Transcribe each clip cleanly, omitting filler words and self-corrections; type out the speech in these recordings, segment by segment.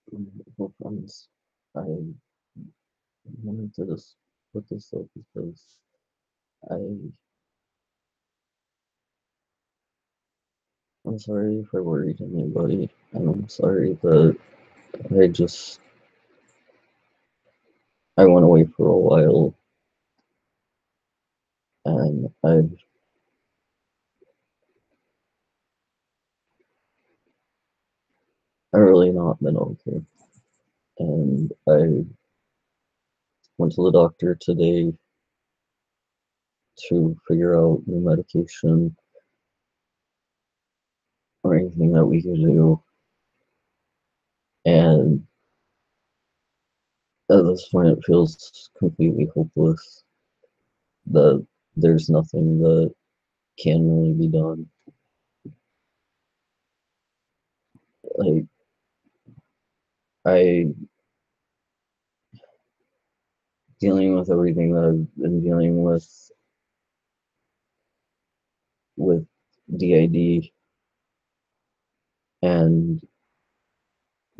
Well, friends, I wanted to just put this up because I I'm sorry if I worried anybody, and I'm sorry that I just I went away for a while, and I really not been okay, and I went to the doctor today to figure out new medication or anything that we could do, and at this point it feels completely hopeless that there's nothing that can really be done. Like I dealing with everything that I've been dealing with DID and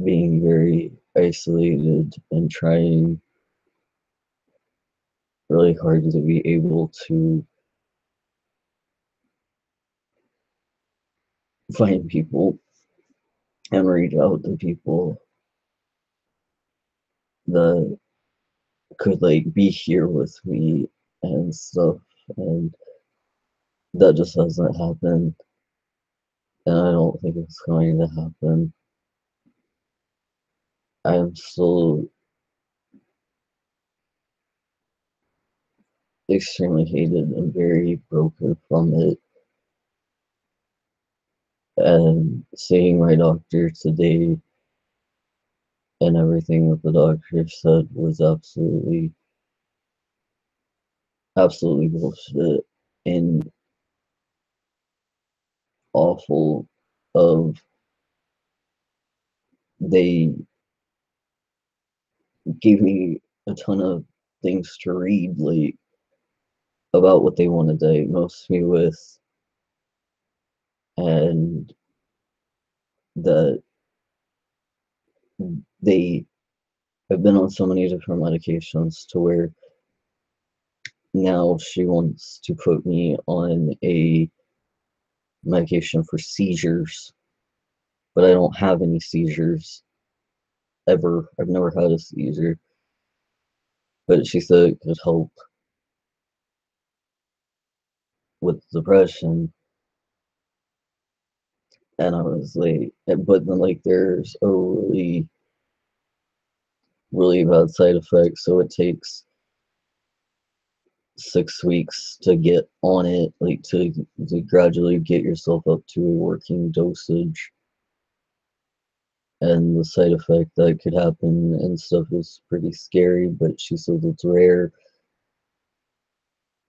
being very isolated and trying really hard to be able to find people and reach out to people that could like be here with me and stuff, and that just hasn't happened, and I don't think it's going to happen. I'm still extremely hated and very broken from it, and seeing my doctor today and everything that the doctor said was absolutely bullshit and awful. Of They gave me a ton of things to read, like about what they want to diagnose me with, and that they have been on so many different medications to where now she wants to put me on a medication for seizures, but I don't have any seizures ever. I've never had a seizure, but she said it could help with depression. And I was like, but then like there's a really bad side effect, so it takes 6 weeks to get on it, like to gradually get yourself up to a working dosage. And the side effect that could happen and stuff is pretty scary, but she says it's rare,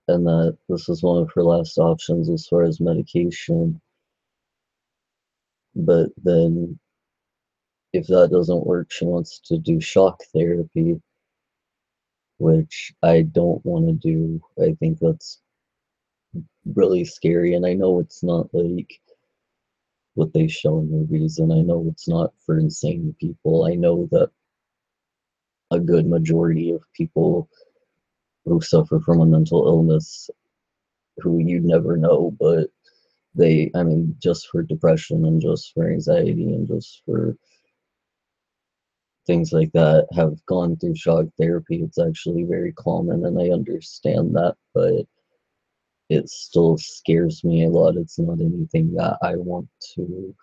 and that this is one of her last options as far as medication. But then if that doesn't work, she wants to do shock therapy, which I don't want to do. I think that's really scary, and I know it's not like what they show in movies, and I know it's not for insane people. I know that a good majority of people who suffer from a mental illness, who you'd never know, but I mean, just for depression and just for anxiety and just for things like that, have gone through shock therapy. It's actually very common, and I understand that, but it still scares me a lot. It's not anything that I want to,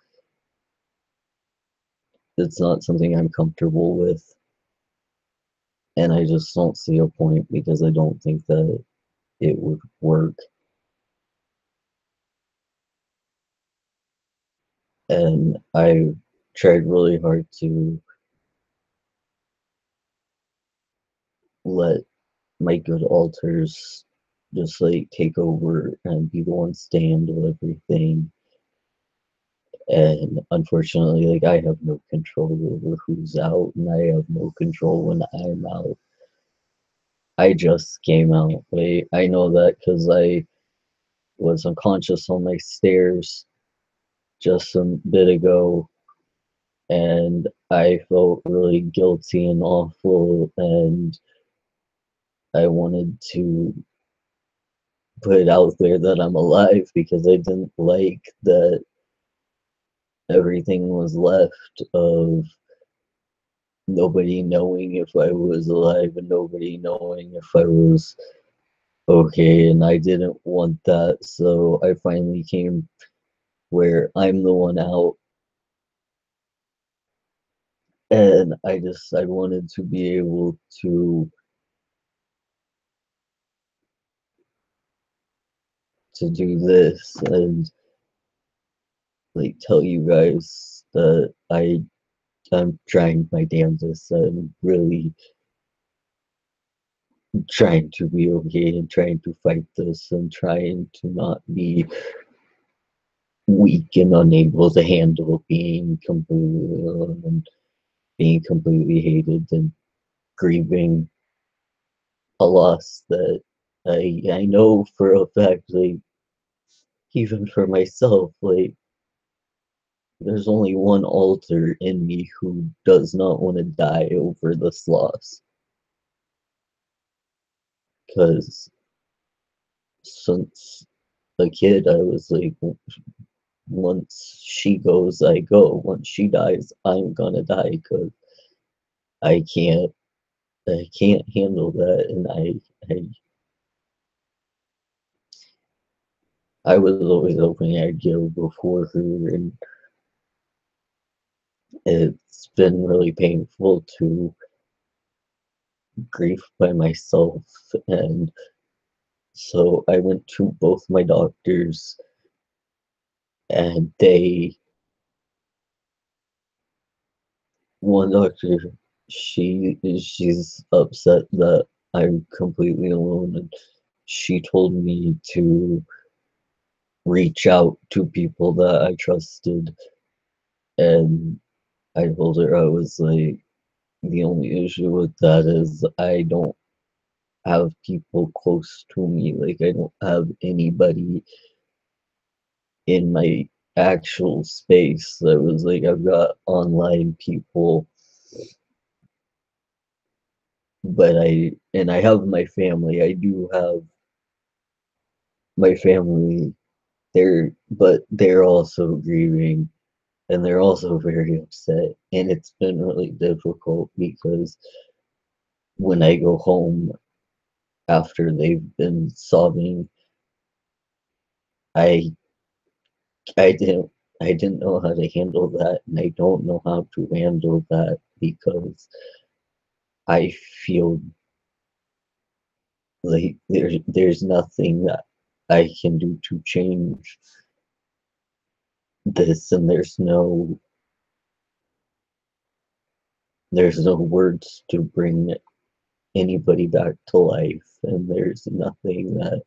it's not something I'm comfortable with, and I just don't see a point because I don't think that it would work. And I tried really hard to let my good alters just like take over and be the one stay handle everything. And unfortunately, like I have no control over who's out, and I have no control when I'm out. I just came out. I know that because I was unconscious on my stairs just a bit ago, and I felt really guilty and awful, and I wanted to put it out there that I'm alive because I didn't like that everything was left of nobody knowing if I was alive and nobody knowing if I was okay, and I didn't want that, so I finally came where I'm the one out, and I wanted to be able to do this and like tell you guys that I'm trying my damnedest. I'm really trying to be okay and trying to fight this and trying to not be weak and unable to handle being completely alone and being completely hated and grieving a loss that I know for a fact, like even for myself, like there's only one alter in me who does not want to die over this loss. Because since a kid, I was like, once she goes, I go. Once she dies, I'm gonna die because I can't, I can't handle that. And I was always hoping I'd go before her, and it's been really painful to grief by myself. And so I went to both my doctors, and one doctor, she's upset that I'm completely alone, and she told me to reach out to people that I trusted, and I told her I was like, the only issue with that is I don't have people close to me. Like I don't have anybody in my actual space. That was like I've got online people, but I have my family. I do have my family there, but they're also grieving and they're also very upset. And it's been really difficult because when I go home after they've been sobbing, I I didn't I didn't know how to handle that, and I don't know how to handle that because I feel like there's nothing that I can do to change this, and there's no words to bring anybody back to life, and there's nothing that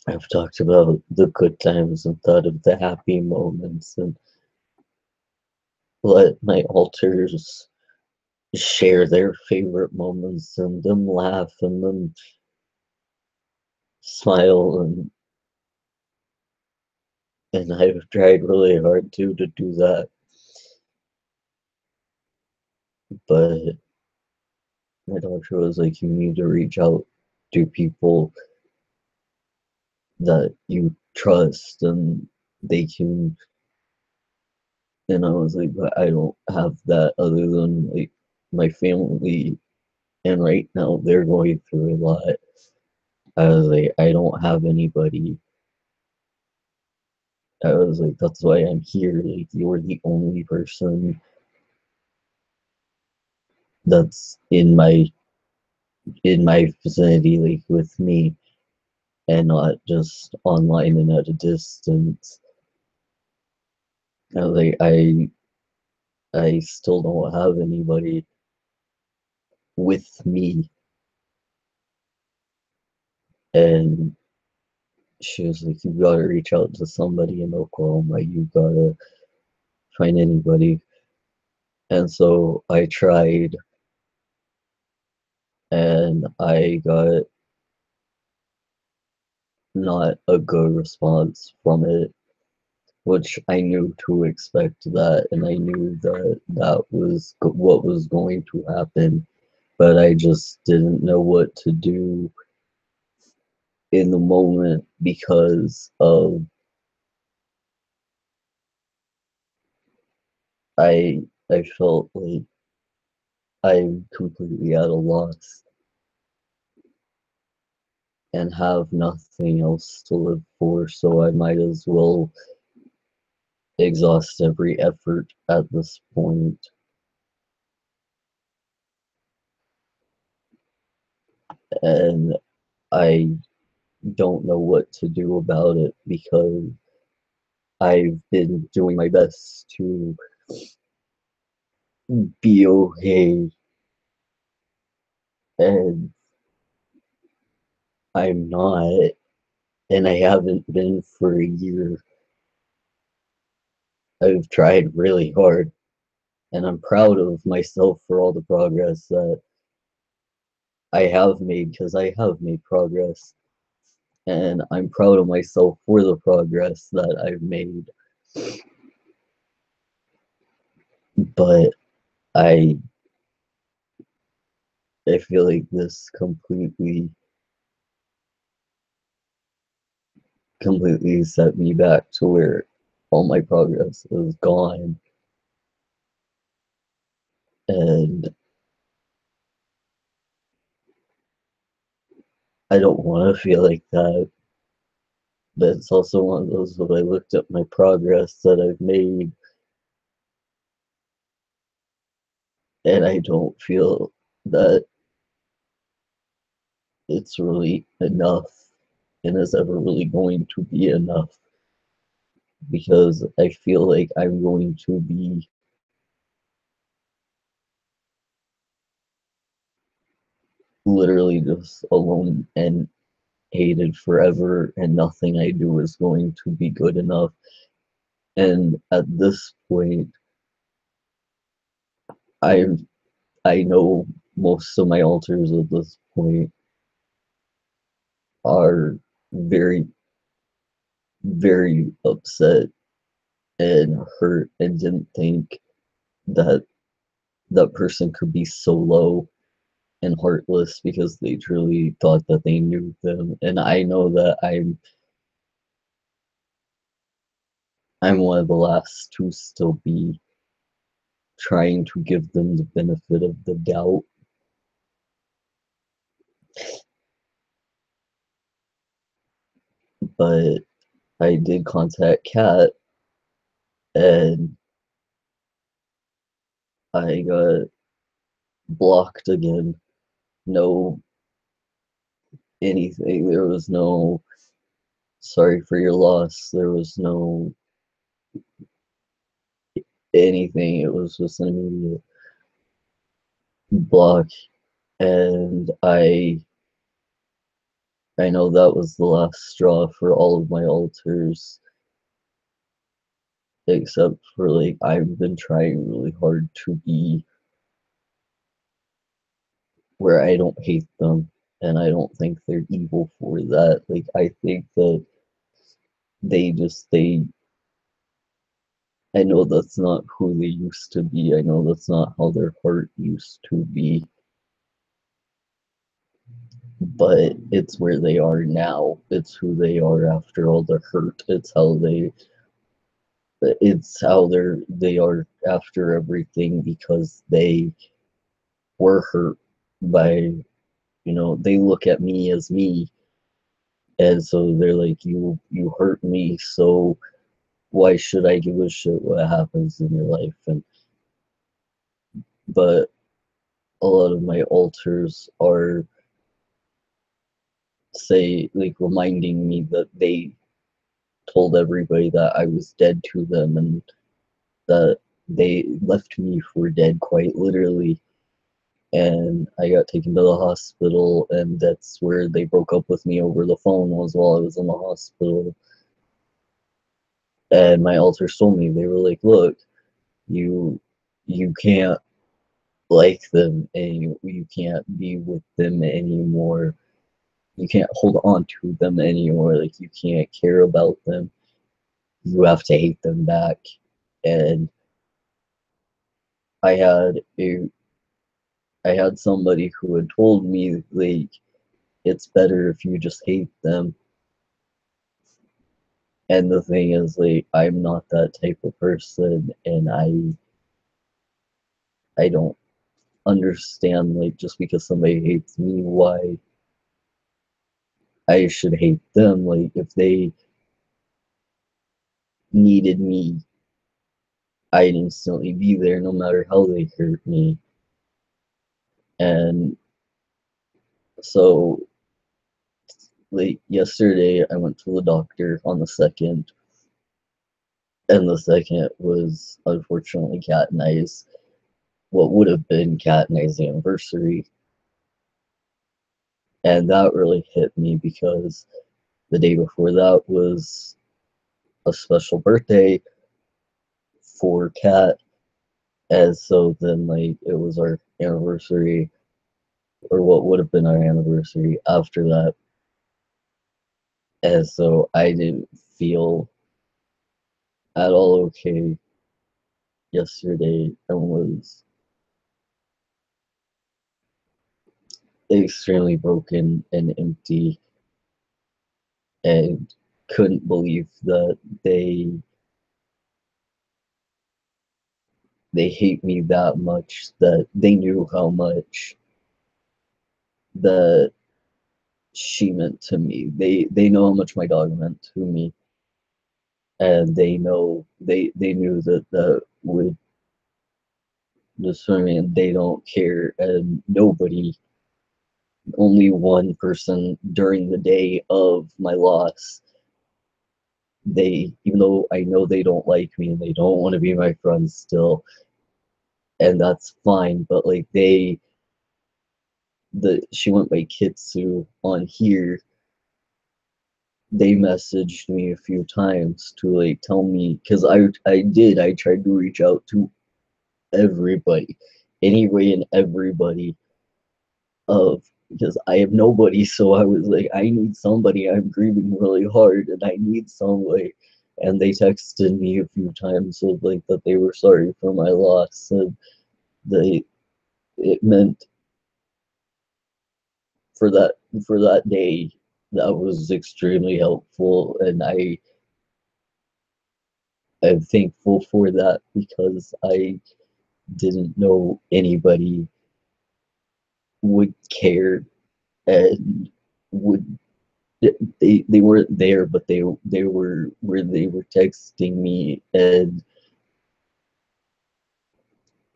I've talked about the good times and thought of the happy moments and let my alters share their favorite moments and them laugh and them smile and I've tried really hard to do that, but my doctor was like, you need to reach out to people that you trust and they can. And I was like, but I don't have that other than like my family, and right now they're going through a lot. I was like, I don't have anybody. I was like, that's why I'm here. Like, you're the only person that's in my vicinity, like with me, and not just online and at a distance. I was like, I still don't have anybody with me, and she was like, you gotta reach out to somebody in Oklahoma. You gotta find anybody. And so I tried, and I got not a good response from it. which I knew to expect that, and I knew that that was what was going to happen, but I just didn't know what to do in the moment because of I felt like I'm completely at a loss and have nothing else to live for, so I might as well exhaust every effort at this point. And I don't know what to do about it because I've been doing my best to be okay, and I'm not, and I haven't been for a year. I've tried really hard, and I'm proud of myself for all the progress that I have made because I have made progress, and I'm proud of myself for the progress that I've made. But I I feel like this completely set me back to where all my progress is gone, and I don't want to feel like that. But it's also one of those when I looked at my progress that I've made, and I don't feel that it's really enough and is ever really going to be enough because I feel like I'm going to be literally just alone and hated forever, and nothing I do is going to be good enough. And at this point, I I know most of my alters at this point are very, very upset and hurt and didn't think that that person could be so low and heartless because they truly thought that they knew them. And I know that I'm one of the last to still be trying to give them the benefit of the doubt. But I did contact Kat, and I got blocked again. No anything. There was no sorry for your loss. There was no anything. It was just an immediate block. And I know that was the last straw for all of my alters, except for like I've been trying really hard to be where I don't hate them, and I don't think they're evil for that. Like I think that they I know that's not who they used to be. I know that's not how their heart used to be, but it's where they are now. It's who they are after all the hurt. It's how they are after everything because they were hurt by, they look at me as me, and so they're like, you hurt me, so why should I give a shit what happens in your life? And but a lot of my alters are say like reminding me that they told everybody that I was dead to them and that they left me for dead quite literally, and I got taken to the hospital, and that's where they broke up with me over the phone was while I was in the hospital. And my alters told me, they were like, look, you you can't like them, and you can't be with them anymore. You can't hold on to them anymore. Like you can't care about them. you have to hate them back. And I had a I had somebody who had told me, like, it's better if you just hate them. And the thing is, like, I'm not that type of person, and I don't understand, like, just because somebody hates me, why I should hate them. Like, if they needed me, I'd instantly be there no matter how they hurt me. And so, like, yesterday I went to the doctor on the 2nd, and the 2nd was unfortunately Cat and I's, what would have been Cat and I's anniversary. And that really hit me because the day before that was a special birthday for Cat. And so then, like, it was our anniversary, or what would have been our anniversary after that. And so I didn't feel at all okay yesterday and was extremely broken and empty and couldn't believe that they hate me that much, that they knew how much that she meant to me. They know how much my dog meant to me, and they knew that that would disturb me, and they don't care. And nobody, only one person during the day of my loss, they, even though I know they don't like me and they don't want to be my friends still, and that's fine, but like she went by Kitsu on here, they messaged me a few times to like tell me, because I tried to reach out to everybody, anyway, and everybody, of, because I have nobody, so I was like, I need somebody, I'm grieving really hard and I need somebody. And they texted me a few times of like that they were sorry for my loss, and they, it meant, for that, for that day, that was extremely helpful, and I'm thankful for that, because I didn't know anybody would care and would, they weren't there, but they were where they were texting me, and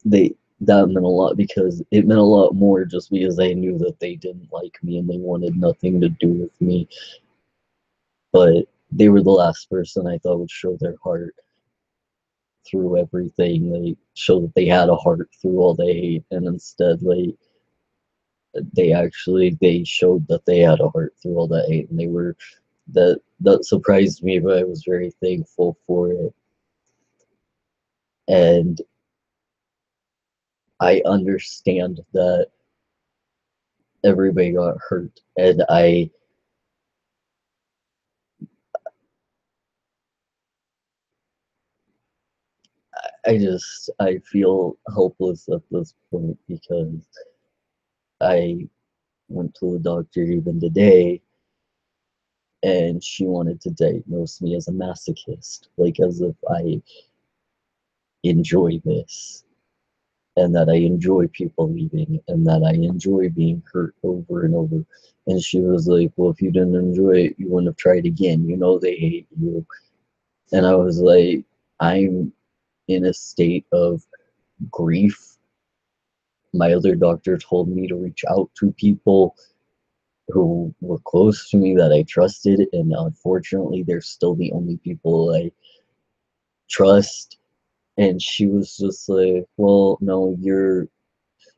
they, that meant a lot, because it meant a lot more just because I knew that they didn't like me and they wanted nothing to do with me. But they were the last person I thought would show their heart through everything. They show that they had a heart through all the hate, and instead, like, they showed that they had a heart through all that hate, and they were, that surprised me, but I was very thankful for it. And I understand that everybody got hurt, and I feel helpless at this point, because I went to the doctor even today, and she wanted to diagnose me as a masochist, like as if I enjoy this, and that I enjoy people leaving, and that I enjoy being hurt over and over. And she was like, well, if you didn't enjoy it, you wouldn't have tried again. You know they hate you. And I was like, I'm in a state of grief. My other doctor told me to reach out to people who were close to me that I trusted, and unfortunately, they're still the only people I trust. And she was just like, well, no, you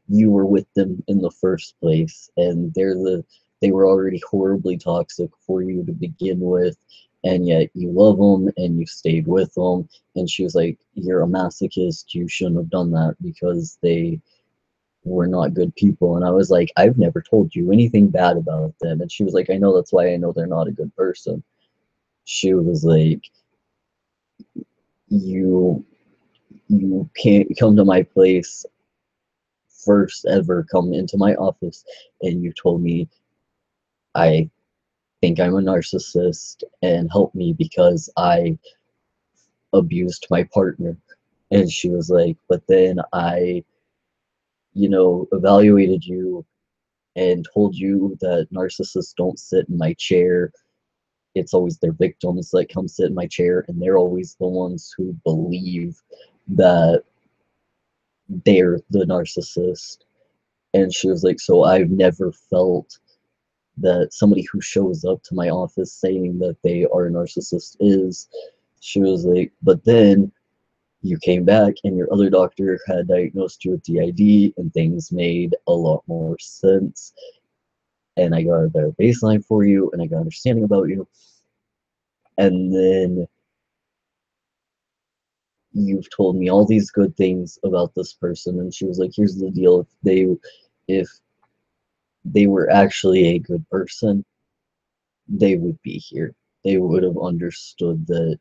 were with them in the first place, and they were already horribly toxic for you to begin with, and yet you love them and you stayed with them. And she was like, you're a masochist, you shouldn't have done that, because they were not good people. And I was like, I've never told you anything bad about them. And she was like, I know, that's why I know they're not a good person. She was like, you you can't come to my place, first ever come into my office, and you told me I think I'm a narcissist and help me because I abused my partner. And she was like, but then I, evaluated you and told you that narcissists don't sit in my chair. It's always their victims that come sit in my chair, and they're always the ones who believe that they're the narcissist. And she was like, so I've never felt that somebody who shows up to my office saying that they are a narcissist is. She was like, but then you came back and your other doctor had diagnosed you with DID and things made a lot more sense. And I got a better baseline for you and I got understanding about you. And then you've told me all these good things about this person. And she was like, here's the deal. If they were actually a good person, they would be here. They would have understood that,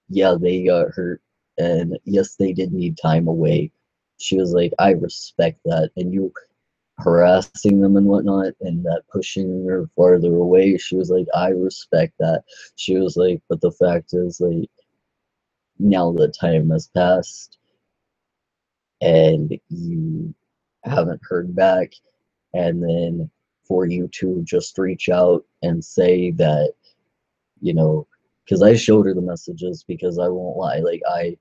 yeah, they got hurt, and yes, they did need time away. She was like, I respect that, and you harassing them and whatnot, and that pushing her farther away, she was like, I respect that. She was like, but the fact is, like, now that time has passed, and you haven't heard back, and then for you to just reach out and say that, you know, because I showed her the messages, because I won't lie, like, I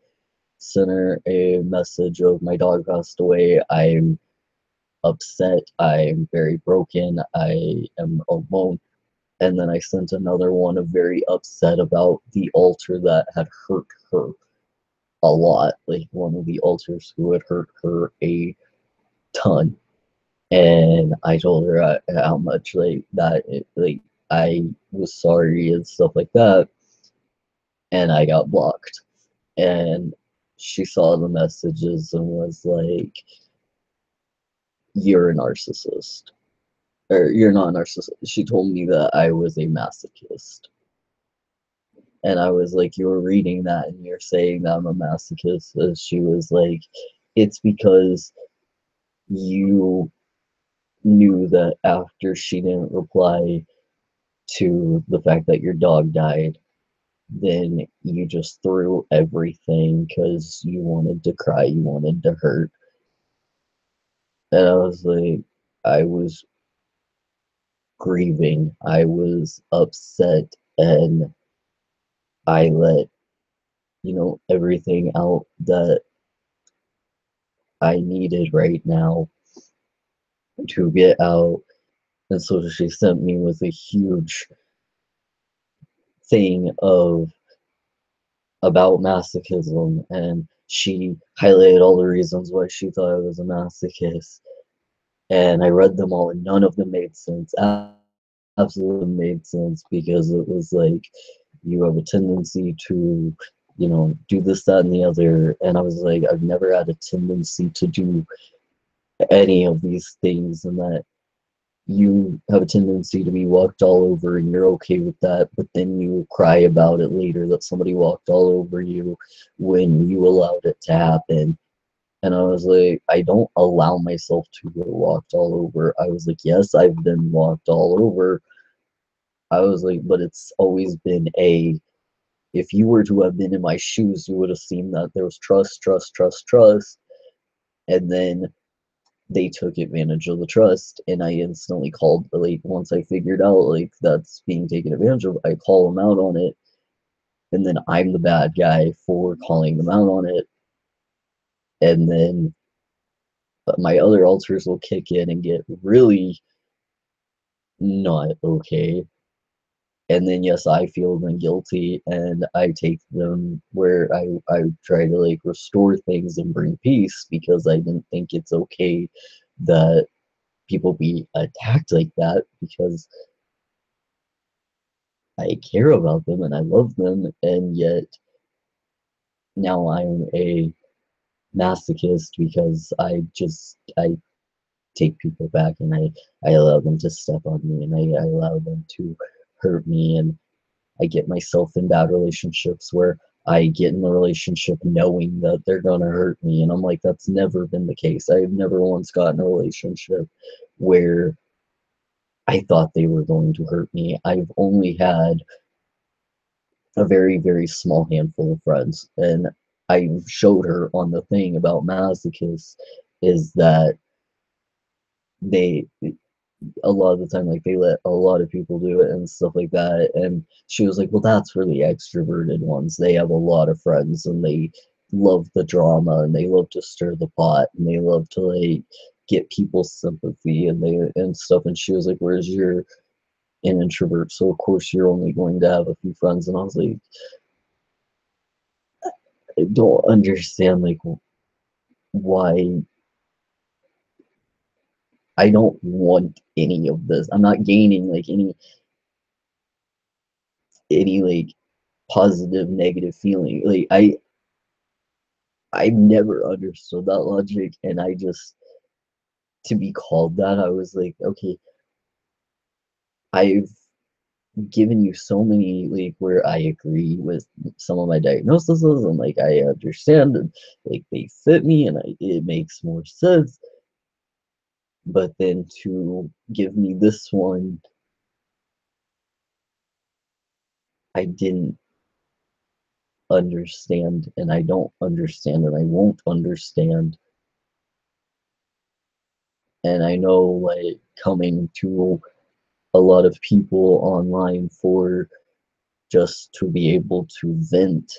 sent her a message of my dog passed away. I'm upset. I'm very broken. I am alone. And then I sent another one of very upset about the alter that had hurt her a lot. Like one of the alters who had hurt her a ton. And I told her how much like that, like I was sorry and stuff like that. And I got blocked. And she saw the messages and was like, you're a narcissist. Or you're not a narcissist. She told me that I was a masochist. And I was like, you're reading that and you're saying that I'm a masochist. And she was like, it's because you knew that after she didn't reply to the fact that your dog died, then you just threw everything because you wanted to cry, you wanted to hurt. And I was like, I was grieving, I was upset, and I let, everything out that I needed right now to get out. And so she sent me with a huge thing of about masochism, and she highlighted all the reasons why she thought I was a masochist. And I read them all, and none of them made sense. Absolutely made sense, because it was like, you have a tendency to, do this, that, and the other. And I was like, I've never had a tendency to do any of these things, and that you have a tendency to be walked all over and you're okay with that, but then you cry about it later that somebody walked all over you when you allowed it to happen. And I was like, I don't allow myself to get walked all over. I was like, yes, I've been walked all over. I was like, but it's always been if you were to have been in my shoes, you would have seen that there was trust, trust, trust, trust. And then they took advantage of the trust, and I instantly called, like, once I figured out like that's being taken advantage of, I call them out on it, and then I'm the bad guy for calling them out on it. And then my other alters will kick in and get really not okay. And then yes, I feel then guilty, and I take them where I try to like restore things and bring peace, because I didn't think it's okay that people be attacked like that, because I care about them and I love them, and yet now I'm a masochist because I take people back, and I allow them to step on me, and I allow them to hurt me, and I get myself in bad relationships where I get in a relationship knowing that they're gonna hurt me, and I'm like, that's never been the case. I've never once gotten a relationship where I thought they were going to hurt me. I've only had a very, very small handful of friends, and I showed her on the thing about masochists is that they a lot of the time, like, they let a lot of people do it and stuff like that, and she was like, "Well, that's for the extroverted ones. They have a lot of friends, and they love the drama, and they love to stir the pot, and they love to, like, get people's sympathy, and stuff," and she was like, "Whereas you're an introvert, so of course you're only going to have a few friends," and I was like, "I don't understand, like, why I don't want any of this. I'm not gaining, like, like, positive, negative feeling." Like, I never understood that logic, and I just to be called that, I was like, "Okay, I've given you so many, like, where I agree with some of my diagnoses, and, like, I understand, and, like, they fit me, and it makes more sense, but then to give me this one, I didn't understand, and I don't understand, and I won't understand." And I know, like, coming to a lot of people online for just to be able to vent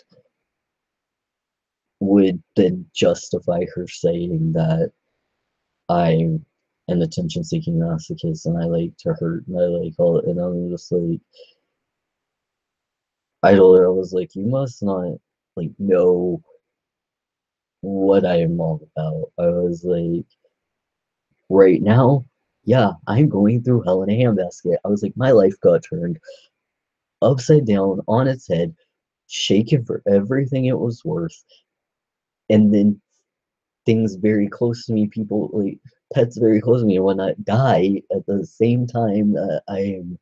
would then justify her saying that I'm an attention-seeking masochist and I like to hurt and I like all, and I'm just like, I told her, I was like, you must not, like, know what I am all about. I was like, right now, yeah, I'm going through hell in a handbasket. I was like, my life got turned upside down on its head, shaken for everything it was worth, and then things very close to me, people, like, pets very close to me and whatnot, die at the same time that I am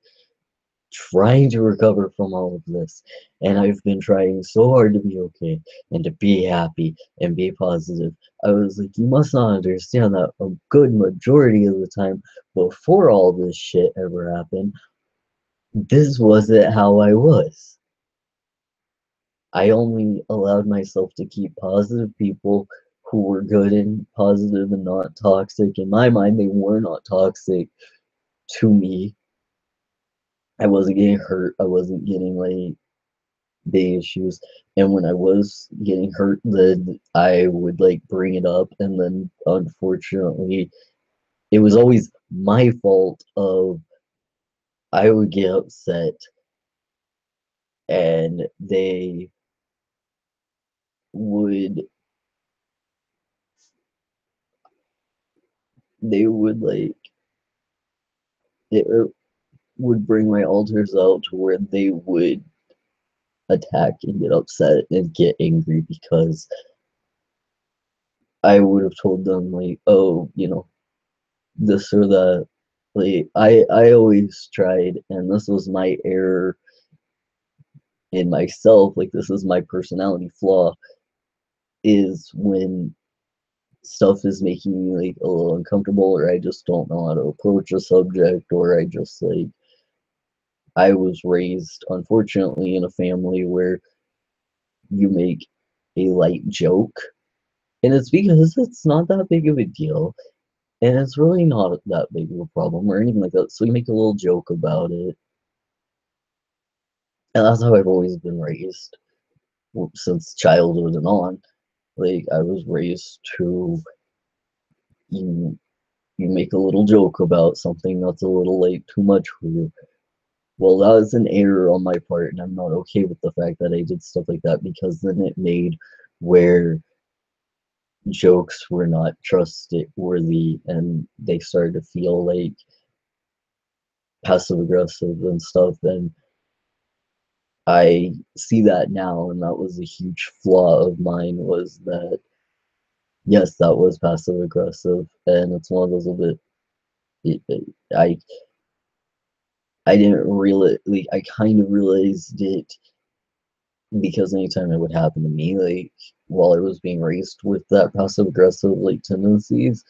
trying to recover from all of this. And I've been trying so hard to be okay and to be happy and be positive. I was like, you must not understand that a good majority of the time before all this shit ever happened, this wasn't how I was. I only allowed myself to keep positive people who were good and positive and not toxic. In my mind, they were not toxic to me. I wasn't getting hurt. I wasn't getting, like, big issues. And when I was getting hurt, then I would, like, bring it up. And then unfortunately, it was always my fault of I would get upset and would they would, like, it would bring my alters out to where they would attack and get upset and get angry because I would have told them, like, oh, this or that. Like, I always tried, and this was my error in myself, like, this is my personality flaw, is when stuff is making me, like, a little uncomfortable, or I just don't know how to approach a subject, or I just, like, I was raised, unfortunately, in a family where you make a light joke, and it's because it's not that big of a deal, and it's really not that big of a problem or anything like that, so you make a little joke about it, and that's how I've always been raised, since childhood and on. Like, I was raised to, you you make a little joke about something that's a little, like, too much for you. Well, that was an error on my part, and I'm not okay with the fact that I did stuff like that, because then it made where jokes were not trustworthy, and they started to feel like passive aggressive and stuff. And I see that now, and that was a huge flaw of mine, was that yes, that was passive aggressive, and it's one of those a bit. I I didn't really, like, I kind of realized it because anytime it would happen to me, like while I was being raised with that passive aggressive like tendencies,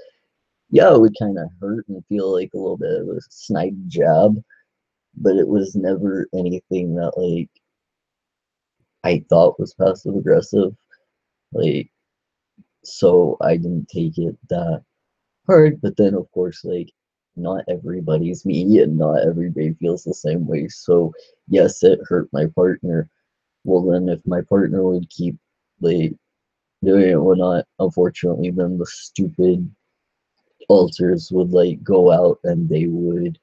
yeah, it would kind of hurt and feel like a little bit of a snide jab, but it was never anything that like I thought was passive aggressive. Like, so I didn't take it that hard. But then, of course, like, not everybody's me and not everybody feels the same way. So, yes, it hurt my partner. Well, then, if my partner would keep like doing it or not, unfortunately, then the stupid alters would like go out and they would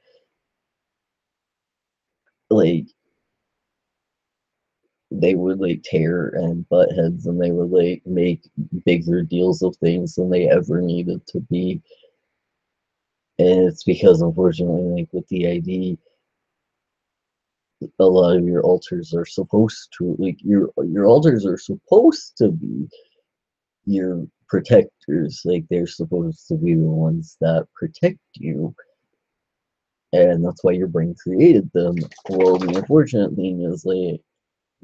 like like tear and butt heads and they would like make bigger deals of things than they ever needed to be. And it's because unfortunately like with the ID, a lot of your alters are supposed to like your alters are supposed to be your protectors. Like they're supposed to be the ones that protect you. And that's why your brain created them. Well, the unfortunate thing is like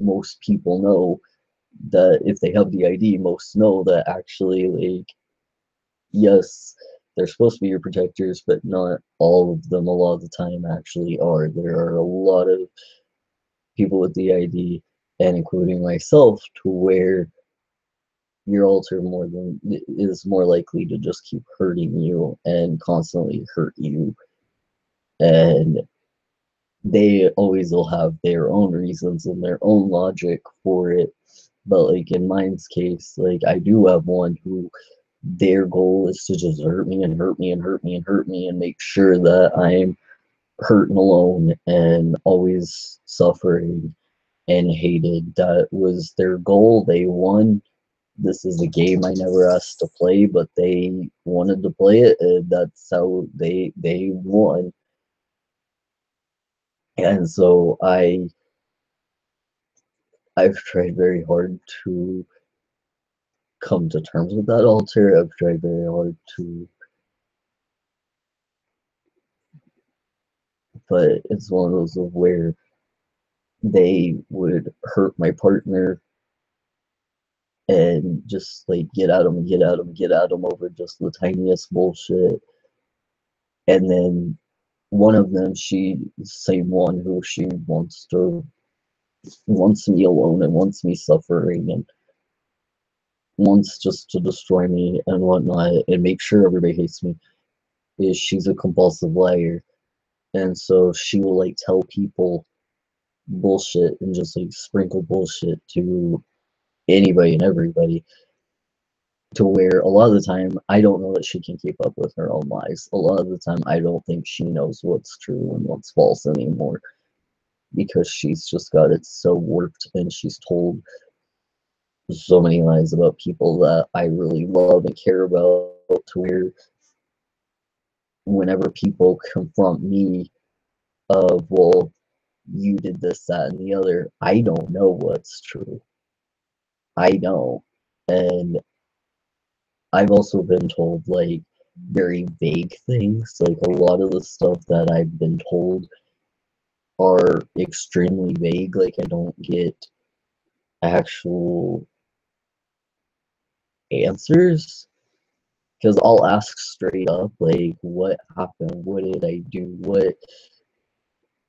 most people know that if they have the ID, most know that actually, like, yes, they're supposed to be your protectors, but not all of them a lot of the time actually are. There are a lot of people with the ID, and including myself, to where your alter more than is more likely to just keep hurting you and constantly hurt you. And they always will have their own reasons and their own logic for it. But like in mine's case, like I do have one who their goal is to just hurt me and hurt me and hurt me and hurt me and make sure that I'm hurt and alone and always suffering and hated. That was their goal. They won. This is a game I never asked to play, but they wanted to play it, and that's how they won. And so I've tried very hard to come to terms with that alter. I've tried very hard to, but it's one of those of where they would hurt my partner and just like get at them, get at them, get at them over just the tiniest bullshit. And then one of them, she same one who she wants me alone and wants me suffering and wants just to destroy me and whatnot and make sure everybody hates me. Is she's a compulsive liar, and so she will like tell people bullshit and just like sprinkle bullshit to anybody and everybody, to where a lot of the time I don't know that she can keep up with her own lies. A lot of the time I don't think she knows what's true and what's false anymore because she's just got it so warped and she's told so many lies about people that I really love and care about, to where whenever people confront me of, well, you did this, that, and the other, I don't know what's true. I don't. And I've also been told like very vague things. Like a lot of the stuff that I've been told are extremely vague. Like I don't get actual answers because I'll ask straight up, like, what happened? What did I do? What?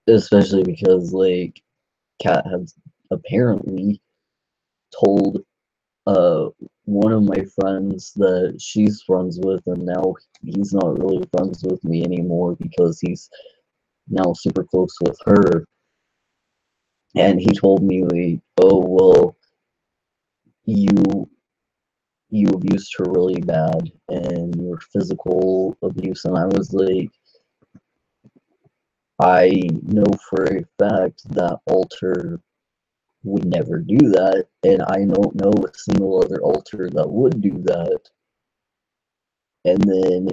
Especially because like Kat has apparently told uh one of my friends that she's friends with, and now he's not really friends with me anymore because he's now super close with her. And he told me like, oh well, you you abused her really bad and your physical abuse. And I was like, I know for a fact that Alter would never do that, and I don't know a single other Alter that would do that. And then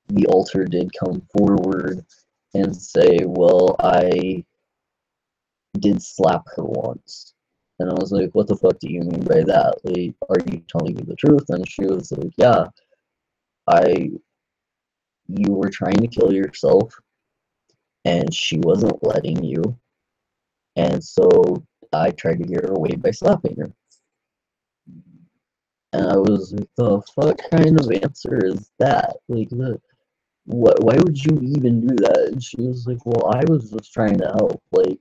the Alter did come forward and say, well, I did slap her once. And I was like, what the fuck do you mean by that? Like, are you telling me the truth? And she was like, yeah, I, you were trying to kill yourself and she wasn't letting you. And so I tried to get her away by slapping her. And I was like, the fuck kind of answer is that? Like, why would you even do that? And she was like, well, I was just trying to help. Like,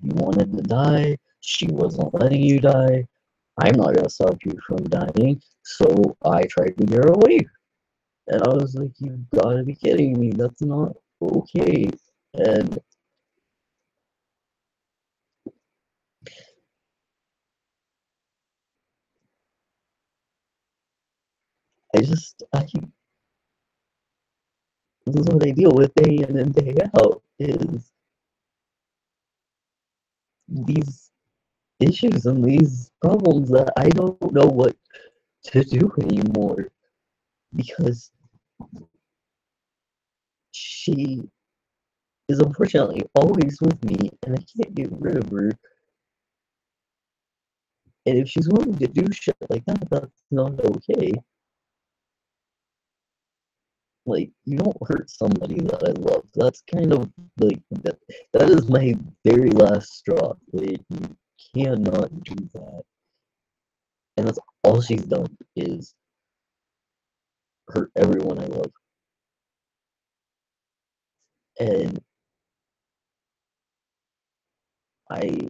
you wanted to die, she wasn't letting you die. I'm not gonna stop you from dying, so I tried to get her away. And I was like, you've gotta be kidding me, that's not okay. And this is what I deal with day in and day out, is these issues and these problems that I don't know what to do anymore, because she is unfortunately always with me and I can't get rid of her. And if she's willing to do shit like that, that's not okay. Like, you don't hurt somebody that I love. That's kind of like that is my very last straw. Like, you cannot do that. And that's all she's done is hurt everyone I love. And I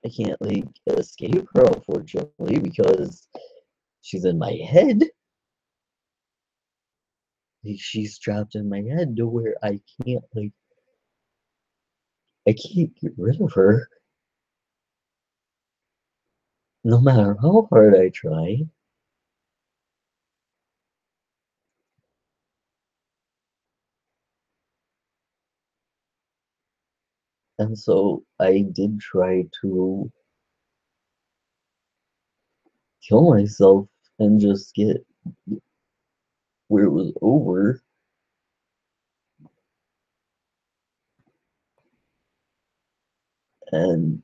I can't like escape her, unfortunately, because she's in my head. Like, she's trapped in my head to where I can't get rid of her, no matter how hard I try. And so I did try to kill myself and just get where it was over. And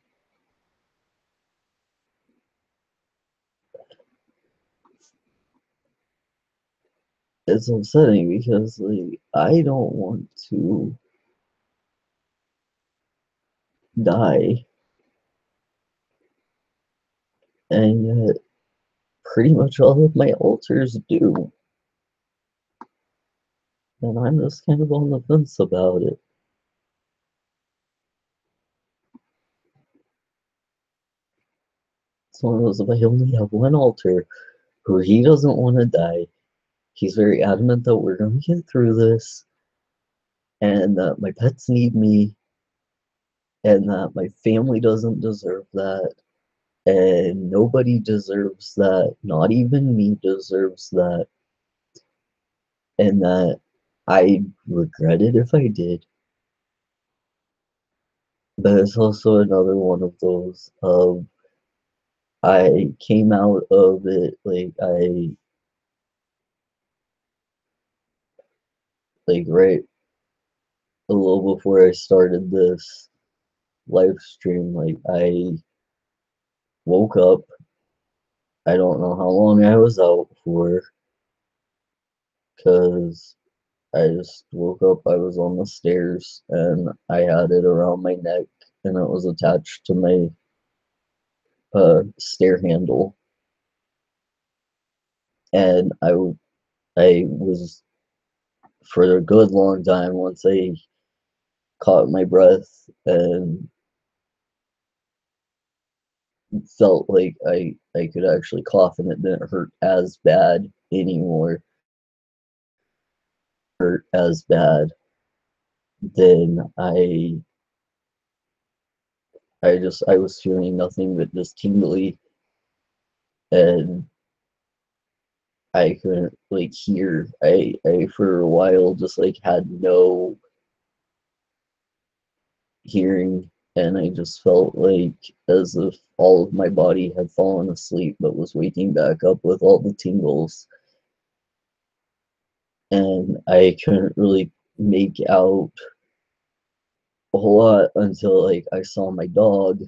it's upsetting because like I don't want to die, and yet pretty much all of my alters do. And I'm just kind of on the fence about it. It's one of those, if I only have one alter who he doesn't want to die, he's very adamant that we're going to get through this, and that my pets need me, and that my family doesn't deserve that, and nobody deserves that, not even me deserves that, and that I regret it if I did. But it's also another one of those of I came out of it right a little before I started this live stream. Like, I woke up, I don't know how long I was out for, because I just woke up, I was on the stairs, and I had it around my neck, and it was attached to my stair handle. And I was, for a good long time, once I caught my breath and felt like I could actually cough and it didn't hurt as bad anymore, hurt as bad, then I was feeling nothing but just tingly, and I couldn't like hear. I for a while just like had no hearing, and I just felt like as if all of my body had fallen asleep but was waking back up with all the tingles. And I couldn't really make out a whole lot until like I saw my dog,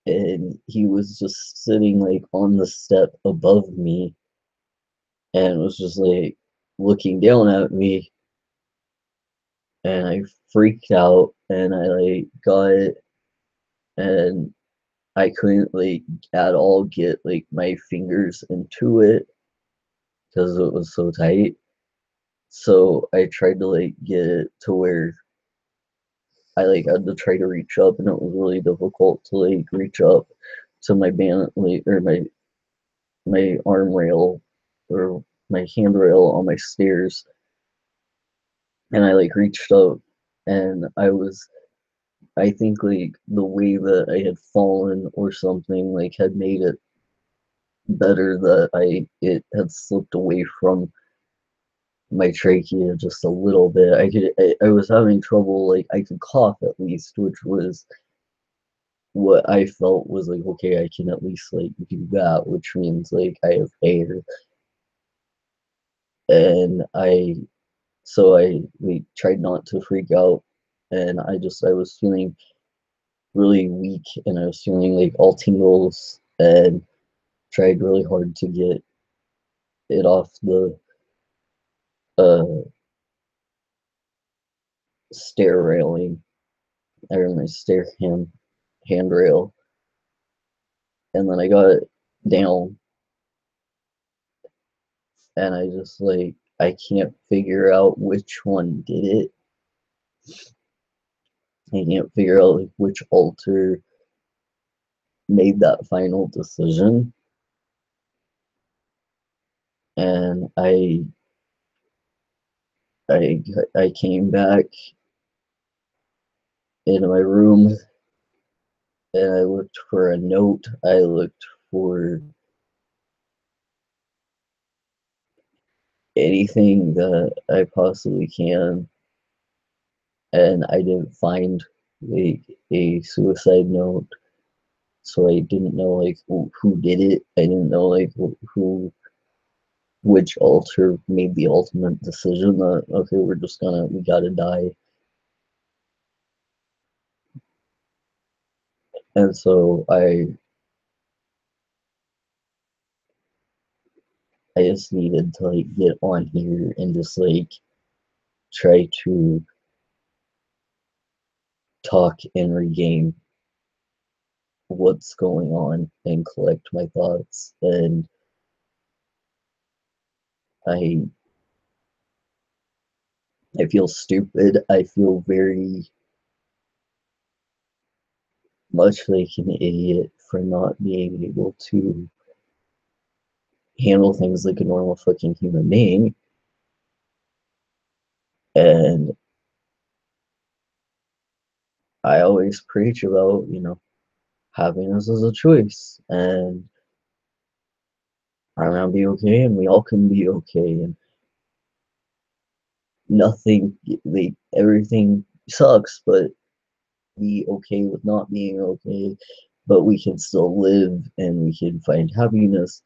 and he was just sitting like on the step above me and was just like looking down at me, and I freaked out, and I like got it, and I couldn't like at all get like my fingers into it because it was so tight. So I tried to like get it to where I like had to try to reach up, and it was really difficult to like reach up to my band like or my arm rail or my handrail on my stairs, and I like reached up, and I think like the way that I had fallen or something like had made it better that it had slipped away from my trachea just a little bit. I was having trouble, like I could cough at least, which was what I felt was like, okay, I can at least like do that, which means like I have air. And I we tried not to freak out, and I was feeling really weak, and I was feeling like all tingles, and tried really hard to get it off the uh stair railing or my handrail, and then I got it down, and I just like I can't figure out which one did it. I can't figure out like which altar made that final decision. And I I came back into my room, and I looked for a note. I looked for anything that I possibly can, and I didn't find like a suicide note. So I didn't know like who did it. I didn't know like who which altar made the ultimate decision that okay, we gotta die. And so I just needed to like get on here and just like try to talk and regain what's going on and collect my thoughts. And I I feel stupid. I feel very much like an idiot for not being able to handle things like a normal fucking human being. And I always preach about, happiness is a choice, and I'm gonna be okay, and we all can be okay, and nothing, like everything sucks, but be okay with not being okay, but we can still live, and we can find happiness,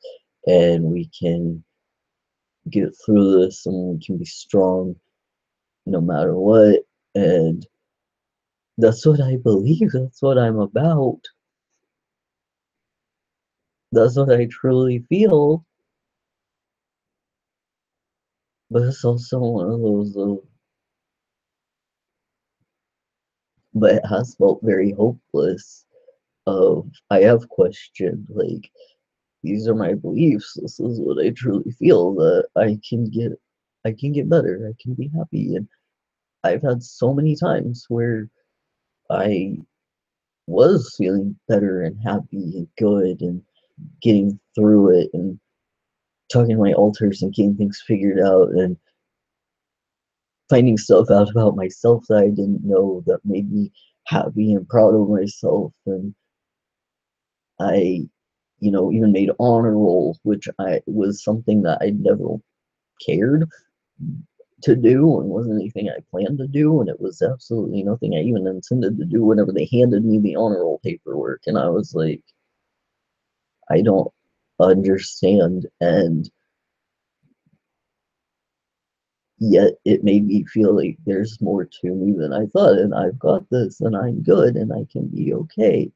and we can get through this, and we can be strong no matter what. And that's what I believe. That's what I'm about. That's what I truly feel. But it's also one of those, but it has felt very hopeless. Of I have questioned, like, these are my beliefs. This is what I truly feel that I can get better. I can be happy. And I've had so many times where I was feeling better and happy and good and getting through it and talking to my alters and getting things figured out and finding stuff out about myself that I didn't know that made me happy and proud of myself. And I, even made honor roll, which I was something that I never cared to do and wasn't anything I planned to do, and it was absolutely nothing I even intended to do whenever they handed me the honor roll paperwork, and I was like, I don't understand, and yet it made me feel like there's more to me than I thought, and I've got this, and I'm good, and I can be okay.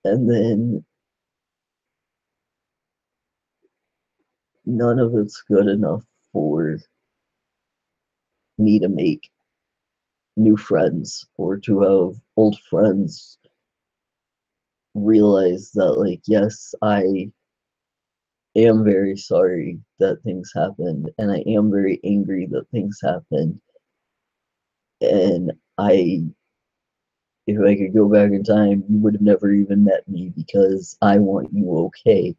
And then none of it's good enough for me to make new friends or to have old friends realize that, like, yes, I am very sorry that things happened, and I am very angry that things happened. And if I could go back in time, you would have never even met me because I want you okay.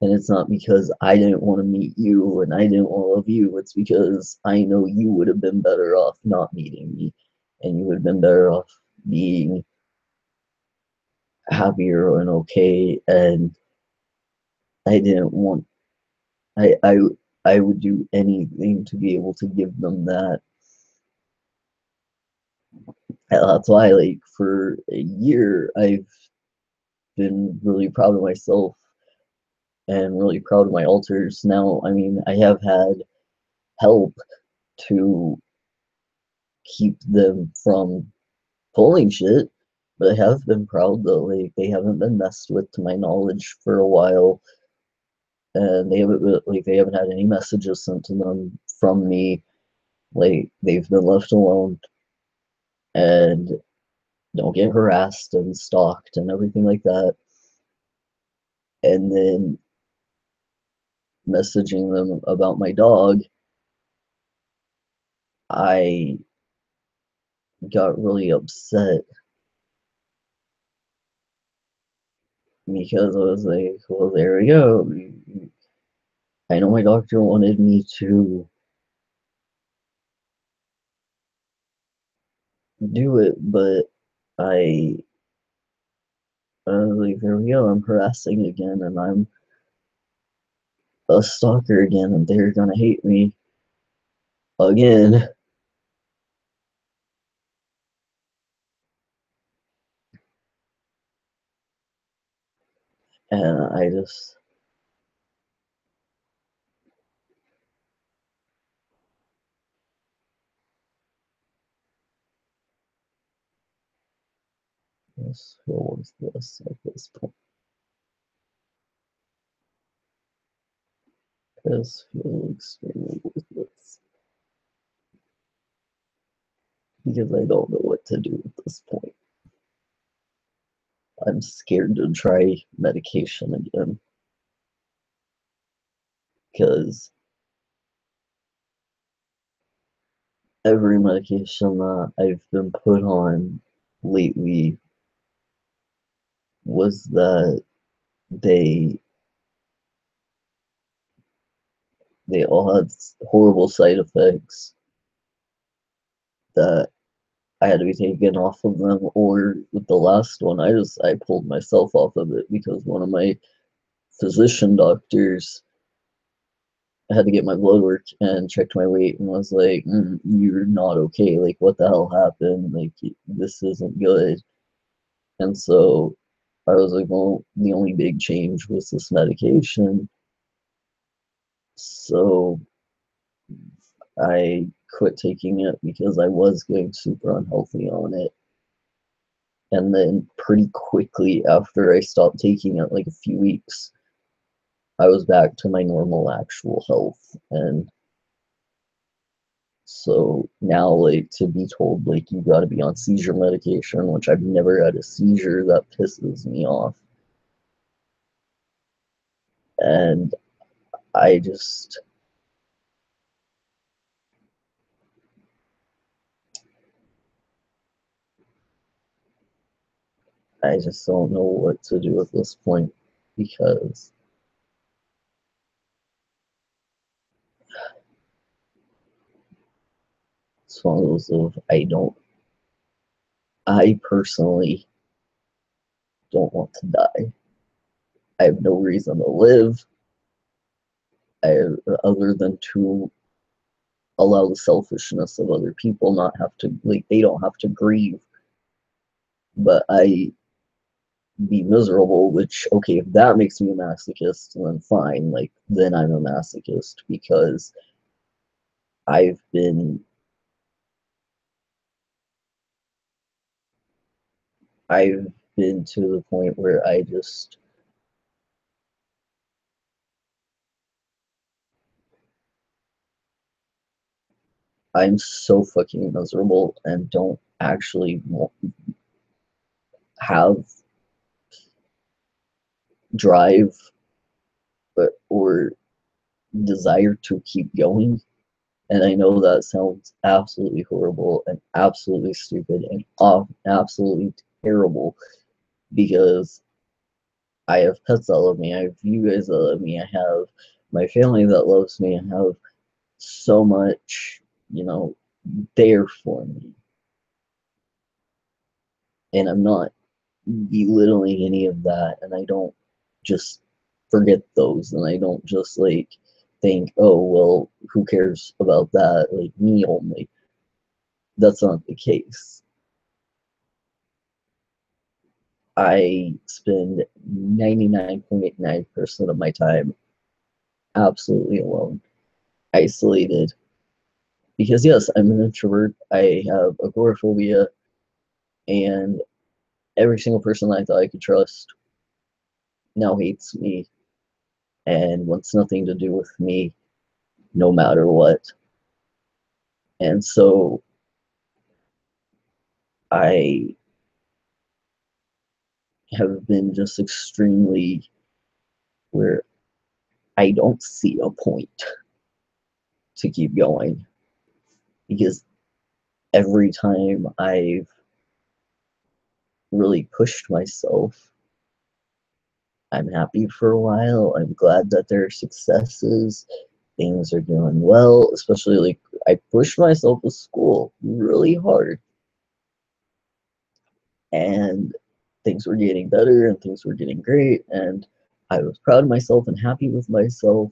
And it's not because I didn't want to meet you and I didn't want to love you. It's because I know you would have been better off not meeting me, and you would have been better off being happier and okay. And I didn't want, I, I, I would do anything to be able to give them that. And that's why, like, for a year, I've been really proud of myself and really proud of my alters. Now, I mean, I have had help to keep them from pulling shit, but I have been proud that, like, they haven't been messed with to my knowledge for a while, and they haven't had any messages sent to them from me. Like, they've been left alone and don't get harassed and stalked and everything like that. And then messaging them about my dog, I got really upset because I was like, well, there we go. I know my doctor wanted me to do it, but I, like, there we go. I'm harassing again, and I'm a stalker again, and they're gonna hate me again. And I just feel worthless at this point. Just feel extremely worthless because I don't know what to do at this point. I'm scared to try medication again because every medication that I've been put on lately was that they they all had horrible side effects that I had to be taken off of them. Or with the last one, I pulled myself off of it because one of my physician doctors had to get my blood work and checked my weight and was like, "You're not okay. Like, what the hell happened? Like, this isn't good." And so I was like, "Well, the only big change was this medication." So I quit taking it because I was getting super unhealthy on it. And then pretty quickly after I stopped taking it, like a few weeks, I was back to my normal actual health. And so now, like, to be told, like, you gotta be on seizure medication, which I've never had a seizure, that pisses me off. And I just, I just don't know what to do at this point because it's one of those of I personally don't want to die. I have no reason to live. Other than to allow the selfishness of other people not have to, like, they don't have to grieve, but I be miserable, which, okay, if that makes me a masochist, then fine, like, then I'm a masochist because I've been I've been to the point where I'm so fucking miserable and don't actually have drive or desire to keep going. And I know that sounds absolutely horrible and absolutely stupid and absolutely terrible because I have pets that love me. I have you guys that love me. I have my family that loves me. I have so much, there for me. And I'm not belittling any of that. And I don't just forget those. And I don't just like think, oh, well, who cares about that? Like me only. That's not the case. I spend 99.9% of my time absolutely alone, isolated. Because, yes, I'm an introvert. I have agoraphobia, and every single person I thought I could trust now hates me and wants nothing to do with me, no matter what. And so I have been just extremely where I don't see a point to keep going because every time I've really pushed myself, I'm happy for a while. I'm glad that there are successes. Things are doing well, especially like I pushed myself with school really hard and things were getting better and things were getting great and I was proud of myself and happy with myself.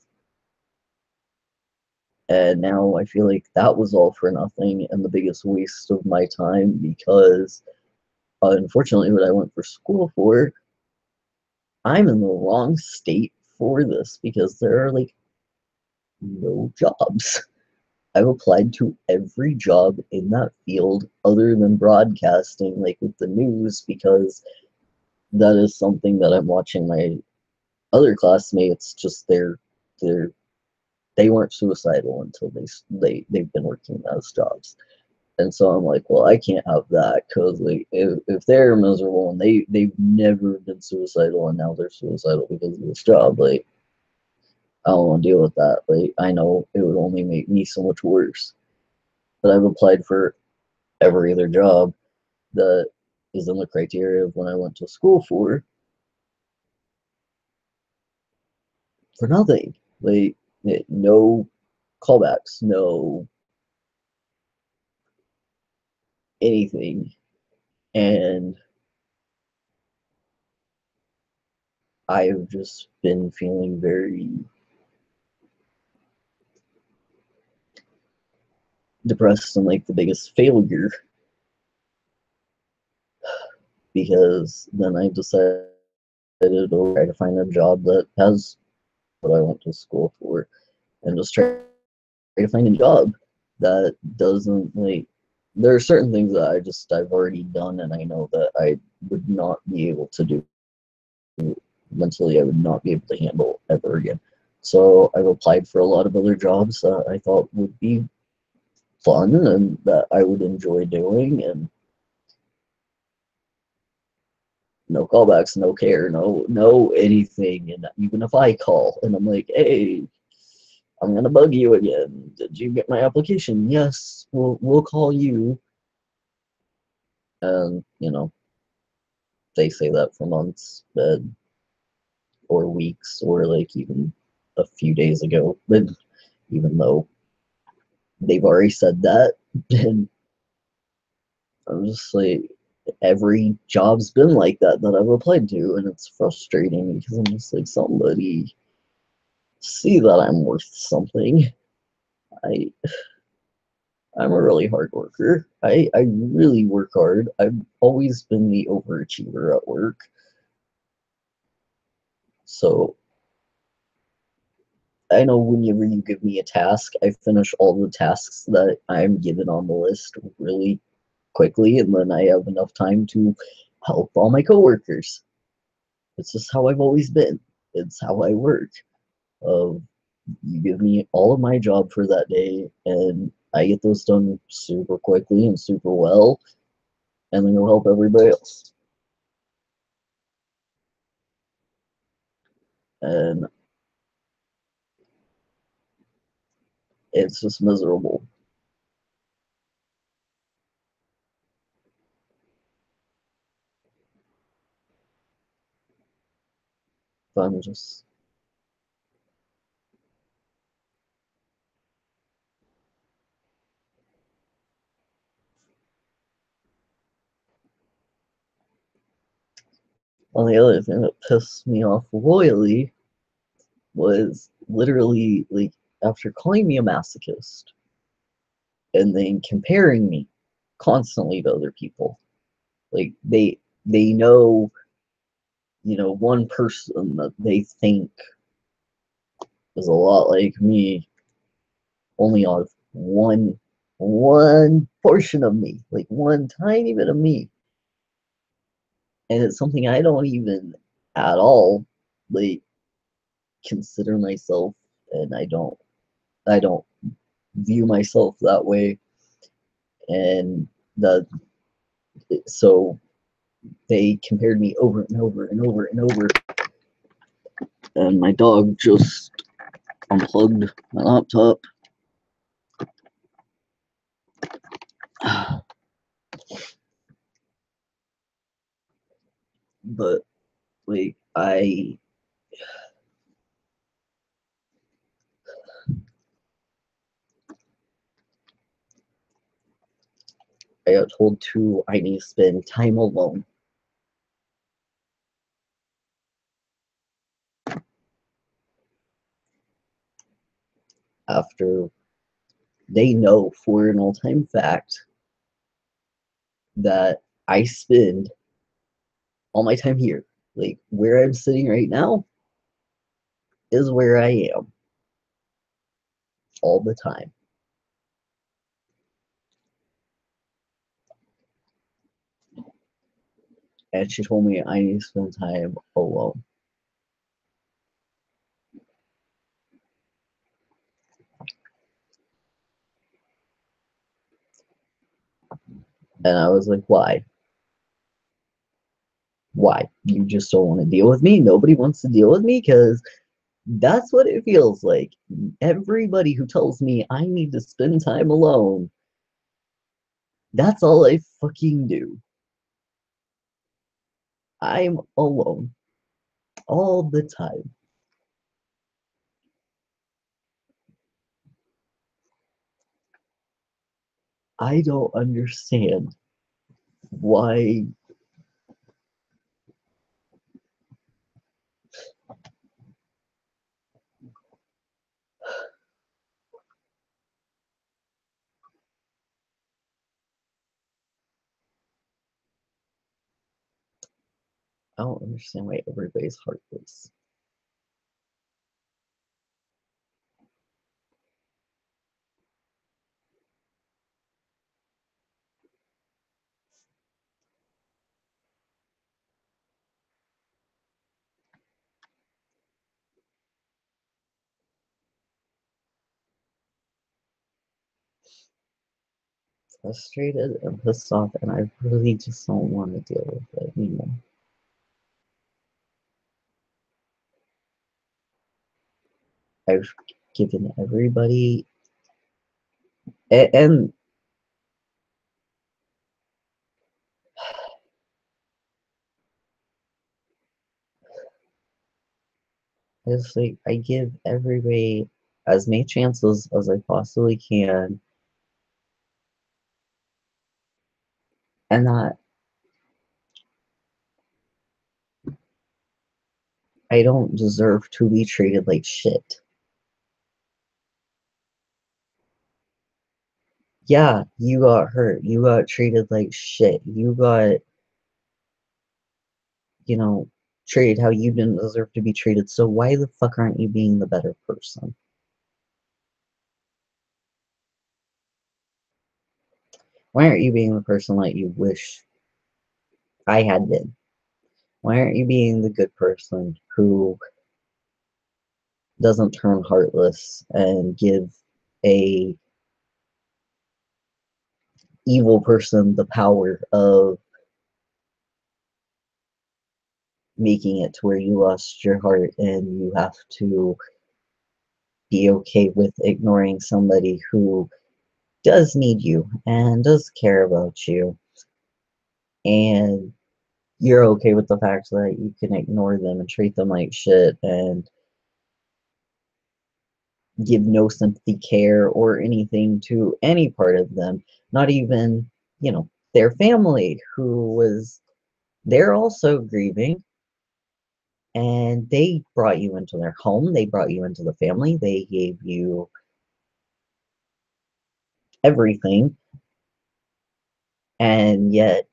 And now I feel like that was all for nothing and the biggest waste of my time because unfortunately what I went for school for, I'm in the wrong state for this because there are like no jobs. I've applied to every job in that field other than broadcasting, like with the news, because that is something that I'm watching my other classmates just they're they weren't suicidal until they've been working those jobs. And so I'm like, well, I can't have that because like if they're miserable and they've never been suicidal and now they're suicidal because of this job, like I don't want to deal with that. Like I know it would only make me so much worse. But I've applied for every other job that is in the criteria of when I went to school for nothing. Like no callbacks, no anything. And I've just been feeling very depressed and like the biggest failure because then I decided to try to find a job that has what I went to school for and just try to find a job that doesn't like there are certain things that I've already done and I know that I would not be able to do mentally. I would not be able to handle ever again. So I've applied for a lot of other jobs that I thought would be fun and that I would enjoy doing and no callbacks, no care, no anything. And even if I call and I'm like, hey, I'm gonna bug you again. Did you get my application? Yes, we'll call you. And they say that for months, or weeks, or like even a few days ago. But even though they've already said that, and I'm just like, every job's been like that I've applied to, and it's frustrating because I'm just like, somebody see that I'm worth something. I I'm a really hard worker. I really work hard. I've always been the overachiever at work. So I know whenever you give me a task, I finish all the tasks that I'm given on the list really quickly, and then I have enough time to help all my coworkers. It's just how I've always been. It's how I work. You give me all of my job for that day, and I get those done super quickly and super well, and then go help everybody else. And it's just miserable. I'm just on the other thing that pissed me off royally was literally like after calling me a masochist and then comparing me constantly to other people. Like they know, one person that they think is a lot like me only on one portion of me, like one tiny bit of me. And it's something I don't even at all like consider myself, and I don't view myself that way. And the so they compared me over and over and over and over, and my dog just unplugged my laptop. But like I got told I need to spend time alone after they know for an all-time fact that I spend all my time here. Like where I'm sitting right now is where I am all the time. And she told me I need to spend time alone. And I was like, why? Why? You just don't want to deal with me? Nobody wants to deal with me? Because that's what it feels like. Everybody who tells me I need to spend time alone, that's all I fucking do. I'm alone all the time. I don't understand why. I don't understand why everybody's heartless. Frustrated and pissed off, and I really just don't want to deal with it anymore. I've given everybody, and it's like I give everybody as many chances as I possibly can, and that I don't deserve to be treated like shit. Yeah, you got hurt. You got treated like shit. You got, you know, treated how you didn't deserve to be treated. So why the fuck aren't you being the better person? Why aren't you being the person that you wish I had been? Why aren't you being the good person who doesn't turn heartless and give a evil person the power of making it to where you lost your heart and you have to be okay with ignoring somebody who does need you and does care about you, and you're okay with the fact that you can ignore them and treat them like shit and give no sympathy, care, or anything to any part of them, not even, their family who was they're also grieving, and they brought you into their home, they brought you into the family, they gave you everything, and yet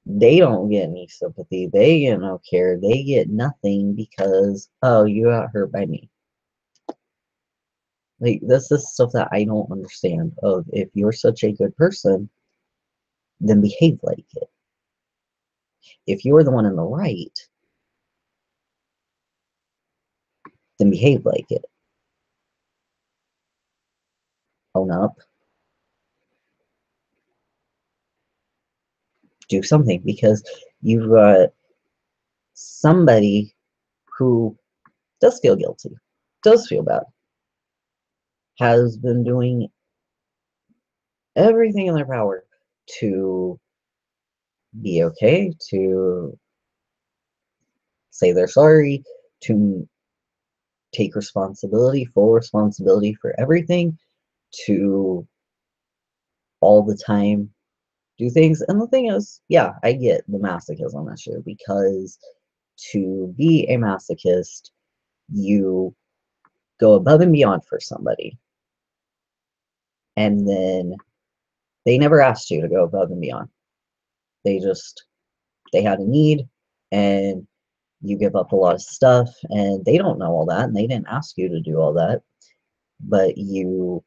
they don't get any sympathy, they get no care, they get nothing because, oh, you got hurt by me. Like, this is stuff that I don't understand. Of, if you're such a good person, then behave like it. If you're the one in the right, then behave like it. Own up, do something, because you've got somebody who does feel guilty, does feel bad, has been doing everything in their power to be okay, to say they're sorry, to take responsibility, full responsibility for everything, to all the time do things. And the thing is, yeah, I get the masochism issue, because to be a masochist, you go above and beyond for somebody, and then they never asked you to go above and beyond. They just, they had a need, and you give up a lot of stuff, and they don't know all that, and they didn't ask you to do all that, but you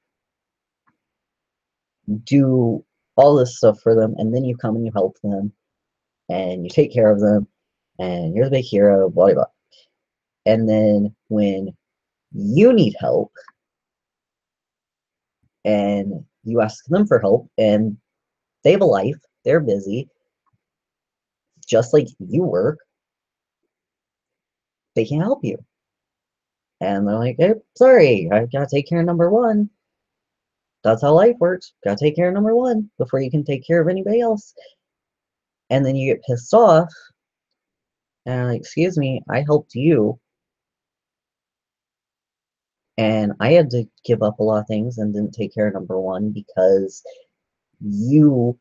do all this stuff for them, and then you come and you help them, and you take care of them, and you're the big hero, blah, blah, blah. And then when you need help, and you ask them for help, and they have a life, they're busy, just like you work, they can't help you. And they're like, hey, sorry, I gotta take care of number one. That's how life works. Gotta take care of number one before you can take care of anybody else. And then you get pissed off, and like, excuse me, I helped you, and I had to give up a lot of things and didn't take care of number one because you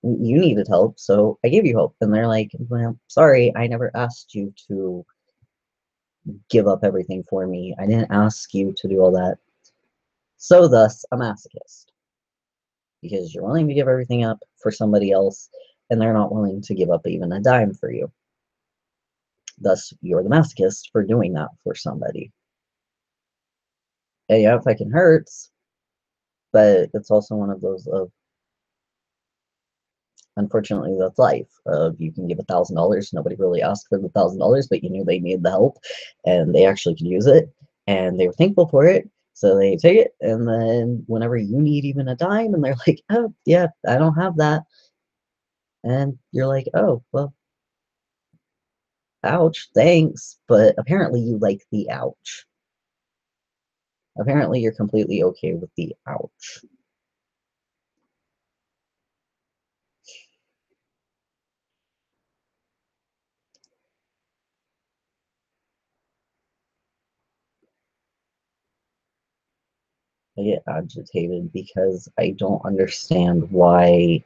you needed help, so I gave you help. And they're like, well, sorry, I never asked you to give up everything for me. I didn't ask you to do all that. So thus, a masochist. Because you're willing to give everything up for somebody else, and they're not willing to give up even a dime for you. Thus, you're the masochist for doing that for somebody. And yeah, it fucking hurts, but it's also one of those of, unfortunately, that's life. You can give $1,000. Nobody really asked for the $1,000, but you knew they needed the help, and they actually could use it, and they were thankful for it. So they take it, and then whenever you need even a dime, and they're like, "Oh, yeah, I don't have that," and you're like, "Oh, well, ouch, thanks." But apparently, you like the ouch. Apparently, you're completely okay with the ouch. I get agitated because I don't understand why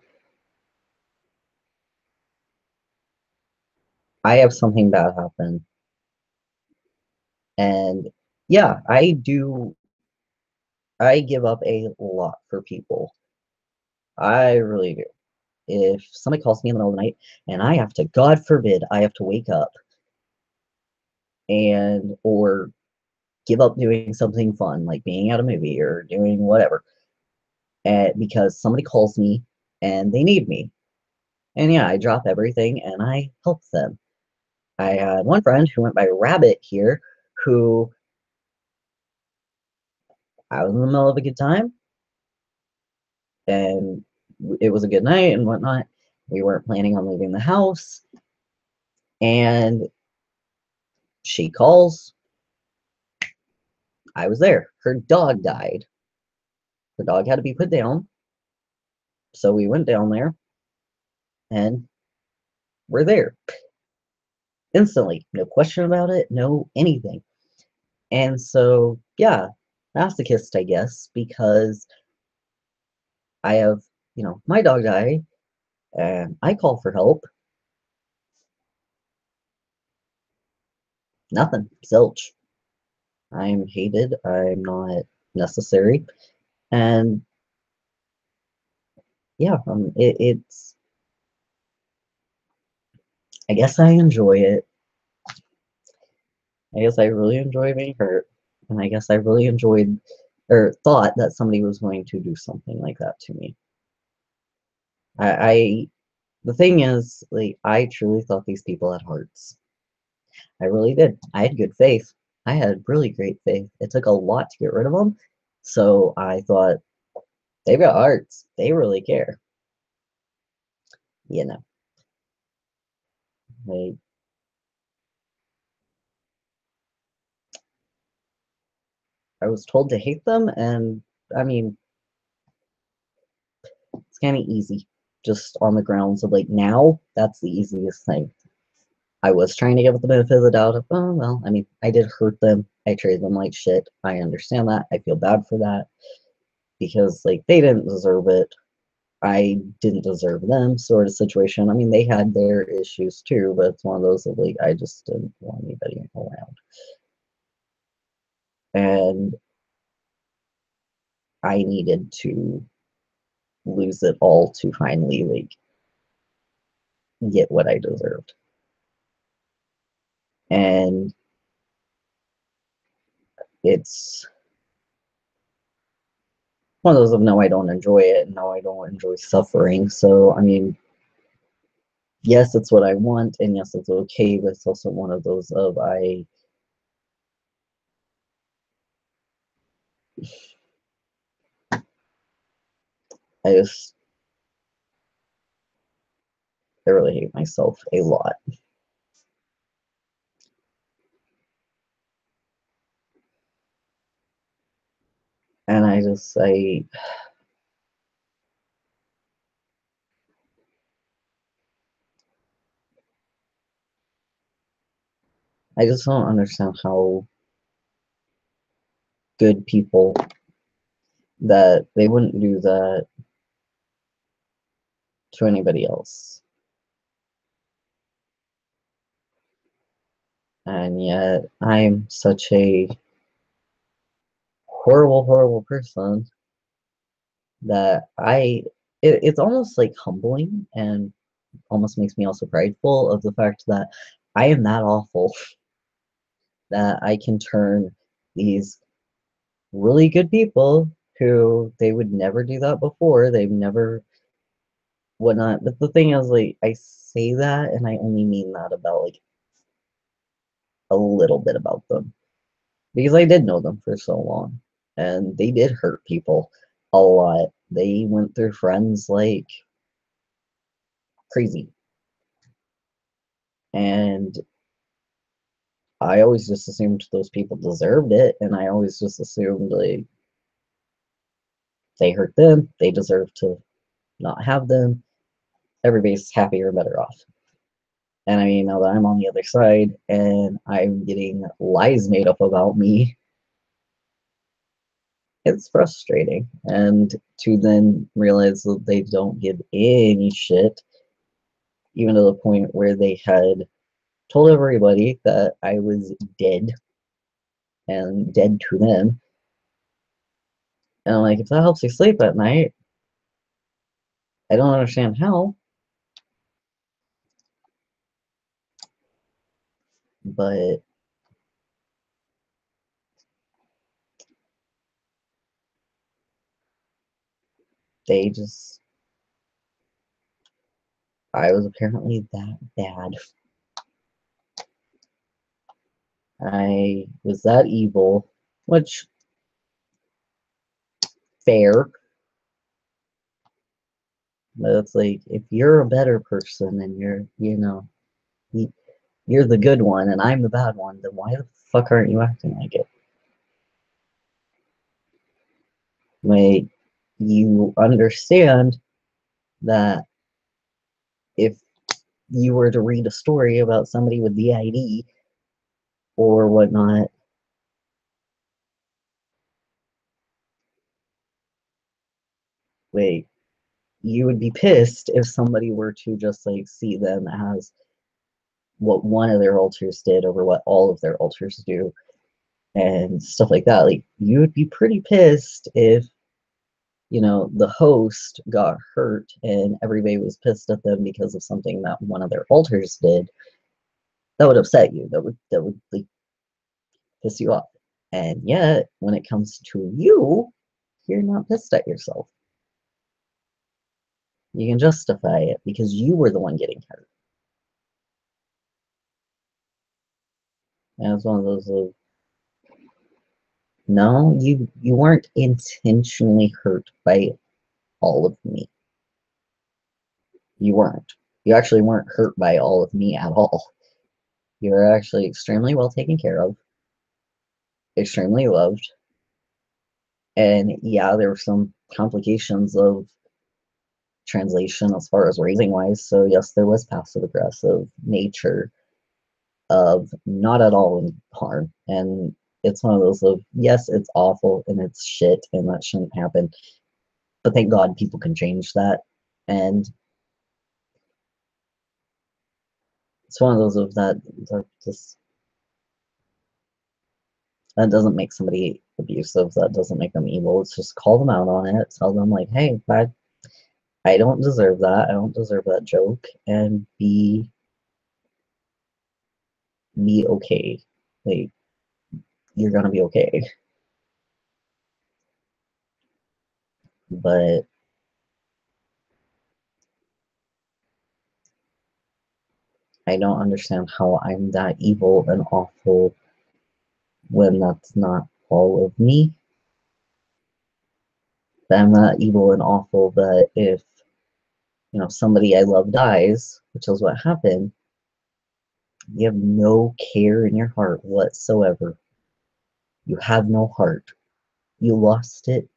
I have something bad happen. And yeah, I give up a lot for people. I really do. If somebody calls me in the middle of the night and I have to, God forbid, I have to wake up and, or give up doing something fun, like being at a movie or doing whatever, because somebody calls me and they need me. And yeah, I drop everything and I help them. I had one friend who went by Rabbit here, who I was in the middle of a good time, and it was a good night and whatnot. We weren't planning on leaving the house, and she calls. I was there. Her dog died. Her dog had to be put down, so we went down there, and we're there instantly. No question about it, no anything. And so, yeah, masochist, I guess, because I have, my dog died, and I call for help. Nothing. Zilch. I'm hated. I'm not necessary. And yeah, it's, I guess I enjoy it. I guess I really enjoy being hurt. And I guess I really enjoyed or thought that somebody was going to do something like that to me. I the thing is, like, I truly thought these people had hearts. I really did. I had good faith. I had really great faith. It took a lot to get rid of them. So I thought, they've got hearts. They really care. You know, they, I was told to hate them, and I mean, it's kind of easy. Just on the grounds of, like, now, that's the easiest thing. I was trying to give it the benefit of the doubt of, oh, well, I mean, I did hurt them. I treated them like shit. I understand that. I feel bad for that because, like, they didn't deserve it. I didn't deserve them sort of situation. I mean, they had their issues too, but it's one of those that, like, I just didn't want anybody around. And I needed to lose it all to finally, like, get what I deserved. And it's one of those of, no, I don't enjoy it. No, I don't enjoy suffering. So, I mean, yes, it's what I want, and yes, it's okay, but it's also one of those of, I just, I really hate myself a lot. And I just don't understand how good people that they wouldn't do that to anybody else. And yet I'm such a horrible, horrible person that it's almost like humbling and almost makes me also prideful of the fact that I am that awful that I can turn these really good people who they would never do that before. They've never whatnot. But the thing is, like, I say that and I only mean that about, like, a little bit about them. Because I did know them for so long. And they did hurt people a lot. They went through friends like crazy. And I always just assumed those people deserved it. And I always just assumed, like, they hurt them. They deserve to not have them. Everybody's happier and better off. And I mean, now that I'm on the other side and I'm getting lies made up about me, it's frustrating. And to then realize that they don't give any shit, even to the point where they had told everybody that I was dead and dead to them. And I'm like, if that helps you sleep at night, I don't understand how, but they just, I was apparently that bad. I was that evil, which, fair. But it's like, if you're a better person and you're, y- you're the good one and I'm the bad one, then why the fuck aren't you acting like it? Like, you understand that if you were to read a story about somebody with DID or whatnot, like, you would be pissed if somebody were to just like see them as what one of their alters did over what all of their alters do and stuff like that. Like, you would be pretty pissed if, the host got hurt and everybody was pissed at them because of something that one of their alters did. That would upset you. That would like piss you off. And yet, when it comes to you, you're not pissed at yourself. You can justify it because you were the one getting hurt. And it's one of those no, you weren't intentionally hurt by all of me. You weren't. You actually weren't hurt by all of me at all. You were actually extremely well taken care of, extremely loved, and yeah, there were some complications of translation as far as raising wise. So yes, there was passive aggressive nature of not at all harm. And it's one of those of yes, it's awful and it's shit and that shouldn't happen. But thank God people can change that. And it's one of those of that just that doesn't make somebody abusive, that doesn't make them evil. It's just call them out on it, tell them like, hey, I don't deserve that. I don't deserve that joke, and be okay. Like, you're gonna be okay. But I don't understand how I'm that evil and awful when that's not all of me. That I'm not evil and awful that if, somebody I love dies, which is what happened, you have no care in your heart whatsoever. You have no heart. You lost it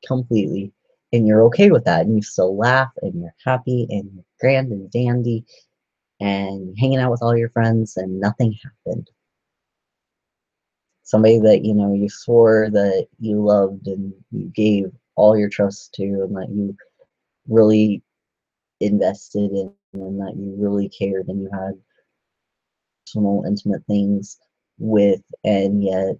completely. And you're okay with that. And you still laugh and you're happy and you're grand and dandy and hanging out with all your friends and nothing happened. Somebody that, you swore that you loved and you gave all your trust to and that you really invested in and that you really cared and you had personal, intimate things with, and yet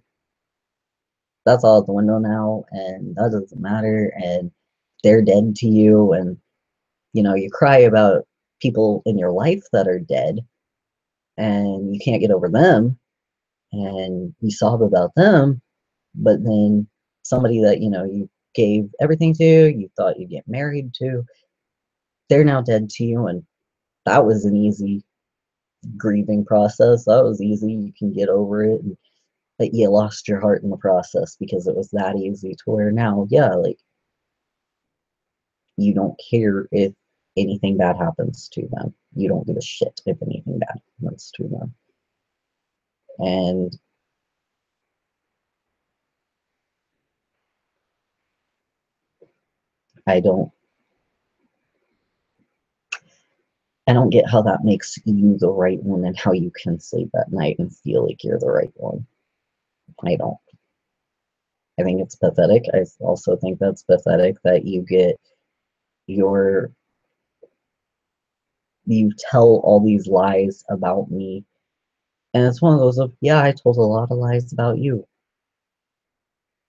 that's all out the window now and that doesn't matter and they're dead to you and you cry about people in your life that are dead and you can't get over them and you sob about them, but then somebody that you gave everything to, you thought you'd get married to, they're now dead to you, and that was an easy grieving process. That was easy. You can get over it, and that you lost your heart in the process because it was that easy to where now, yeah, like you don't care if anything bad happens to them. You don't give a shit if anything bad happens to them. And I don't I don't get how that makes you the right one and how you can sleep at night and feel like you're the right one. I don't. I think it's pathetic. I also think that's pathetic that your you tell all these lies about me. And it's one of those of, yeah, I told a lot of lies about you.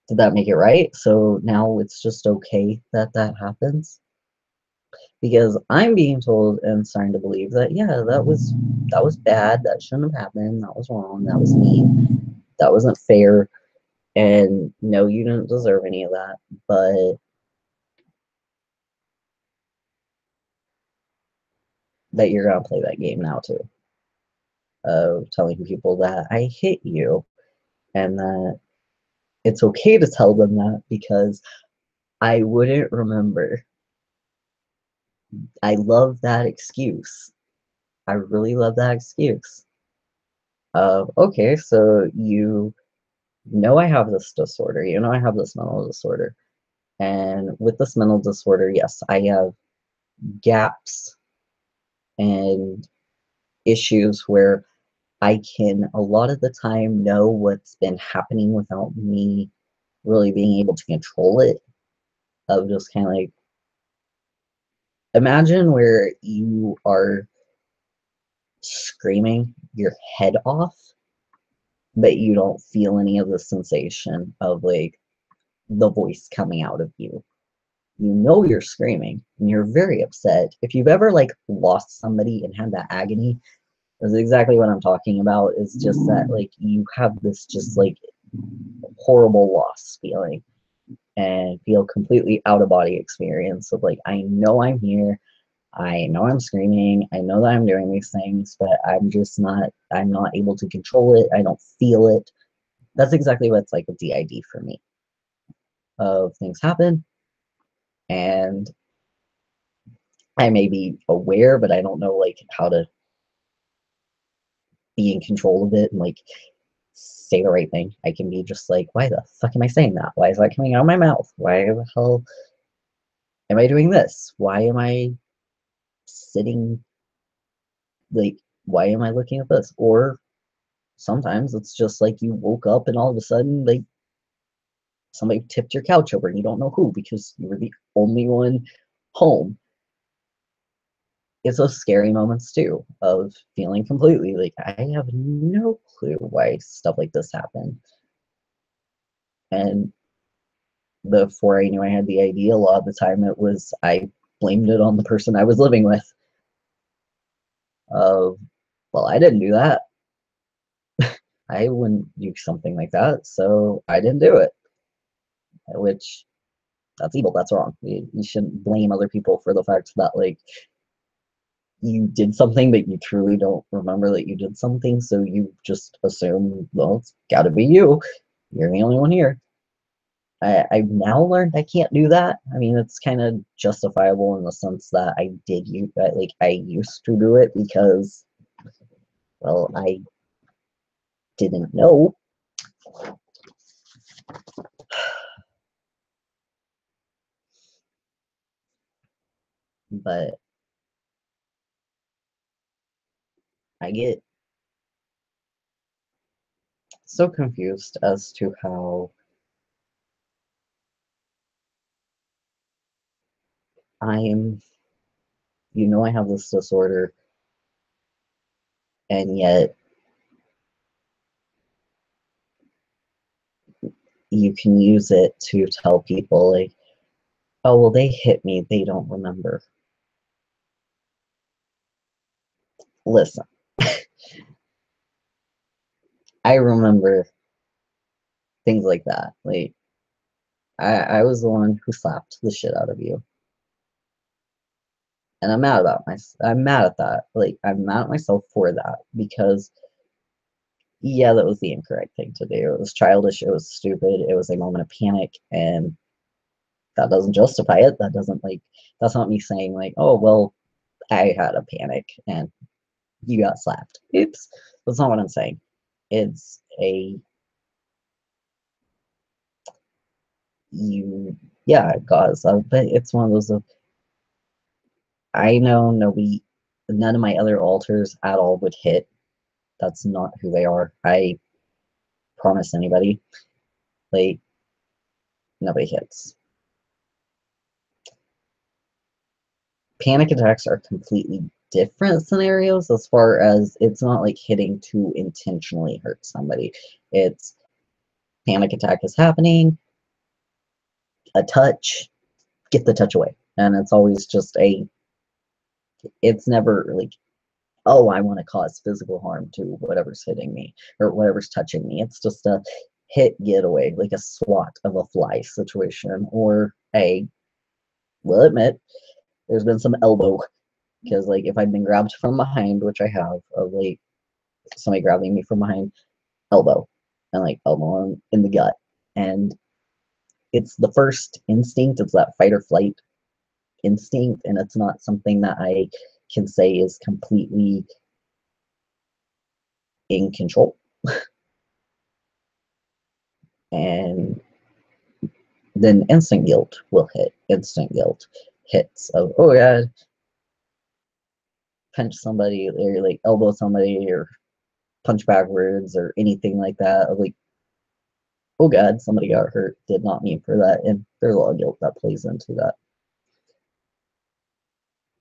Did that make it right? So now it's just okay that that happens? Because I'm being told and starting to believe that, yeah, that was bad. That shouldn't have happened. That was wrong. That was mean. That wasn't fair. And no, you didn't deserve any of that. But that you're gonna play that game now too, of telling people that I hate you and that it's okay to tell them that because I wouldn't remember. I love that excuse. I really love that excuse of, okay, so you know I have this disorder, you know I have this mental disorder. And with this mental disorder, yes, I have gaps and issues where I can a lot of the time know what's been happening without me really being able to control it. Of just kind of like, imagine where you are screaming your head off, but you don't feel any of the sensation of like the voice coming out of you. You know you're screaming and you're very upset. If you've ever like lost somebody and had that agony, that's exactly what I'm talking about. Is just that like you have this just like horrible loss feeling and feel completely out of body experience of like, I know I'm here, I know I'm screaming, I know that I'm doing these things, but I'm not able to control it, I don't feel it. That's exactly what it's like with DID for me. Of things happen and I may be aware, but I don't know like how to be in control of it and like say the right thing. I can be just like, why the fuck am I saying that? Why is that coming out of my mouth? Why the hell am I doing this? Why am I sitting like why am I looking at this? Or sometimes it's just like you woke up and all of a sudden like somebody tipped your couch over and you don't know who because you were the only one home. It's those scary moments too of feeling completely like I have no clue why stuff like this happened. And before I knew I had the idea, a lot of the time it was I blamed it on the person I was living with. Of, well, I didn't do that. I wouldn't do something like that, so I didn't do it. Which that's evil. That's wrong. You shouldn't blame other people for the fact that like you did something, but you truly don't remember that you did something. So you just assume, well, it's got to be you. You're the only one here. I've now learned I can't do that. I mean, it's kind of justifiable in the sense that I did you like I used to do it because, well, I didn't know, but I get so confused as to how I'm, I have this disorder, and yet you can use it to tell people, like, oh, well, they hit me, they don't remember. Listen, I remember things like that. Like, I was the one who slapped the shit out of you. And I'm mad at that. Like, I'm mad at myself for that because yeah, that was the incorrect thing to do. It was childish, it was stupid, it was a moment of panic, and that doesn't justify it. That doesn't like that's not me saying like, oh well, I had a panic and you got slapped. Oops. That's not what I'm saying. It's a you yeah, guys, but it's one of those of I know none of my other alters at all would hit. That's not who they are. I promise anybody. Like nobody hits. Panic attacks are completely different scenarios as far as it's not like hitting to intentionally hurt somebody. It's panic attack is happening, a touch, get the touch away. And it's always just it's never like, oh, I want to cause physical harm to whatever's hitting me or whatever's touching me. It's just a hit, get away, like a swat of a fly situation, or will admit, there's been some elbow. Because, like, if I've been grabbed from behind, which I have, of like somebody grabbing me from behind, elbow, and like elbow in the gut. And it's the first instinct, it's that fight or flight instinct, and it's not something that I can say is completely in control. And then instant guilt will hit. Instant guilt hits of, oh god, punch somebody or like elbow somebody or punch backwards or anything like that. Like, oh god, somebody got hurt, did not mean for that. And there's a lot of guilt that plays into that.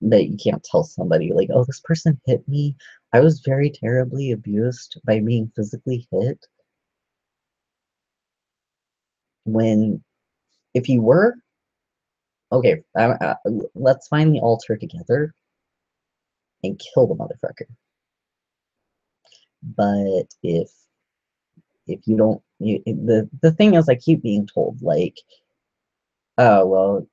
That you can't tell somebody like, oh, this person hit me. I was very terribly abused by being physically hit. When, if you were, okay, let's find the altar together and kill the motherfucker. But if you don't, the thing is, I keep being told like, oh well,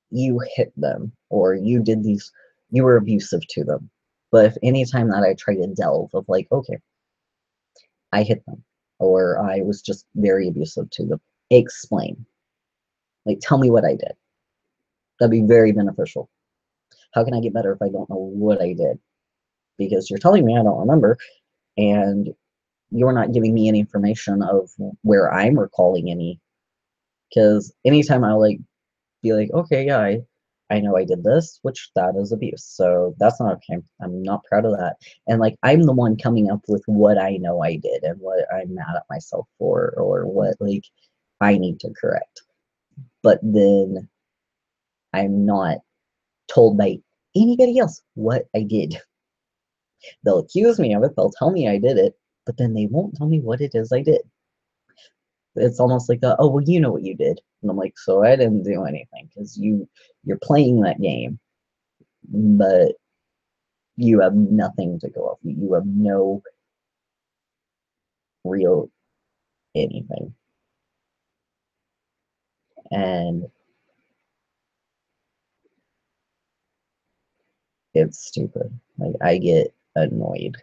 you hit them or you did these, you were abusive to them. But if any time that I try to delve of like, okay, I hit them or I was just very abusive to them, explain, like, tell me what I did. That'd be very beneficial. How can I get better if I don't know what I did? Because you're telling me I don't remember, and you're not giving me any information of where I'm recalling any. Because anytime I like be like, okay, yeah, I know I did this, which that is abuse. So that's not okay. I'm not proud of that. And like I'm the one coming up with what I know I did and what I'm mad at myself for or what like I need to correct. But then I'm not told by anybody else what I did. They'll accuse me of it, they'll tell me I did it, but then they won't tell me what it is I did. It's almost like oh well, you know what you did. And I'm like, so I didn't do anything because you're playing that game, but you have nothing to go off. You have no real anything. And it's stupid. Like I get annoyed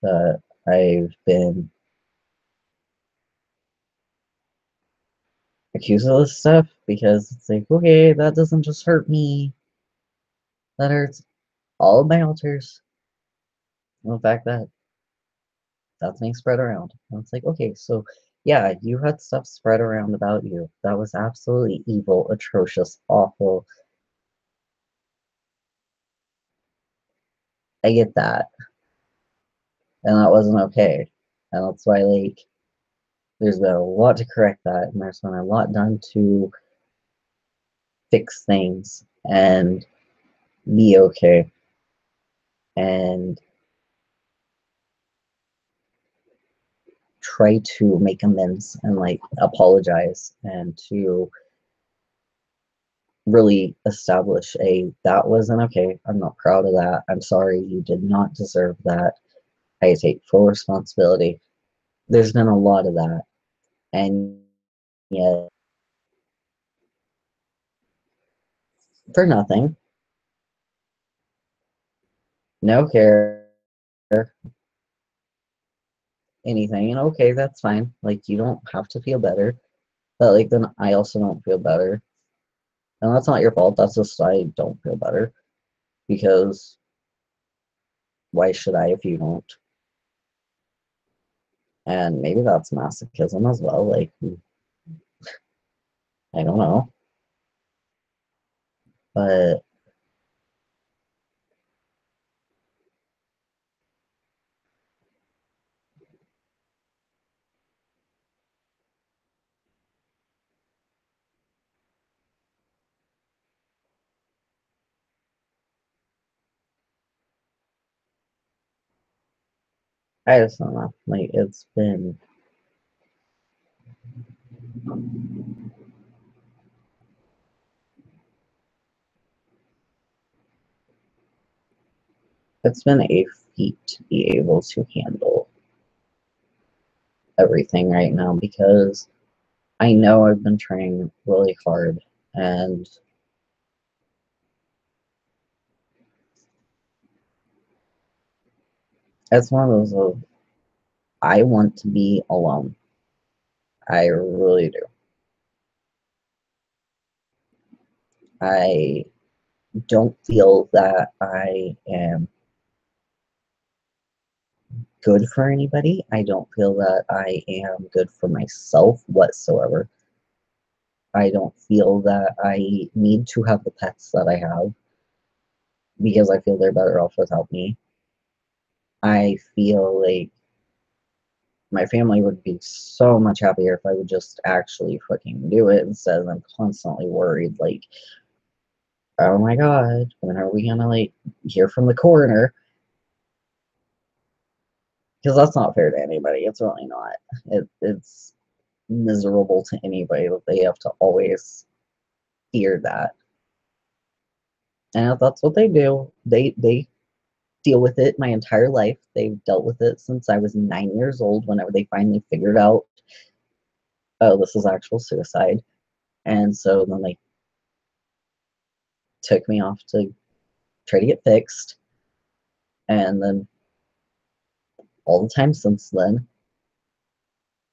that I've been accused of this stuff because it's like, okay, that doesn't just hurt me. That hurts all of my alters. And the fact that that's being spread around. And it's like, okay, so yeah, you had stuff spread around about you. That was absolutely evil, atrocious, awful. I get that. And that wasn't okay. And that's why, like, there's been a lot to correct that, and there's been a lot done to fix things and be okay and try to make amends and like apologize and to really establish a that wasn't okay. I'm not proud of that. I'm sorry. You did not deserve that. I take full responsibility. There's been a lot of that. And yet, for nothing, no care, anything. And okay, that's fine. Like, you don't have to feel better. But, like, then I also don't feel better. And that's not your fault. That's just I don't feel better. Because why should I if you don't? And maybe that's masochism as well. Like, I don't know. But I just don't know. Like, it's been a feat to be able to handle everything right now because I know I've been trying really hard and it's one of those of I want to be alone. I really do. I don't feel that I am good for anybody. I don't feel that I am good for myself whatsoever. I don't feel that I need to have the pets that I have because I feel they're better off without me. I feel like my family would be so much happier if I would just actually fucking do it instead of them constantly worried, like, oh my god, when are we gonna, like, hear from the coroner? Because that's not fair to anybody. It's really not. It's miserable to anybody that they have to always fear that. And if that's what they do, they deal with it my entire life. They've dealt with it since I was 9 years old, whenever they finally figured out, oh, this is actual suicide. And so then they took me off to try to get fixed. And then all the time since then,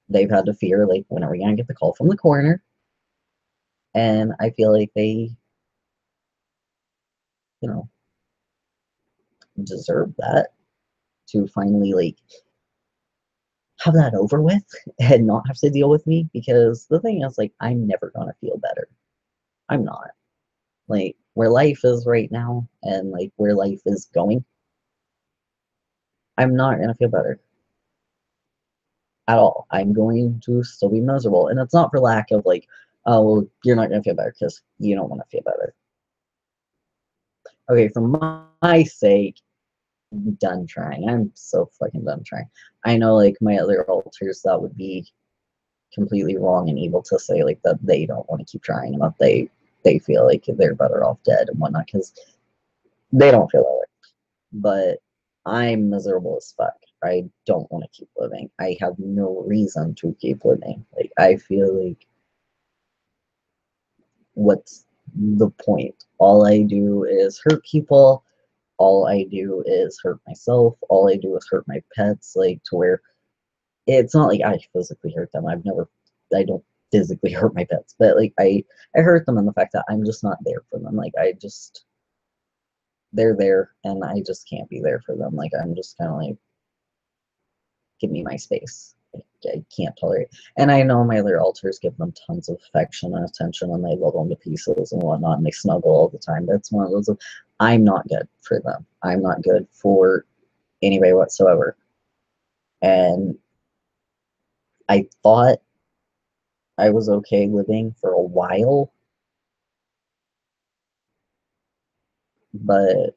they've had to fear, like, when are we going to get the call from the coroner? And I feel like they, you know, deserve that, to finally, like, have that over with and not have to deal with me. Because the thing is, like, I'm never going to feel better. I'm not. Like, where life is right now and, like, where life is going, I'm not going to feel better at all. I'm going to still be miserable. And it's not for lack of, like, oh, well, you're not going to feel better because you don't want to feel better. Okay, for my sake, I'm done trying. I'm so fucking done trying. I know, like, my other alters, that would be completely wrong and evil to say, like, that they don't want to keep trying and that they feel like they're better off dead and whatnot, because they don't feel that way. But I'm miserable as fuck. I don't want to keep living. I have no reason to keep living. Like, I feel like, what's the point? All I do is hurt people. All I do is hurt myself. All I do is hurt my pets, like, to where it's not like I physically hurt them. I don't physically hurt my pets, but, like, I hurt them in the fact that I'm just not there for them. Like, they're there and I just can't be there for them. Like, I'm just kind of like, give me my space. I can't tolerate. And I know my other alters give them tons of affection and attention, and they love them to pieces and whatnot, and they snuggle all the time. But it's one of those of, I'm not good for them. I'm not good for anybody whatsoever. And I thought I was okay living for a while, but,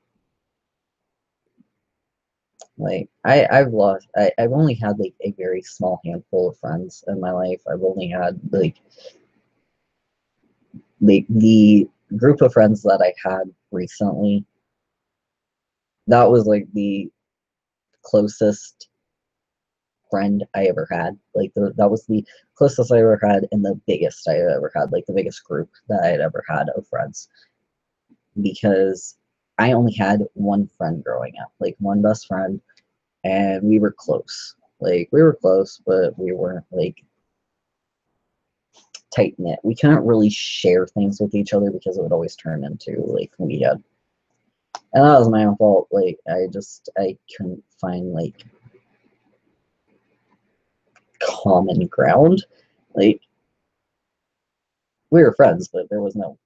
like, I've only had, like, a very small handful of friends in my life. I've only had, like, the group of friends that I had recently, that was, like, the closest friend I ever had. Like, that was the closest I ever had and the biggest I ever had, like, the biggest group that I had ever had of friends. Because I only had one friend growing up, like, one best friend, and we were close. Like, we were close, but we weren't, like, tight knit. We couldn't really share things with each other because it would always turn into, like, we had, and that was my own fault. Like, I couldn't find, like, common ground. Like, we were friends, but there was no,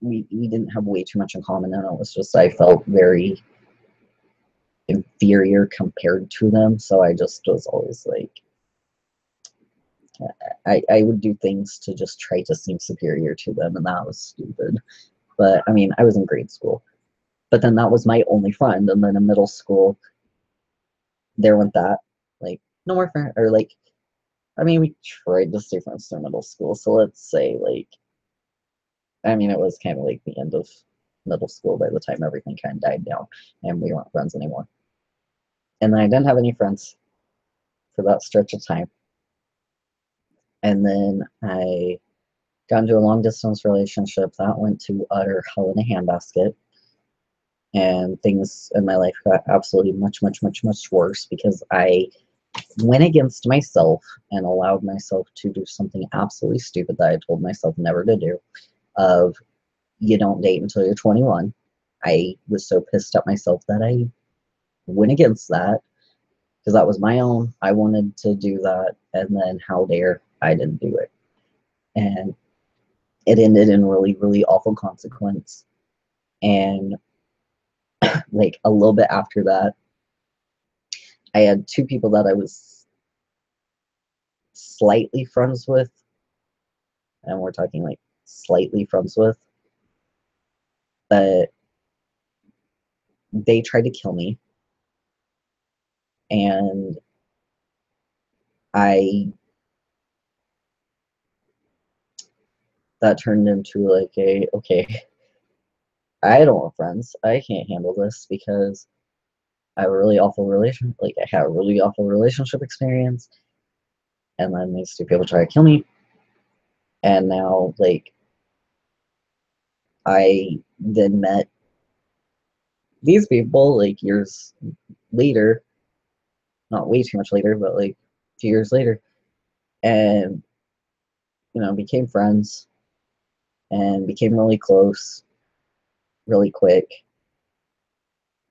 we didn't have way too much in common, and it was just, I felt very inferior compared to them, so I just was always like, I would do things to just try to seem superior to them, and that was stupid. But I mean, I was in grade school, but then that was my only friend, and then in middle school, there went that, like, no more friend, or, like, I mean, we tried to stay friends through middle school, so let's say, like, I mean, it was kind of like the end of middle school by the time everything kind of died down, and we weren't friends anymore. And then I didn't have any friends for that stretch of time. And then I got into a long distance relationship that went to utter hell in a handbasket. And things in my life got absolutely much, much, much, much worse because I went against myself and allowed myself to do something absolutely stupid that I told myself never to do, of you don't date until you're 21. I was so pissed at myself that I went against that because that was my own. I wanted to do that, and then how dare I didn't do it. And it ended in really, really awful consequence. And like a little bit after that, I had two people that I was slightly friends with, and we're talking like slightly friends with, but they tried to kill me. And I, that turned into like a, okay, I don't want friends. I can't handle this because I have a really awful like I had a really awful relationship experience, and then these two people try to kill me, and now like I then met these people like years later, not way too much later, but like a few years later, and became friends and became really close really quick.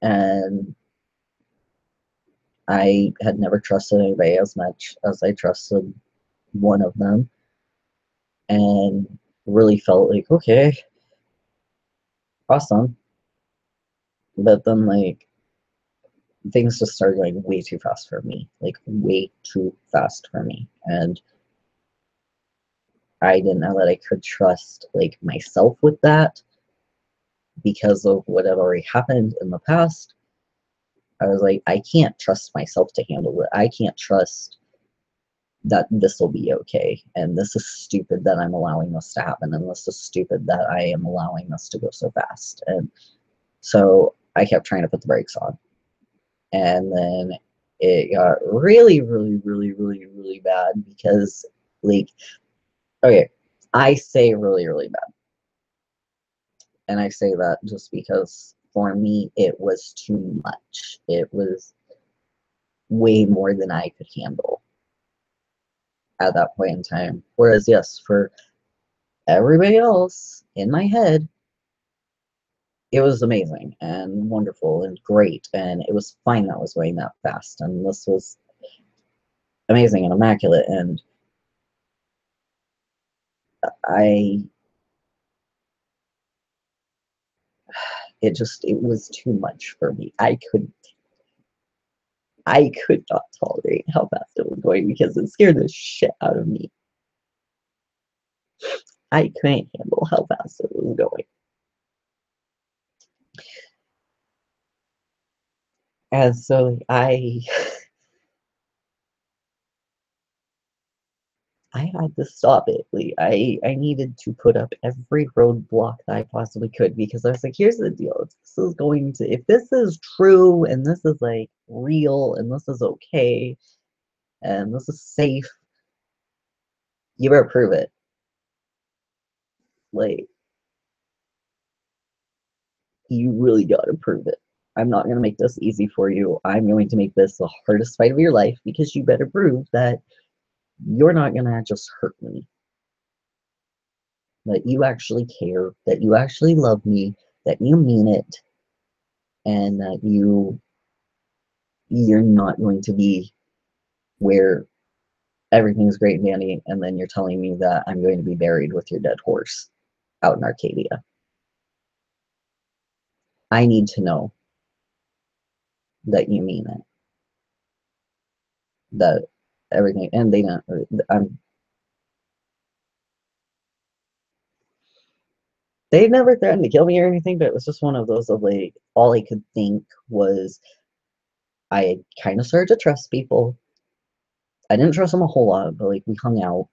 And I had never trusted anybody as much as I trusted one of them, and really felt like, okay, awesome. But then, like, things just started going way too fast for me, like, way too fast for me. And I didn't know that I could trust, like, myself with that because of what had already happened in the past. I was like, I can't trust myself to handle it. I can't trust that this will be okay. And this is stupid that I'm allowing this to happen. And this is stupid that I am allowing this to go so fast. And so I kept trying to put the brakes on. And then it got really, really, really, really, really bad because, like, okay, I say really, really bad. And I say that just because for me, it was too much. It was way more than I could handle at that point in time. Whereas, yes, for everybody else in my head, it was amazing and wonderful and great. And it was fine that was going that fast. And this was amazing and immaculate. And I, it was too much for me. I could not tolerate how fast it was going because it scared the shit out of me. I couldn't handle how fast it was going. And so I had to stop it. Like, I needed to put up every roadblock that I possibly could because I was like, here's the deal. If this is true and this is like real and this is okay and this is safe, you better prove it. Like, you really gotta prove it. I'm not gonna make this easy for you. I'm going to make this the hardest fight of your life because you better prove that you're not gonna just hurt me. That you actually care, that you actually love me, that you mean it, and that you're not going to be where everything's great and dandy, and then you're telling me that I'm going to be buried with your dead horse out in Arcadia. I need to know that you mean it. That everything, and they don't. They never threatened to kill me or anything, but it was just one of those of like all I could think was I kind of started to trust people. I didn't trust them a whole lot, but like we hung out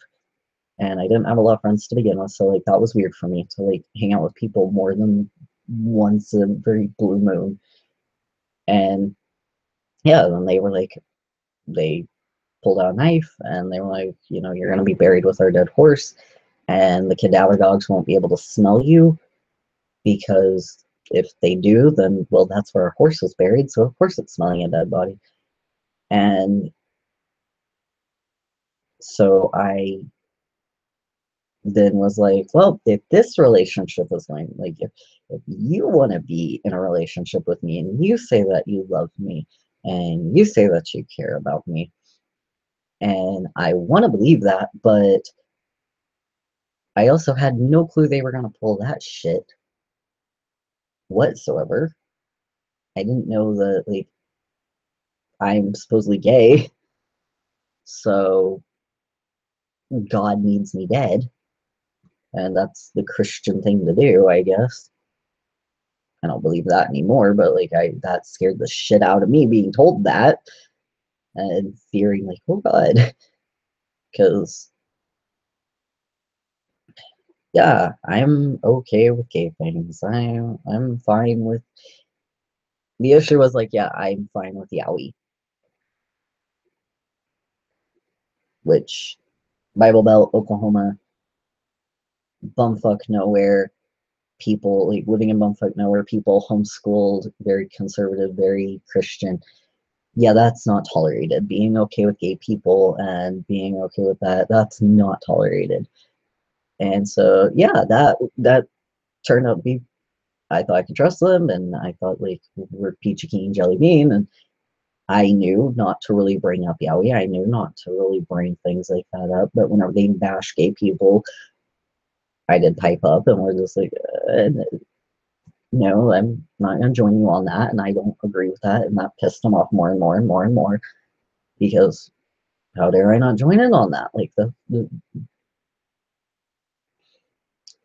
and I didn't have a lot of friends to begin with, so like that was weird for me to like hang out with people more than once a very blue moon. And yeah, then they were like they pulled out a knife and they were like, you're gonna be buried with our dead horse, and the cadaver dogs won't be able to smell you because if they do, then well, that's where our horse was buried, so of course it's smelling a dead body. And so I then was like, well, if this relationship is going, like, if you want to be in a relationship with me and you say that you love me and you say that you care about me, and I want to believe that, but I also had no clue they were going to pull that shit whatsoever. I didn't know that, like, I'm supposedly gay, so God needs me dead, and that's the Christian thing to do, I guess. I don't believe that anymore, but like that scared the shit out of me being told that and fearing like, oh God, because yeah, I'm okay with gay things. I'm fine with the issue was like, yeah, I'm fine with Yowie, which Bible Belt, Oklahoma, bumfuck nowhere, people like living in bumfuck nowhere, people homeschooled, very conservative, very Christian. Yeah, that's not tolerated. Being okay with gay people and being okay with that, that's not tolerated. And so yeah, that turned out to be I thought I could trust them and I thought like we're peachy keen jelly bean and I knew not to really bring up Yowie. I knew not to really bring things like that up. But whenever they bash gay people, I did pipe up and we're just like, no, I'm not going to join you on that. And I don't agree with that. And that pissed them off more and more and more and more because how dare I not join in on that? Like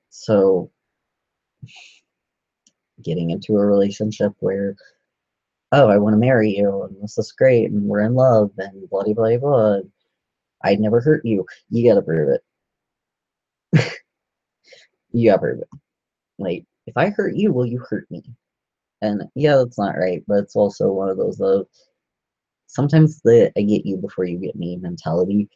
so getting into a relationship where, oh, I want to marry you and this is great and we're in love and blah, blah, blah, blah. I'd never hurt you. You got to prove it. You got to prove it. Like, if I hurt you, will you hurt me? And yeah, that's not right, but it's also one of those sometimes the I get you before you get me mentality.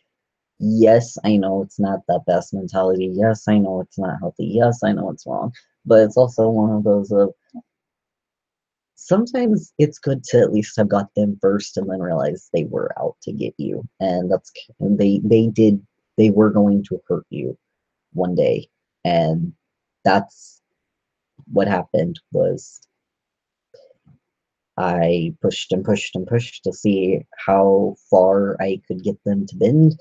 Yes, I know it's not the best mentality. Yes, I know it's not healthy. Yes, I know it's wrong. But it's also one of those of sometimes it's good to at least have got them first and then realize they were out to get you. And they were going to hurt you one day. And that's what happened was I pushed and pushed and pushed to see how far I could get them to bend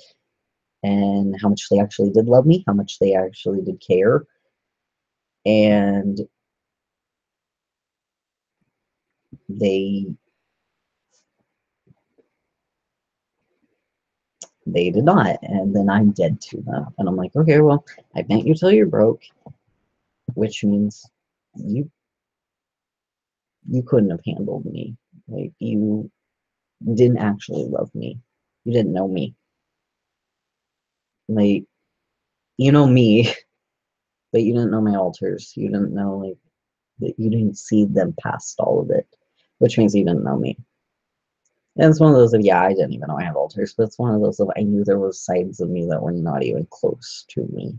and how much they actually did love me, how much they actually did care. And they they did not. And then I'm dead to them. And I'm like, okay, well, I met you till you're broke, which means you you couldn't have handled me. Like you didn't actually love me. You didn't know me. Like you know me, but you didn't know my alters. You didn't know like that you didn't see them past all of it, which means you didn't know me. And it's one of those of yeah, I didn't even know I have alters, but it's one of those of I knew there was sides of me that were not even close to me.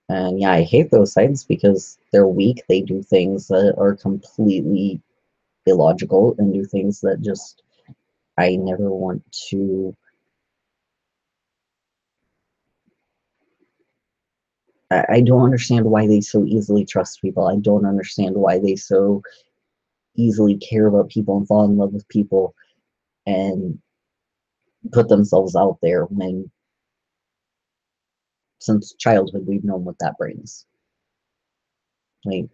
And yeah, I hate those sides because they're weak. They do things that are completely illogical and do things that just I never want to. I don't understand why they so easily trust people. I don't understand why they so easily care about people and fall in love with people and put themselves out there when since childhood we've known what that brings. Like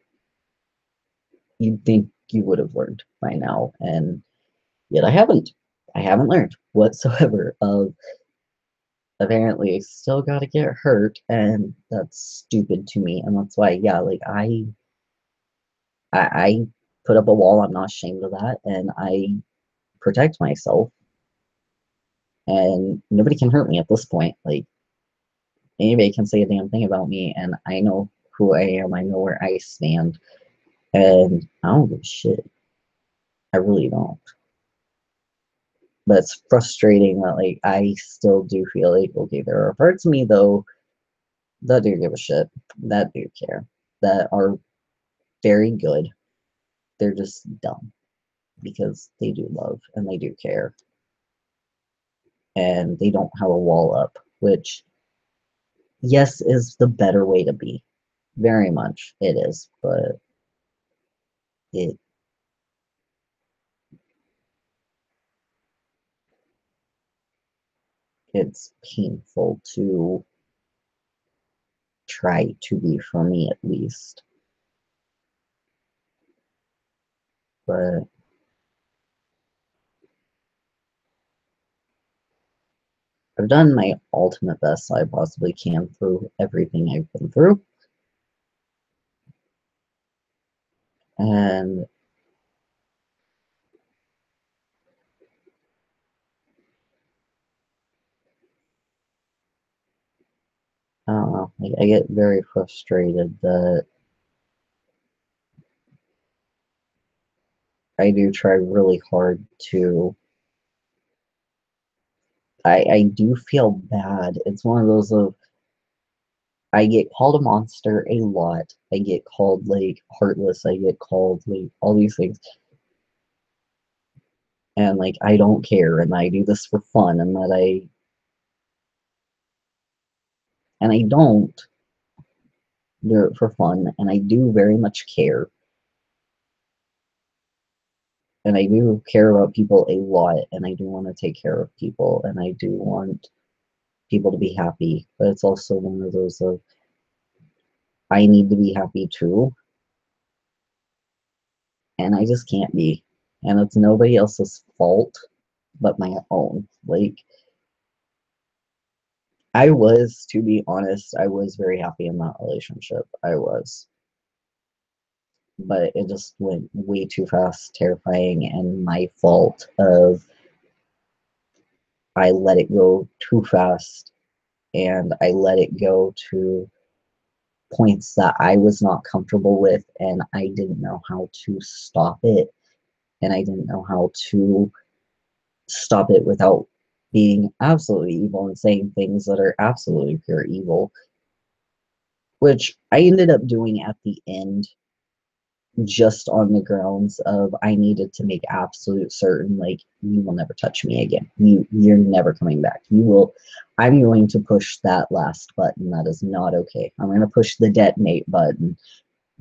you'd think you would have learned by now, and yet I haven't. I haven't learned whatsoever. Of apparently, I still got to get hurt, and that's stupid to me. And that's why, yeah, like I put up a wall. I'm not ashamed of that, and I protect myself. And nobody can hurt me at this point. Like anybody can say a damn thing about me, and I know who I am. I know where I stand, and I don't give a shit. I really don't. But it's frustrating that like I still do feel like okay, there are parts of me though that do give a shit, that do care, that are very good. They're just dumb because they do love and they do care and they don't have a wall up, which yes is the better way to be. Very much it is, but it it's painful to try to be, for me at least. But I've done my ultimate best I possibly can through everything I've been through. And I don't know, I get very frustrated that I do try really hard to. I do feel bad. It's one of those of I get called a monster a lot. I get called like heartless. I get called like all these things. And like I don't care and I do this for fun and I don't do it for fun and I do very much care. And I do care about people a lot and I do want to take care of people and I do want people to be happy. But it's also one of those of I need to be happy too and I just can't be. And it's nobody else's fault but my own. Like I was, to be honest, I was very happy in that relationship. I was. But it just went way too fast, terrifying, and my fault of I let it go too fast and I let it go to points that I was not comfortable with and I didn't know how to stop it and I didn't know how to stop it without being absolutely evil and saying things that are absolutely pure evil, which I ended up doing at the end just on the grounds of I needed to make absolute certain like you will never touch me again. You're never coming back. You will I'm going to push that last button. That is not okay. I'm going to push the detonate button.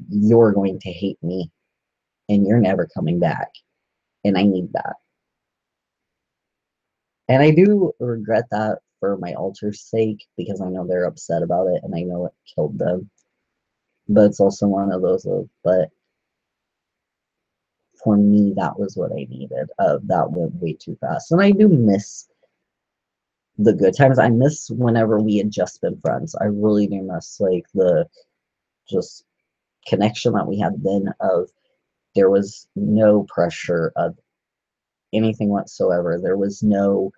You're going to hate me and you're never coming back. And I need that. And I do regret that for my altar's sake because I know they're upset about it and I know it killed them. But it's also one of those of but for me, that was what I needed. That went way too fast. And I do miss the good times. I miss whenever we had just been friends. I really do miss like the just connection that we had then of there was no pressure of anything whatsoever. There was no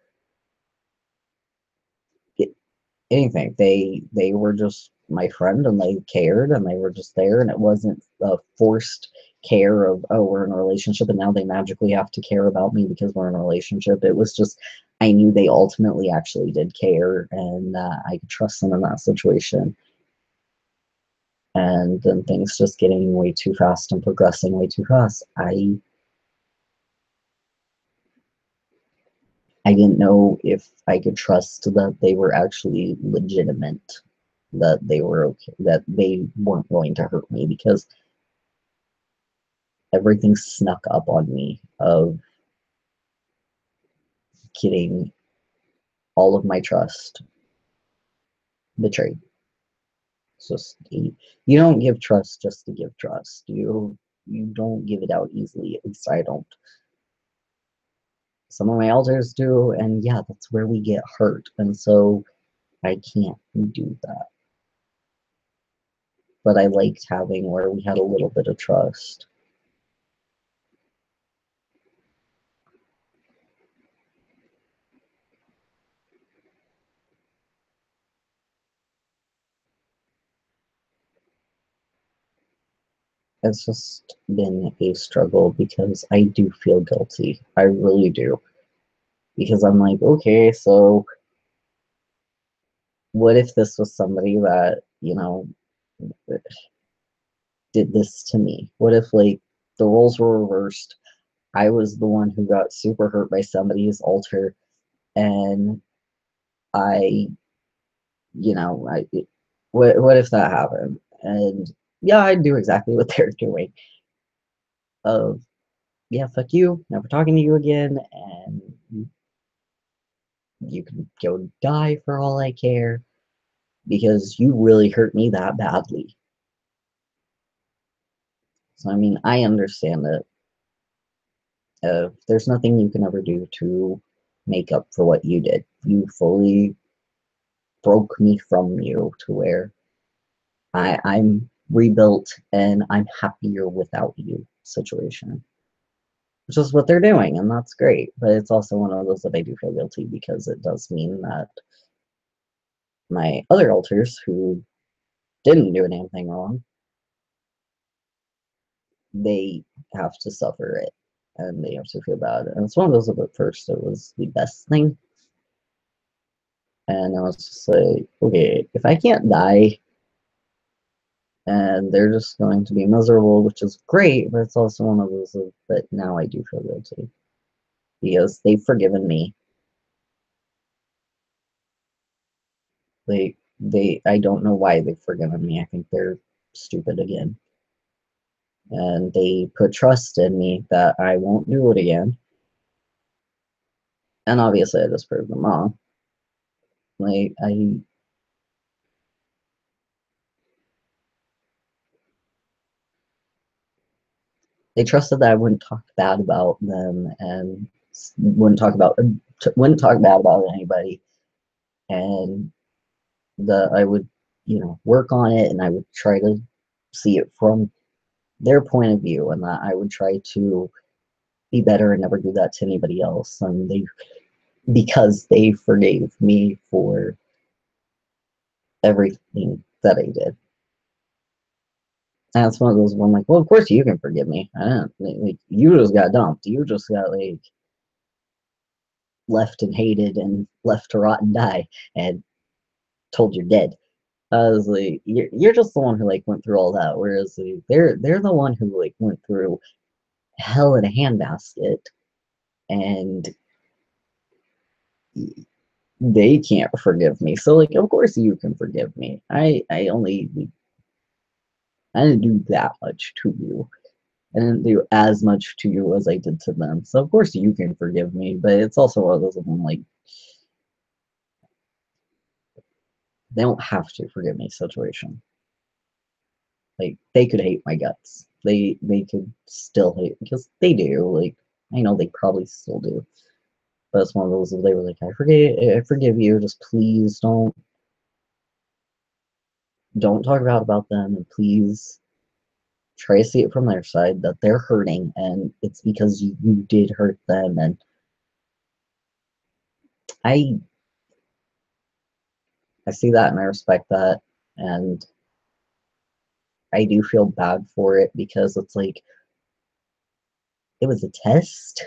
anything. They were just my friend and they cared and they were just there and it wasn't a forced care of oh we're in a relationship and now they magically have to care about me because we're in a relationship. It was just I knew they ultimately actually did care and I could trust them in that situation. And then things just getting way too fast and progressing way too fast. I didn't know if I could trust that they were actually legitimate, that they were okay, that they weren't going to hurt me because everything snuck up on me of getting all of my trust betrayed. It's just you don't give trust just to give trust. You don't give it out easily. At least I don't. Some of my elders do, and yeah, that's where we get hurt. And so I can't do that. But I liked having where we had a little bit of trust. It's just been a struggle because I do feel guilty. I really do. Because I'm like, okay, so what if this was somebody that, did this to me? What if, like, the roles were reversed? I was the one who got super hurt by somebody's altar, and I, I what if that happened? And yeah, I'd do exactly what they're doing. Of yeah, fuck you, never talking to you again, and you can go die for all I care because you really hurt me that badly. So I mean, I understand that there's nothing you can ever do to make up for what you did. You fully broke me from you to where I'm rebuilt and I'm happier without you situation. Which is what they're doing, and that's great. But it's also one of those that I do feel guilty because it does mean that my other alters who didn't do anything wrong, they have to suffer it and they have to feel bad. And it's one of those that at first it was the best thing. And I was just like, okay, if I can't die and they're just going to be miserable, which is great, but it's also one of those that now I do feel guilty because they've forgiven me. I don't know why they've forgiven me. I think they're stupid again. And they put trust in me that I won't do it again. And obviously I just proved them wrong. Like they trusted that I wouldn't talk bad about them and wouldn't talk bad about anybody, and that I would, work on it and I would try to see it from their point of view, and that I would try to be better and never do that to anybody else. And because they forgave me for everything that I did. And it's one of those one like, well, of course you can forgive me. I don't like you just got dumped. You just got like left and hated and left to rot and die and told you're dead. I was like, you're just the one who like went through all that, whereas like, they're the one who like went through hell in a handbasket, and they can't forgive me. So like, of course you can forgive me. I didn't do that much to you. I didn't do as much to you as I did to them. So of course you can forgive me, but it's also one of those of them like they don't have to forgive me situation. Like they could hate my guts. They could still hate because they do. Like I know they probably still do. But it's one of those they were like, I forgive you. Just please don't talk about them, and please try to see it from their side that they're hurting and it's because you did hurt them. And I I see that and I respect that, and I do feel bad for it because it's like it was a test.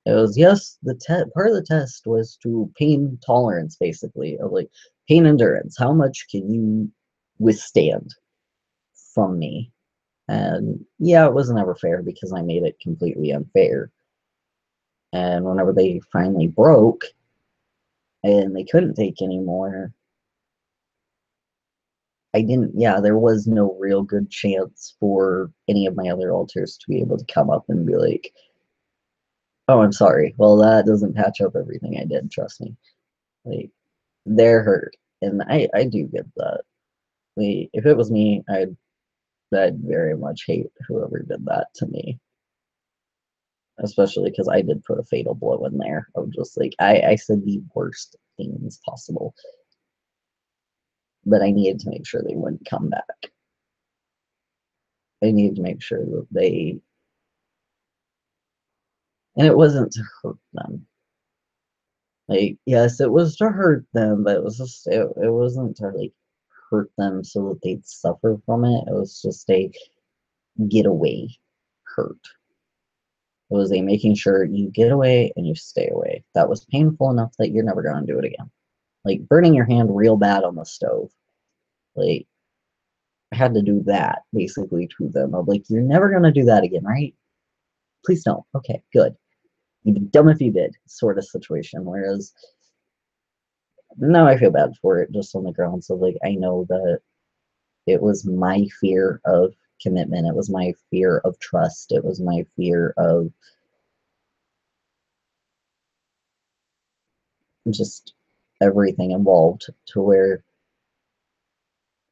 It was yes, the part of the test was to pain tolerance, basically, of like pain endurance. How much can you withstand from me? And yeah, it wasn't ever fair because I made it completely unfair. And whenever they finally broke and they couldn't take anymore, I didn't, yeah, there was no real good chance for any of my other alters to be able to come up and be like, oh, I'm sorry. Well, that doesn't patch up everything I did, trust me. Like, they're hurt. And I do get that. Like, if it was me, I'd very much hate whoever did that to me. Especially because I did put a fatal blow in there of just like, I said the worst things possible. But I needed to make sure they wouldn't come back. I needed to make sure that and it wasn't to hurt them. Like, yes, it was to hurt them, but it wasn't to like hurt them so that they'd suffer from it. It was just a getaway hurt. It was a making sure you get away and you stay away. That was painful enough that you're never gonna do it again. Like burning your hand real bad on the stove. Like I had to do that basically to them. Of like, you're never gonna do that again, right? Please don't. Okay, good. You'd be dumb if you did, sort of situation. Whereas No, I feel bad for it just on the grounds of like I know that it was my fear of commitment, it was my fear of trust, it was my fear of just everything involved to where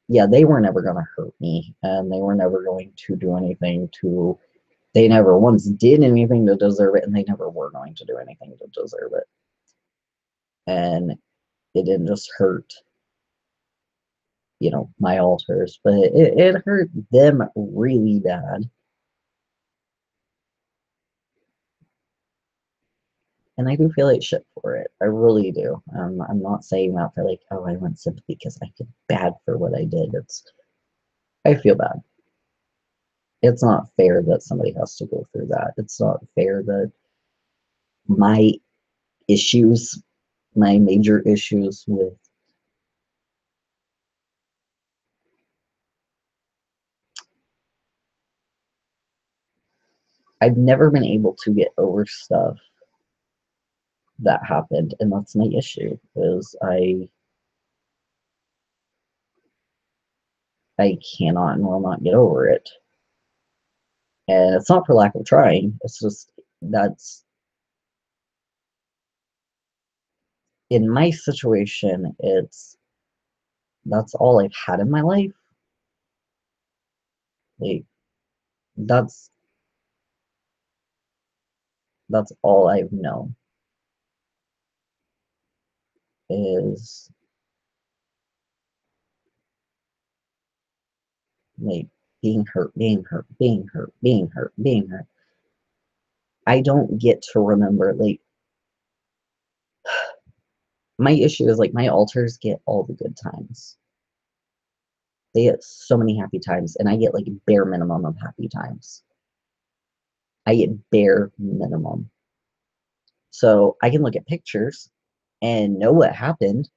yeah, they were never going to hurt me and they were never going to do anything to they never once did anything to deserve it and they never were going to do anything to deserve it. And it didn't just hurt, my alters, but it hurt them really bad. And I do feel like shit for it. I really do. I'm not saying that for like, oh, I want sympathy because I feel bad for what I did. I feel bad. It's not fair that somebody has to go through that. It's not fair that my issues, my major issues with I've never been able to get over stuff that happened, and that's my issue. Is I cannot and will not get over it. And it's not for lack of trying. It's just that's in my situation, that's all I've had in my life. Like that's that's all I've known is like being hurt, being hurt, being hurt, being hurt, being hurt. I don't get to remember like my issue is like my alters get all the good times. They get so many happy times, and I get like bare minimum of happy times. I get bare minimum. So I can look at pictures and know what happened,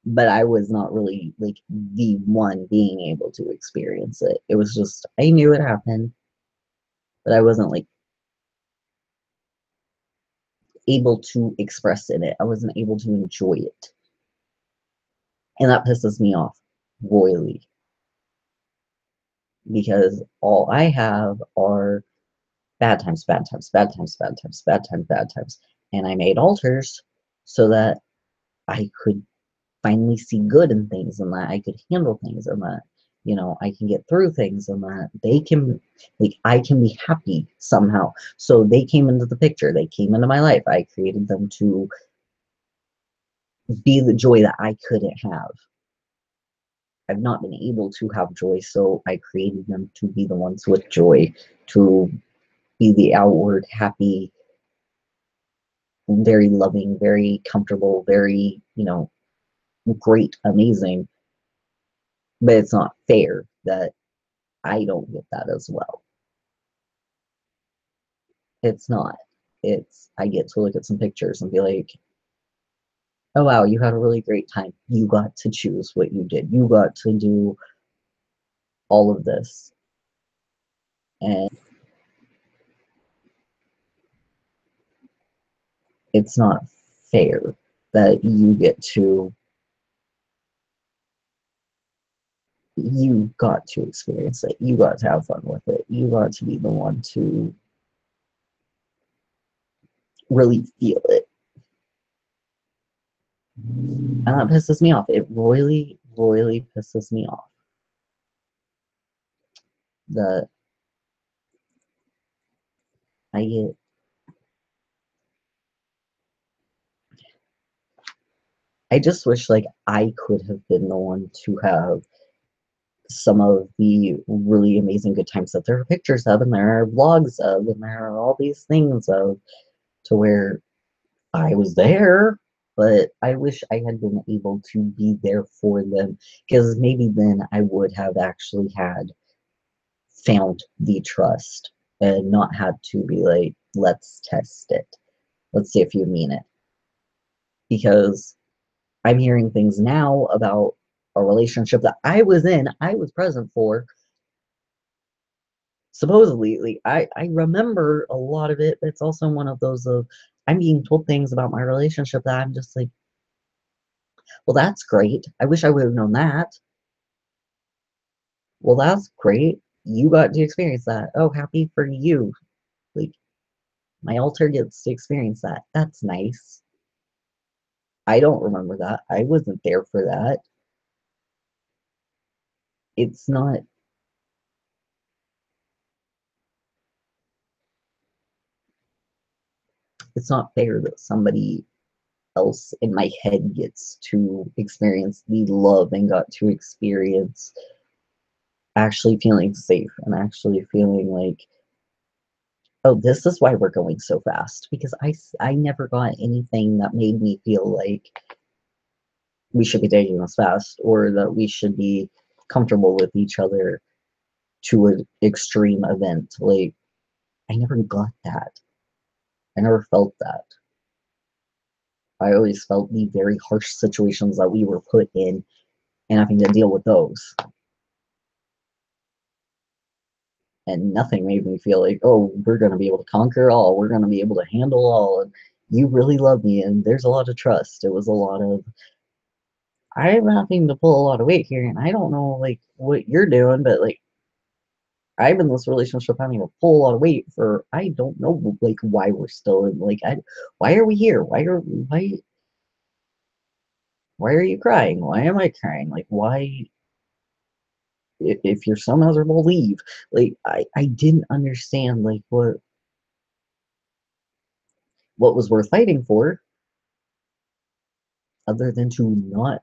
but I was not really like the one being able to experience it. It was just I knew it happened, but I wasn't like able to express in it. I wasn't able to enjoy it. And that pisses me off royally because all I have are bad times, bad times, bad times, bad times, bad times, bad times. And I made alters so that I could finally see good in things and that I could handle things and that, I can get through things and that they can, like, I can be happy somehow. So they came into the picture, they came into my life. I created them to be the joy that I couldn't have. I've not been able to have joy, so I created them to be the ones with joy, to be the outward happy, very loving, very comfortable, very, great, amazing. But it's not fair that I don't get that as well. It's not. I get to look at some pictures and be like, oh wow, you had a really great time. You got to choose what you did. You got to do all of this. And it's not fair that you got to experience it. You got to have fun with it. You got to be the one to really feel it. And that pisses me off. It really, really pisses me off. That I get I just wish like I could have been the one to have some of the really amazing good times that there are pictures of and there are vlogs of and there are all these things of to where I was there, but I wish I had been able to be there for them because maybe then I would have actually had found the trust and not had to be like, let's test it. Let's see if you mean it. Because I'm hearing things now about a relationship that I was in, I was present for. Supposedly, like I remember a lot of it. It's also one of those of I'm being told things about my relationship that I'm just like, Well, that's great. I wish I would have known that. Well, that's great. You got to experience that. Oh, happy for you. Like, my alter gets to experience that. That's nice. I don't remember that. I wasn't there for that. It's not it's not fair that somebody else in my head gets to experience the love and got to experience actually feeling safe and actually feeling like, oh, this is why we're going so fast, because I never got anything that made me feel like we should be dating this fast or that we should be comfortable with each other to an extreme event. Like, I never got that. I never felt that. I always felt the very harsh situations that we were put in and having to deal with those. And nothing made me feel like, oh, we're going to be able to conquer all, we're going to be able to handle all, and you really love me, and there's a lot of trust. It was a lot of, I'm having to pull a lot of weight here, and I don't know, like, what you're doing, but, like, I'm in this relationship having to pull a lot of weight for, I don't know, like, why we're still in, like, why are we here? Why are you crying? Why am I crying? Like, why, if you're so miserable, leave. Like, I didn't understand, like, what was worth fighting for, other than to not,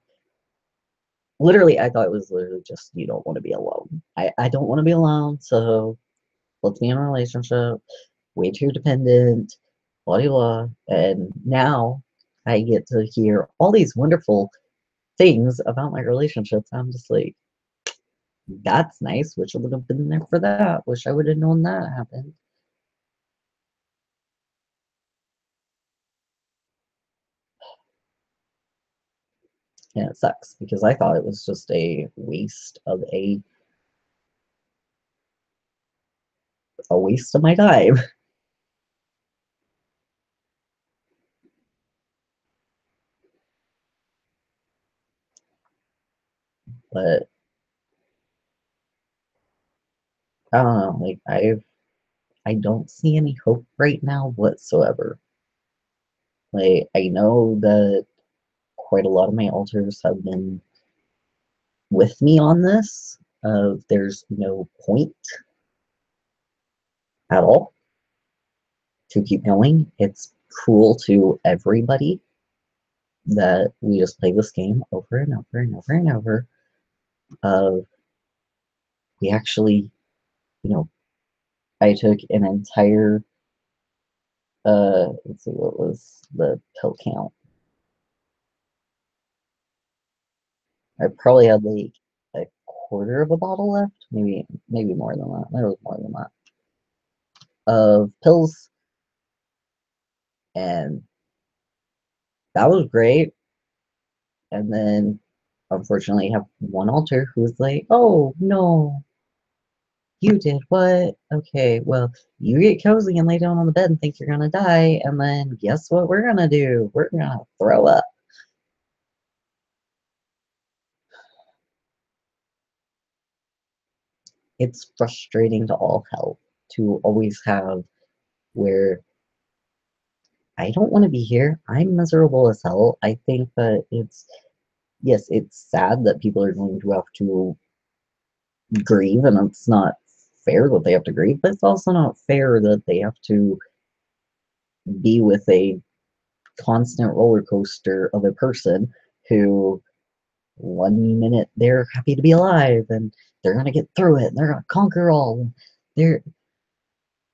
literally, I thought it was literally just, you don't want to be alone. I don't want to be alone, so let's be in a relationship. Way too dependent, blah blah blah. And now I get to hear all these wonderful things about my relationships. I'm just like, that's nice. Wish I would have been there for that. Wish I would have known that happened. And it sucks because I thought it was just a waste of my time. But I don't know, like, I don't see any hope right now whatsoever. Like, I know that quite a lot of my alters have been with me on this. Of there's no point at all to keep going. It's cruel to everybody that we just play this game over and over and over and over. Of we actually, you know, I took an entire let's see, what was the pill count? I probably had like a quarter of a bottle left, maybe more than that. There was more than that of pills, and that was great. And then, unfortunately, I have one alter who's like, "Oh no, you did what? Okay, well, you get cozy and lay down on the bed and think you're gonna die, and then guess what we're gonna do? We're gonna throw up." It's frustrating to all hell to always have where I don't want to be here. I'm miserable as hell. I think that yes, it's sad that people are going to have to grieve, and it's not fair that they have to grieve, but it's also not fair that they have to be with a constant roller coaster of a person who one minute they're happy to be alive and they're gonna get through it and they're gonna conquer all and they're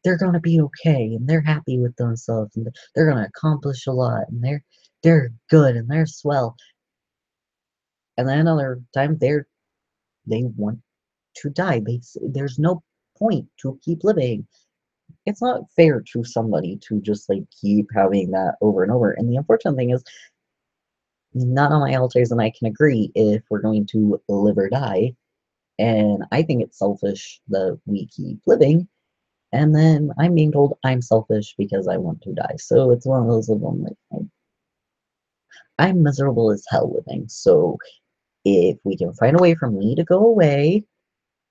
they're gonna be okay and they're happy with themselves and they're gonna accomplish a lot and they're good and they're swell, and then another time they want to die. There's no point to keep living. It's not fair to somebody to just like keep having that over and over. And the unfortunate thing is, none of my alters and I can agree if we're going to live or die. And I think it's selfish that we keep living. And then I'm being told I'm selfish because I want to die. So it's one of those of them like, I'm miserable as hell living. So if we can find a way for me to go away,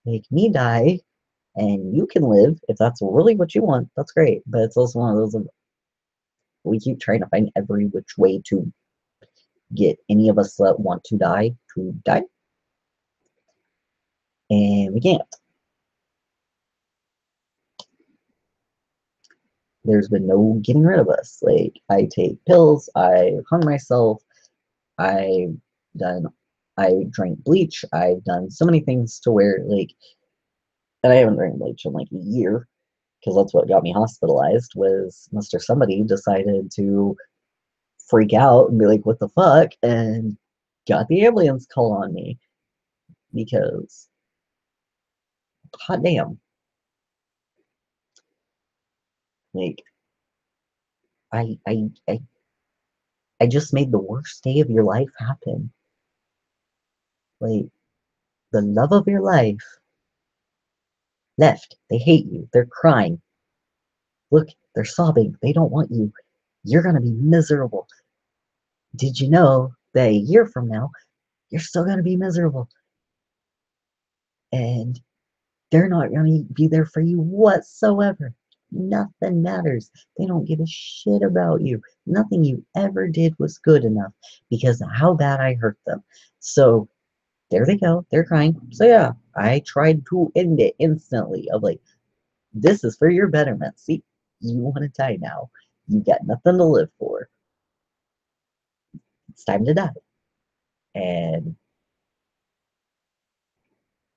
make me die, and you can live, if that's really what you want, that's great. But it's also one of those of we keep trying to find every which way to get any of us that want to die, and we can't. There's been no getting rid of us. Like, I take pills, I hung myself, I've done, I drank bleach, I've done so many things to where, like, and I haven't drank bleach in like a year, because that's what got me hospitalized, was Mr. Somebody decided to freak out and be like, what the fuck, and got the ambulance call on me, because, hot damn, like, I just made the worst day of your life happen. Like, the love of your life left. They hate you. They're crying. Look, they're sobbing. They don't want you. You're going to be miserable. Did you know that a year from now, you're still going to be miserable? And they're not going to be there for you whatsoever. Nothing matters. They don't give a shit about you. Nothing you ever did was good enough because of how bad I hurt them. So there they go. They're crying. So yeah, I tried to end it instantly. Of like, this is for your betterment. See, you want to die now. You got nothing to live for. It's time to die. And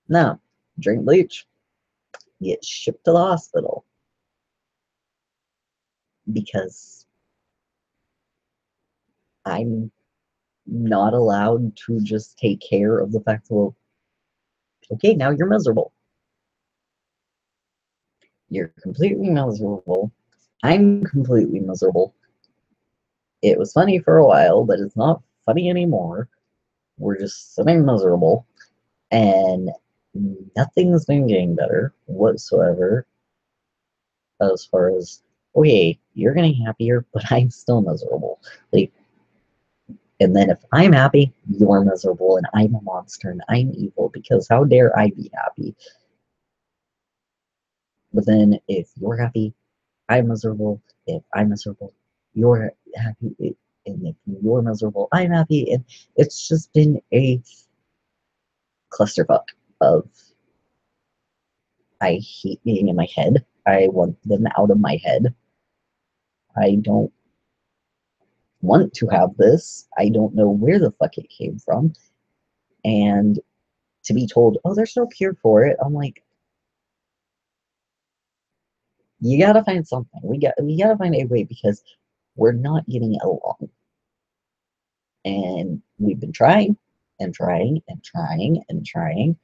no, drink bleach, get shipped to the hospital because I'm not allowed to just take care of the fact that, well, okay, now you're miserable. You're completely miserable. I'm completely miserable. It was funny for a while, but it's not funny anymore. We're just sitting miserable, and nothing's been getting better whatsoever as far as, okay, you're getting happier, but I'm still miserable. Like, and then if I'm happy, you're miserable, and I'm a monster, and I'm evil, because how dare I be happy? But then if you're happy, I'm miserable. If I'm miserable, you're happy. And if you're miserable, I'm happy. And it's just been a clusterfuck of, I hate being in my head. I want them out of my head. I don't want to have this. I don't know where the fuck it came from. And to be told, oh, there's no cure for it, I'm like, you gotta find something. We gotta find a way because we're not getting along. And we've been trying and trying and trying and trying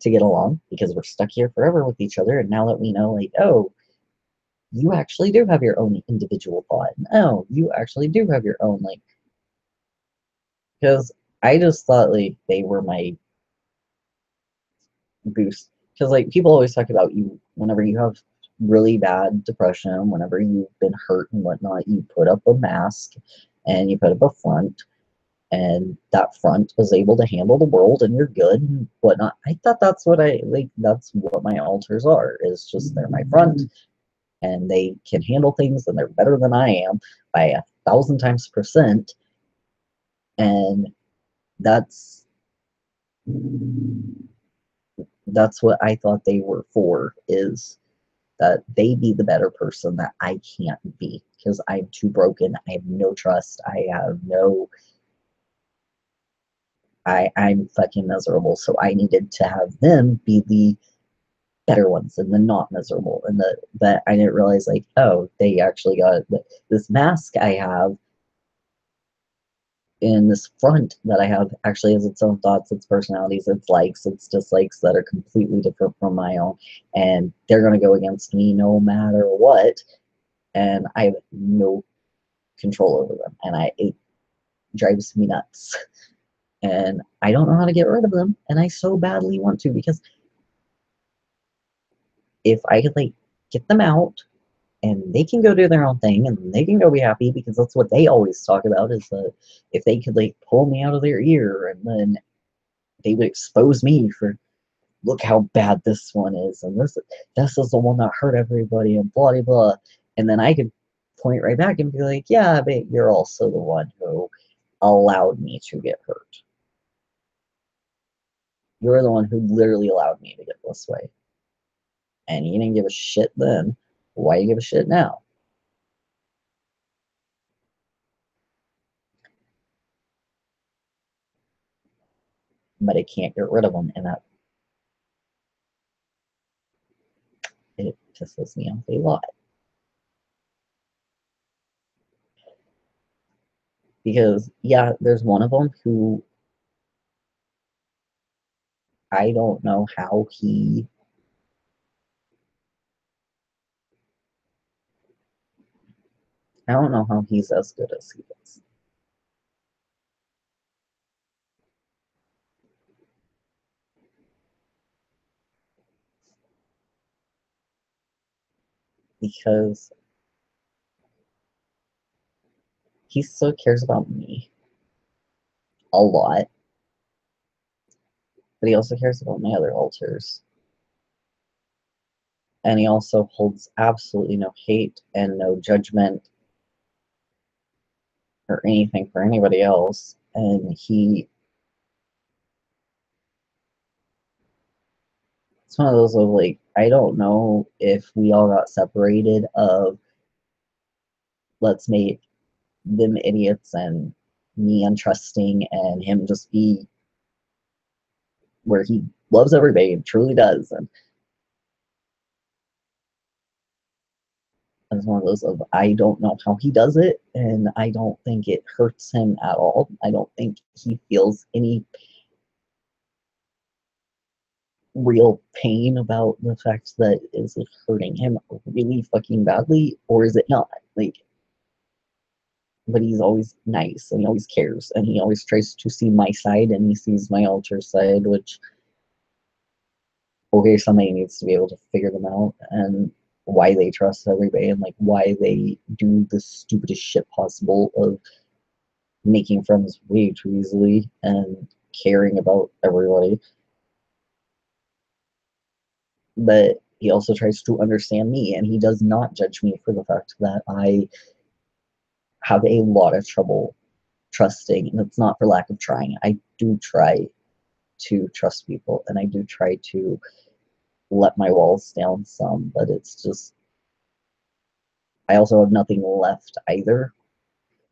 to get along because we're stuck here forever with each other. And now that we know, like, oh, you actually do have your own individual thought. And, oh, you actually do have your own, like, because I just thought, like, they were my boost. Because, like, people always talk about you whenever you have really bad depression, whenever you've been hurt and whatnot, you put up a mask and you put up a front, and that front was able to handle the world, and you're good and whatnot. I thought that's what I like. That's what my altars are. Is just they're my front, and they can handle things, and they're better than I am by 1,000 times %. And that's that's what I thought they were for. Is that they be the better person that I can't be because I'm too broken. I have no trust. I have no. I'm fucking miserable. So I needed to have them be the better ones and the not miserable. And that I didn't realize, like, oh, they actually got this mask I have in this front that I have actually has its own thoughts, its personalities, its likes, its dislikes that are completely different from my own. And they're going to go against me no matter what. And I have no control over them. And it drives me nuts. And I don't know how to get rid of them. And I so badly want to because if I could, like, get them out and they can go do their own thing and they can go be happy because that's what they always talk about is that if they could like pull me out of their ear and then they would expose me for look how bad this one is and this is the one that hurt everybody and blah blah blah, and then I could point right back and be like, yeah, but you're also the one who allowed me to get hurt. You're the one who literally allowed me to get this way, and you didn't give a shit then. Why you give a shit now? But I can't get rid of them, and that it pisses me off a lot because yeah, there's one of them who I don't know how I don't know how he's as good as he is. Because he still cares about me a lot, but he also cares about my other alters. And he also holds absolutely no hate and no judgment or anything for anybody else. And it's one of those of like, I don't know if we all got separated of let's make them idiots and me untrusting and him just be where he loves everybody and truly does. And it's one of those of I don't know how he does it, and I don't think it hurts him at all. I don't think he feels any real pain about the fact that is it hurting him really fucking badly, or is it not? Like, but he's always nice and he always cares and he always tries to see my side and he sees my alter side, which okay, somebody needs to be able to figure them out and why they trust everybody and like why they do the stupidest shit possible of making friends way too easily and caring about everybody. But he also tries to understand me and he does not judge me for the fact that I have a lot of trouble trusting, and it's not for lack of trying. I do try to trust people and I do try to let my walls down some, but it's just I also have nothing left either.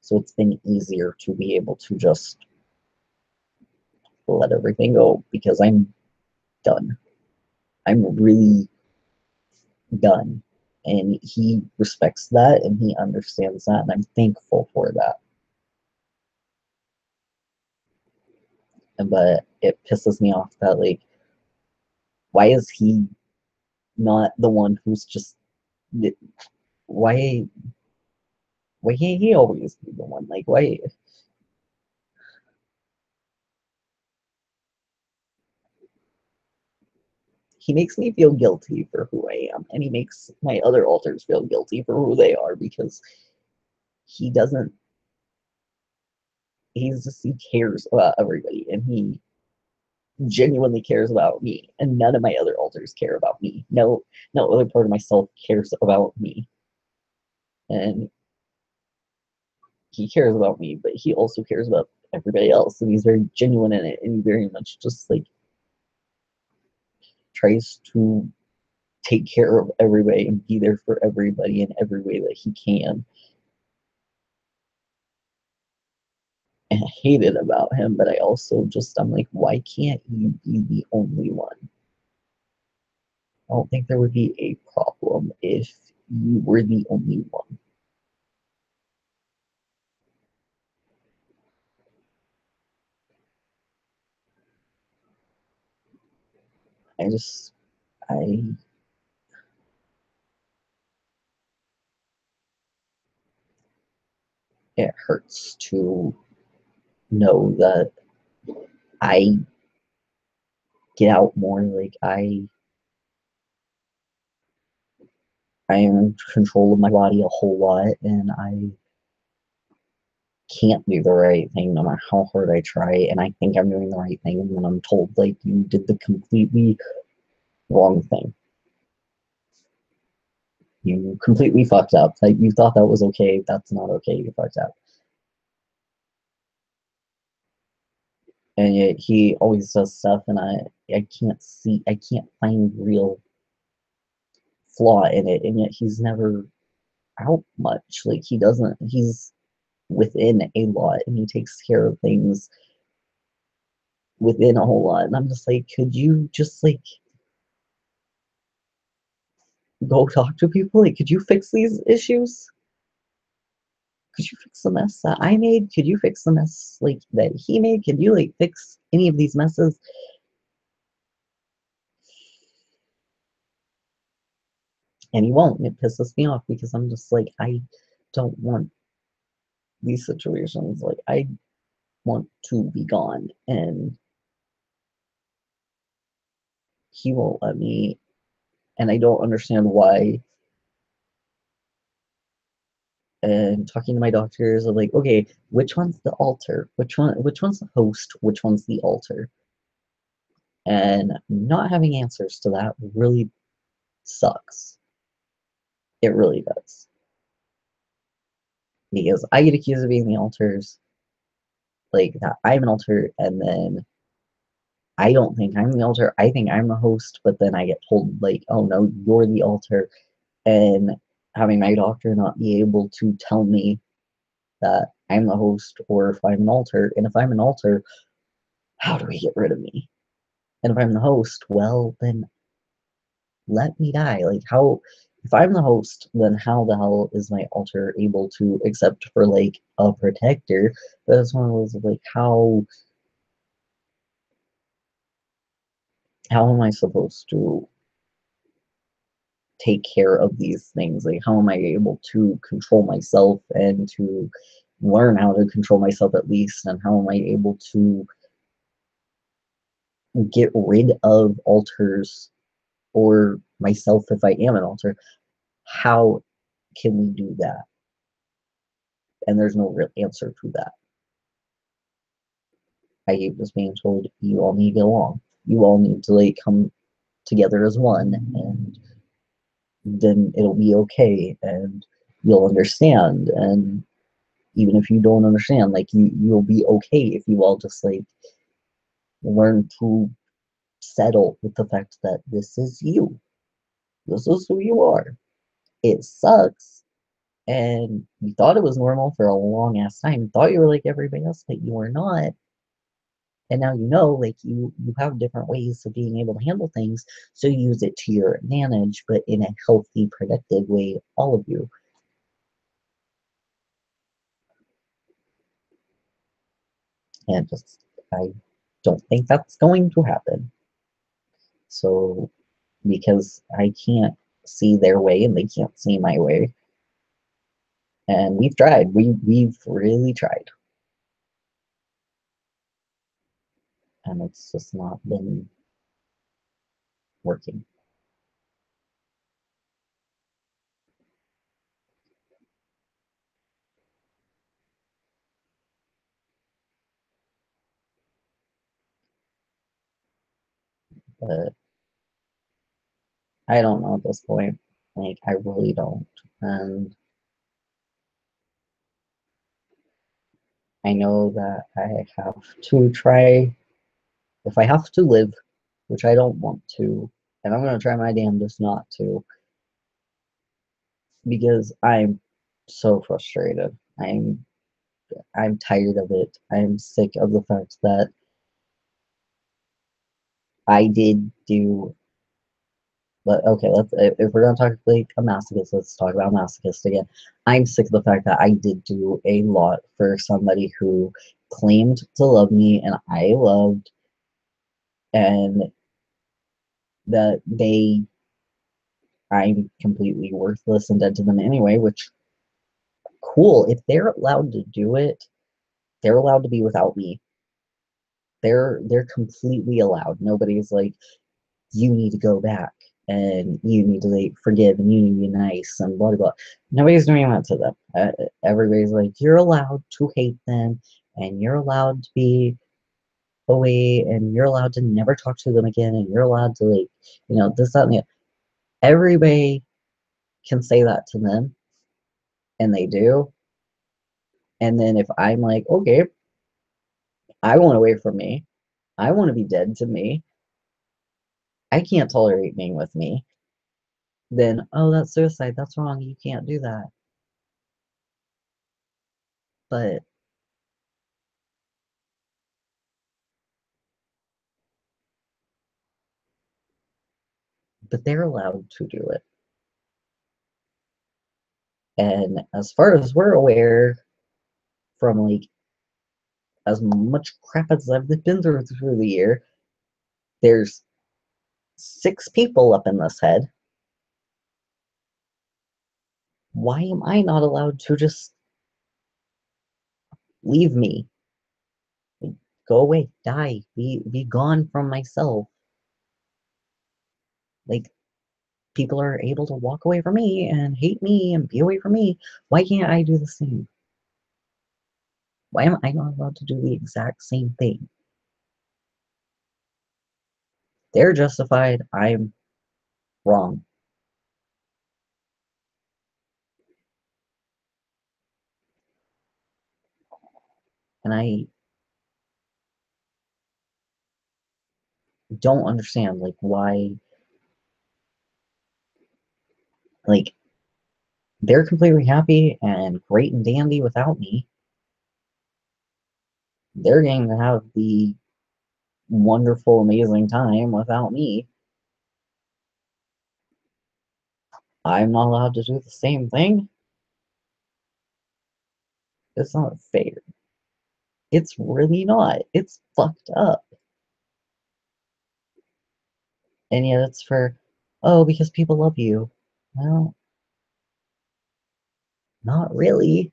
So it's been easier to be able to just let everything go because I'm done. I'm really done. And he respects that and he understands that, and I'm thankful for that. But it pisses me off that, like, why is he not the one who's just. Why. Why can't he always be the one? Like, why. He makes me feel guilty for who I am, and he makes my other alters feel guilty for who they are because he doesn't. He's just. He cares about everybody, and he genuinely cares about me, and none of my other alters care about me. No other part of myself cares about me, and he cares about me, but he also cares about everybody else, and he's very genuine in it, and he very much just like tries to take care of everybody and be there for everybody in every way that he can. And I hate it about him, but I also just I'm like, why can't you be the only one? I don't think there would be a problem if you were the only one. I just I it hurts to know that I get out more. Like I am in control of my body a whole lot, and I can't do the right thing no matter how hard I try, and I think I'm doing the right thing, and then I'm told, like, you did the completely wrong thing. You completely fucked up. Like, you thought that was okay. That's not okay. You fucked up. And yet he always does stuff, and I can't find real flaw in it, and yet he's never out much. Like, he's within a lot, and he takes care of things within a whole lot. And I'm just like, could you just, like, go talk to people? Like, could you fix these issues? Could you fix the mess that I made? Could you fix the mess, like, that he made? Could you, like, fix any of these messes? And he won't. It pisses me off because I'm just like, I don't want these situations. Like, I want to be gone, and he won't let me, and I don't understand why. And talking to my doctors, I'm like, okay, which one's the altar? Which one's the host? Which one's the altar? And not having answers to that really sucks. It really does. Because I get accused of being the altars, like that I'm an altar, and then I don't think I'm the altar. I think I'm the host, but then I get told, like, oh no, you're the altar. And having my doctor not be able to tell me that I'm the host or if I'm an altar. And if I'm an altar, how do we get rid of me? And if I'm the host, well, then let me die. Like, how, if I'm the host, then how the hell is my altar able to accept for, like, a protector? That's one of those, like, how am I supposed to take care of these things? Like, how am I able to control myself and to learn how to control myself at least? And how am I able to get rid of altars or myself if I am an altar? How can we do that? And there's no real answer to that. I hate just being told you all need to get along. You all need to, like, come together as one, and then it'll be okay, and you'll understand. And even if you don't understand, like, you'll be okay if you all just, like, learn to settle with the fact that this is you. This is who you are. It sucks, and you thought it was normal for a long ass time. You thought you were like everybody else, but you were not. And now you know, like, you have different ways of being able to handle things, so you use it to your advantage, but in a healthy, productive way, all of you. And just, I don't think that's going to happen. So, because I can't see their way and they can't see my way. And we've tried. We've really tried. And it's just not been working. But I don't know at this point. Like, I really don't. And I know that I have to try, if I have to live, which I don't want to, and I'm going to try my damnedest not to, because I'm so frustrated. I'm tired of it. I'm sick of the fact that I did do. But okay, if we're gonna talk like a masochist, let's talk about masochist again. I'm sick of the fact that I did do a lot for somebody who claimed to love me and I loved, and that I'm completely worthless and dead to them anyway. Which, cool, if they're allowed to do it, they're allowed to be without me. They're completely allowed. Nobody's like, you need to go back. and you need to like forgive and you need to be nice and blah blah blah. Nobody's doing that to them. Everybody's like, you're allowed to hate them and you're allowed to be away and you're allowed to never talk to them again and you're allowed to like, this, that, and the other. Everybody can say that to them and they do. And then if I'm like, okay, I want away from me, I want to be dead to me, I can't tolerate being with me, then, oh, that's suicide, that's wrong, you can't do that. But they're allowed to do it. And as far as we're aware, from like as much crap as I've been through the year, there's 6 people up in this head. Why am I not allowed to just leave me? Like, go away, die, be gone from myself. Like, people are able to walk away from me and hate me and be away from me. Why can't I do the same? Why am I not allowed to do the exact same thing? They're justified, I'm wrong. And I don't understand, like, why, like, they're completely happy and great and dandy without me. They're getting to have the wonderful, amazing time without me. I'm not allowed to do the same thing. It's not fair. It's really not. It's fucked up. And yet it's for, oh, because people love you. Well, not really.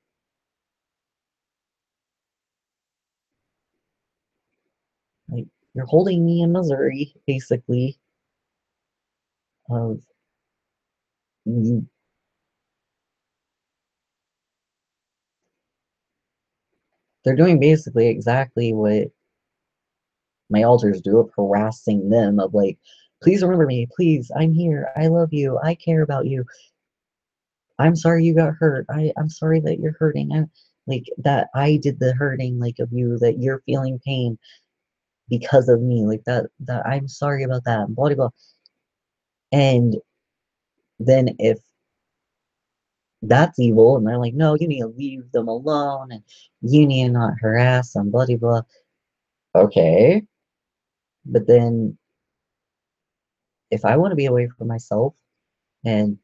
Like, you're holding me in misery, basically, of you. They're doing basically exactly what my alters do, of harassing them, of like, please remember me, please, I'm here, I love you, I care about you. I'm sorry you got hurt. I'm sorry that you're hurting. I'm like that I did the hurting, like, of you, that you're feeling pain because of me. Like that I'm sorry about that. Blah blah blah. And then if that's evil and they're like, no, you need to leave them alone and you need to not harass them, blah blah blah. Okay. But then if I want to be away from myself and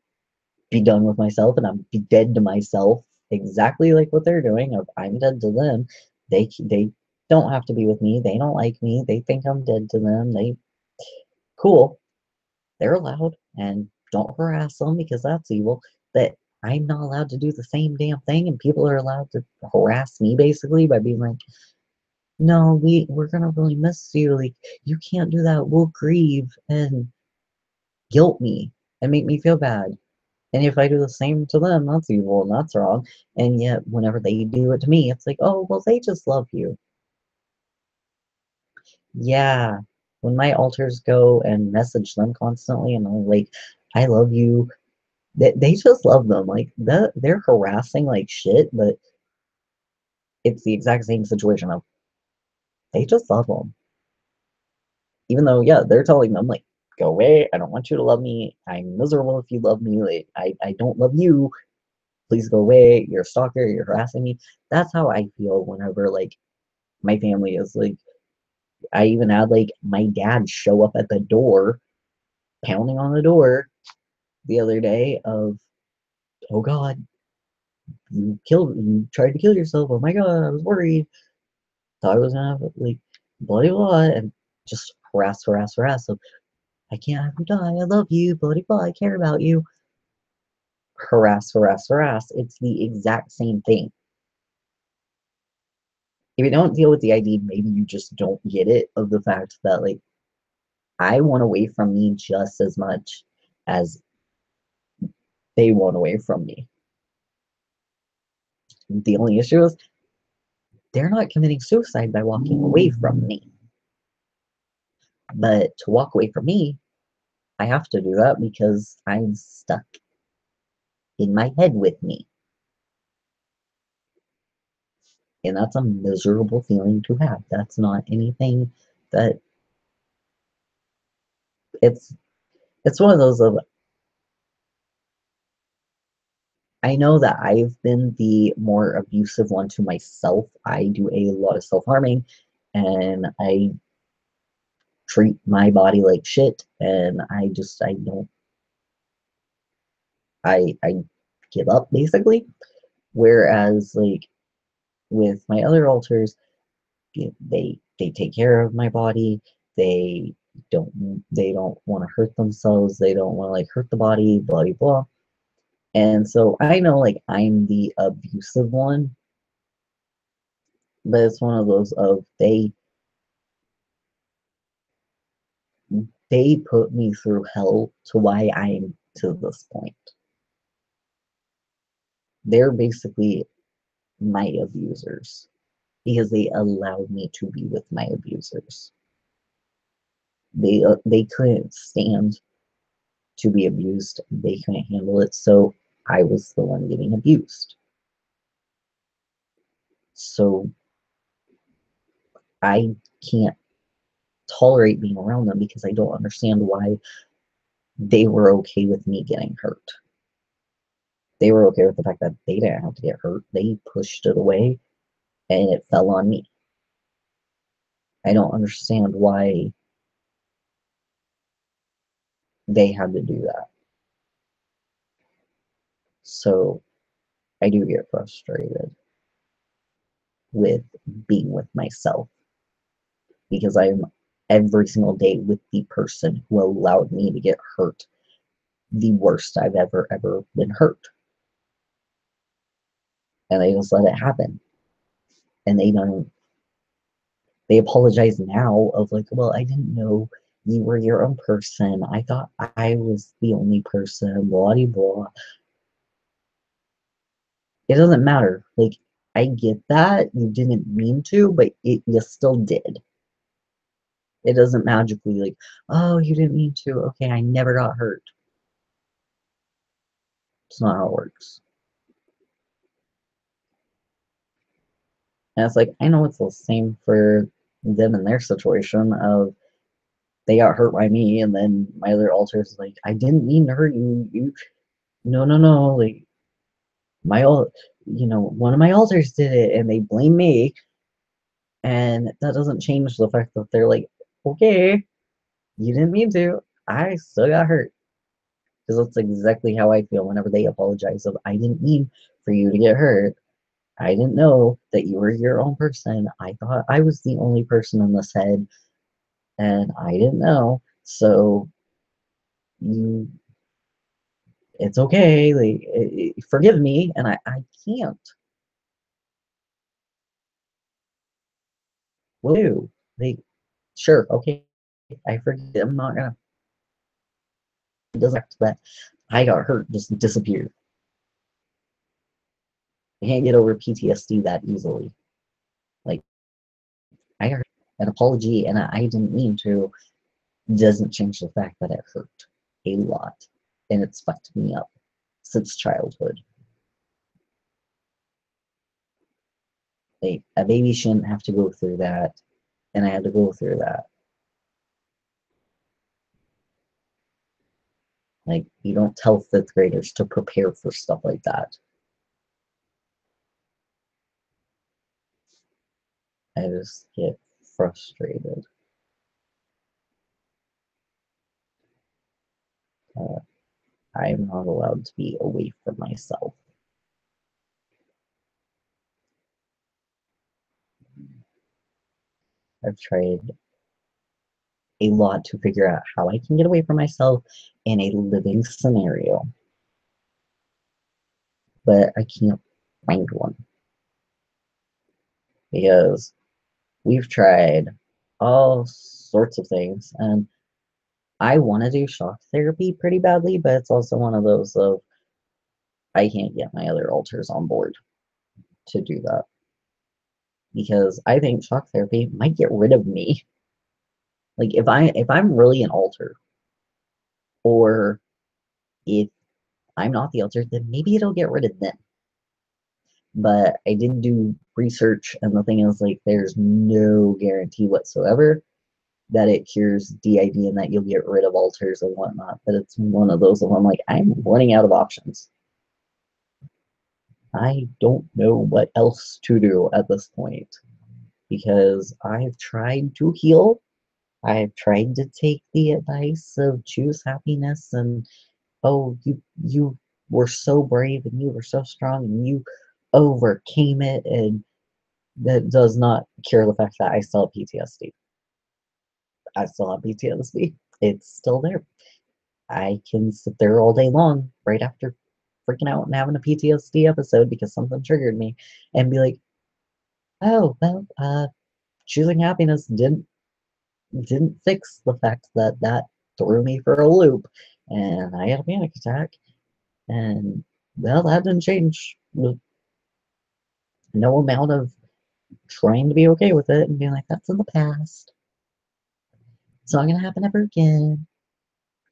be done with myself and I'm be dead to myself, exactly like what they're doing, of I'm dead to them. They don't have to be with me. They don't like me. They think I'm dead to them. They cool. They're allowed, and don't harass them because that's evil. But I'm not allowed to do the same damn thing, and people are allowed to harass me basically by being like, "No, we're gonna really miss you. Like, you can't do that. We'll grieve," and guilt me and make me feel bad. And if I do the same to them, that's evil and that's wrong. And yet, whenever they do it to me, it's like, oh, well, they just love you. Yeah. When my alters go and message them constantly and I'm like, I love you, they just love them. Like, they're harassing like shit, but it's the exact same situation of they just love them. Even though, yeah, they're telling them, like, go away. I don't want you to love me. I'm miserable if you love me. Like, I don't love you. Please go away. You're a stalker. You're harassing me. That's how I feel whenever, like, my family is like, I even had like my dad show up at the door, pounding on the door the other day of, oh God, you tried to kill yourself. Oh my God, I was worried. Thought I was gonna have like blah blah blah, and just harass. So I can't have you die. I love you. Blah blah blah. I care about you. Harass. It's the exact same thing. If you don't deal with the ID, maybe you just don't get it, of the fact that like I want away from me just as much as they want away from me. The only issue is they're not committing suicide by walking away from me. But to walk away from me, I have to do that because I'm stuck in my head with me. And that's a miserable feeling to have. That's not anything that it's one of those of I know that I've been the more abusive one to myself. I do a lot of self-harming and I treat my body like shit and I don't I give up basically. Whereas like with my other alters, they take care of my body. They they don't want to hurt themselves. They don't want to like hurt the body, blah blah blah. And so I know like I'm the abusive one, but it's one of those of they put me through hell to why I'm to this point. They're basically my abusers because they allowed me to be with my abusers. They couldn't stand to be abused. They couldn't handle it, so I was the one getting abused. So I can't tolerate being around them because I don't understand why they were okay with me getting hurt. They were okay with the fact that they didn't have to get hurt. They pushed it away and it fell on me. I don't understand why they had to do that. So I do get frustrated with being with myself because I'm every single day with the person who allowed me to get hurt the worst I've ever been hurt. And they just let it happen. And they apologize now of like, well, I didn't know you were your own person. I thought I was the only person, blah blah blah. It doesn't matter. Like, I get that you didn't mean to, but you still did. It doesn't magically like, oh, you didn't mean to. Okay, I never got hurt. It's not how it works. And it's like, I know it's the same for them in their situation of they got hurt by me, and then my other alter is like, I didn't mean to hurt you. No. Like, one of my alters did it, and they blame me, and that doesn't change the fact that they're like, okay, you didn't mean to. I still got hurt. Because that's exactly how I feel whenever they apologize of I didn't mean for you to get hurt. I didn't know that you were your own person. I thought I was the only person in this head, and I didn't know. So you, it's okay. Like, forgive me, and I can't. Will do. Like, sure, okay. I forget. I'm not gonna. It doesn't have to that I got hurt. Just disappear. I can't get over PTSD that easily. Like, I got an apology, and I didn't mean to. Doesn't change the fact that it hurt a lot and it's fucked me up since childhood. Like, a baby shouldn't have to go through that, and I had to go through that. Like, you don't tell fifth graders to prepare for stuff like that. I just get frustrated. Uh, I'm not allowed to be away from myself. I've tried a lot to figure out how I can get away from myself in a living scenario, but I can't find one because we've tried all sorts of things, and I want to do shock therapy pretty badly, but it's also one of those of I can't get my other alters on board to do that because I think shock therapy might get rid of me. Like if I'm really an alter, or if I'm not the alter, then maybe it'll get rid of them. But I did do research, and the thing is, like, there's no guarantee whatsoever that it cures DID and that you'll get rid of alters and whatnot. But it's one of those of I'm like, I'm running out of options. I don't know what else to do at this point because I've tried to heal. I've tried to take the advice of choose happiness and oh, you were so brave and you were so strong and you overcame it, and that does not cure the fact that I still have PTSD. I still have PTSD. It's still there. I can sit there all day long right after freaking out and having a PTSD episode because something triggered me and be like, oh well, choosing happiness didn't fix the fact that that threw me for a loop and I had a panic attack, and well, that didn't change. No amount of trying to be okay with it and being like, that's in the past. It's not gonna happen ever again.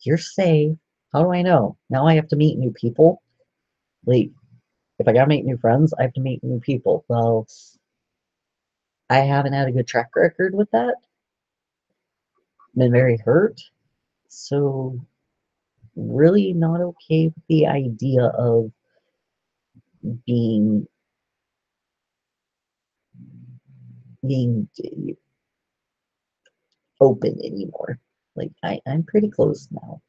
You're safe. How do I know? Now I have to meet new people. Like, if I gotta make new friends, I have to meet new people. Well, I haven't had a good track record with that. Been very hurt. So, really not okay with the idea of being being open anymore. Like, I'm pretty close now.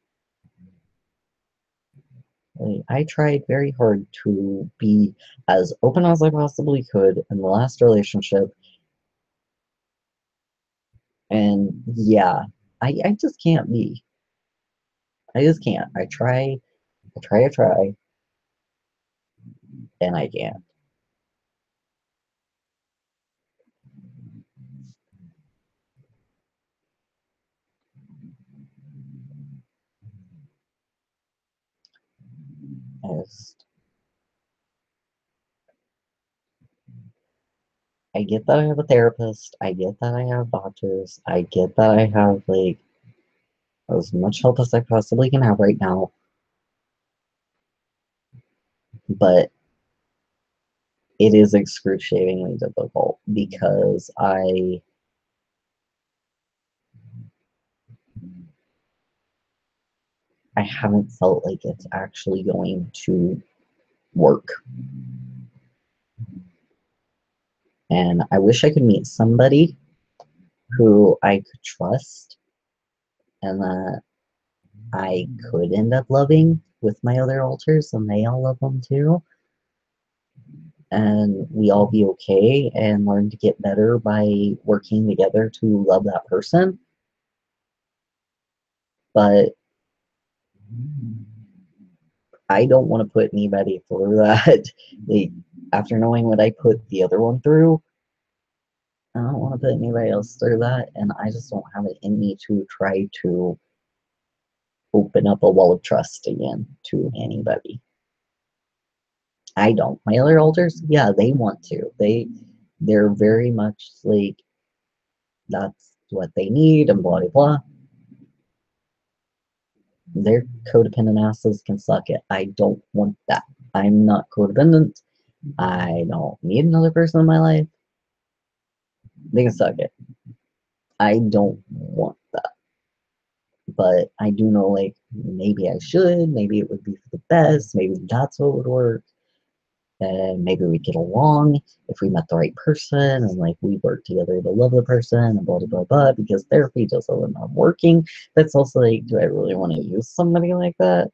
Like, I tried very hard to be as open as I possibly could in the last relationship. And yeah, I just can't be. I just can't. I try, and I can't. I just, I get that I have a therapist. I get that I have doctors. I get that I have, like, as much help as I possibly can have right now. But it is excruciatingly difficult because I haven't felt like it's actually going to work. And I wish I could meet somebody who I could trust and that I could end up loving with my other alters and they all love them too. And we all be okay and learn to get better by working together to love that person. But I don't want to put anybody through that. Like, after knowing what I put the other one through, I don't want to put anybody else through that. And I just don't have it in me to try to open up a wall of trust again to anybody. I don't. My other alters, yeah, they want to. They're very much like that's what they need and blah blah blah. Their codependent asses can suck it. I don't want that. I'm not codependent. I don't need another person in my life. They can suck it. I don't want that. But I do know, like, maybe I should. Maybe it would be for the best. Maybe that's what would work. And maybe we get along if we met the right person and like we work together to love the person and blah blah blah blah, because therapy just isn't not working. That's also like, do I really want to use somebody like that?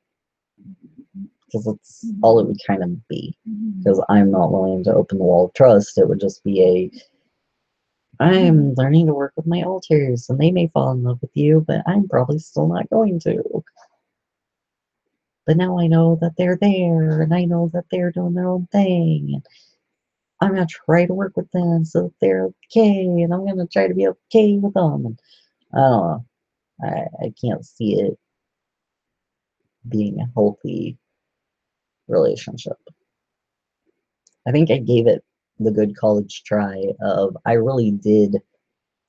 Because it's all it would kind of be. Because I'm not willing to open the wall of trust. It would just be I'm learning to work with my alters and they may fall in love with you, but I'm probably still not going to. But now I know that they're there and I know that they're doing their own thing. And I'm gonna try to work with them so that they're okay, and I'm gonna try to be okay with them. And I don't know. I can't see it being a healthy relationship. I think I gave it the good college try of I really did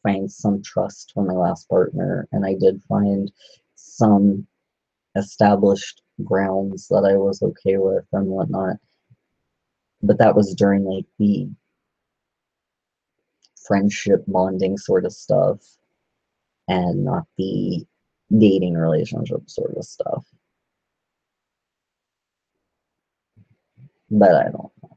find some trust from my last partner, and I did find some established grounds that I was okay with and whatnot. But that was during like the friendship bonding sort of stuff and not the dating relationship sort of stuff. But I don't know.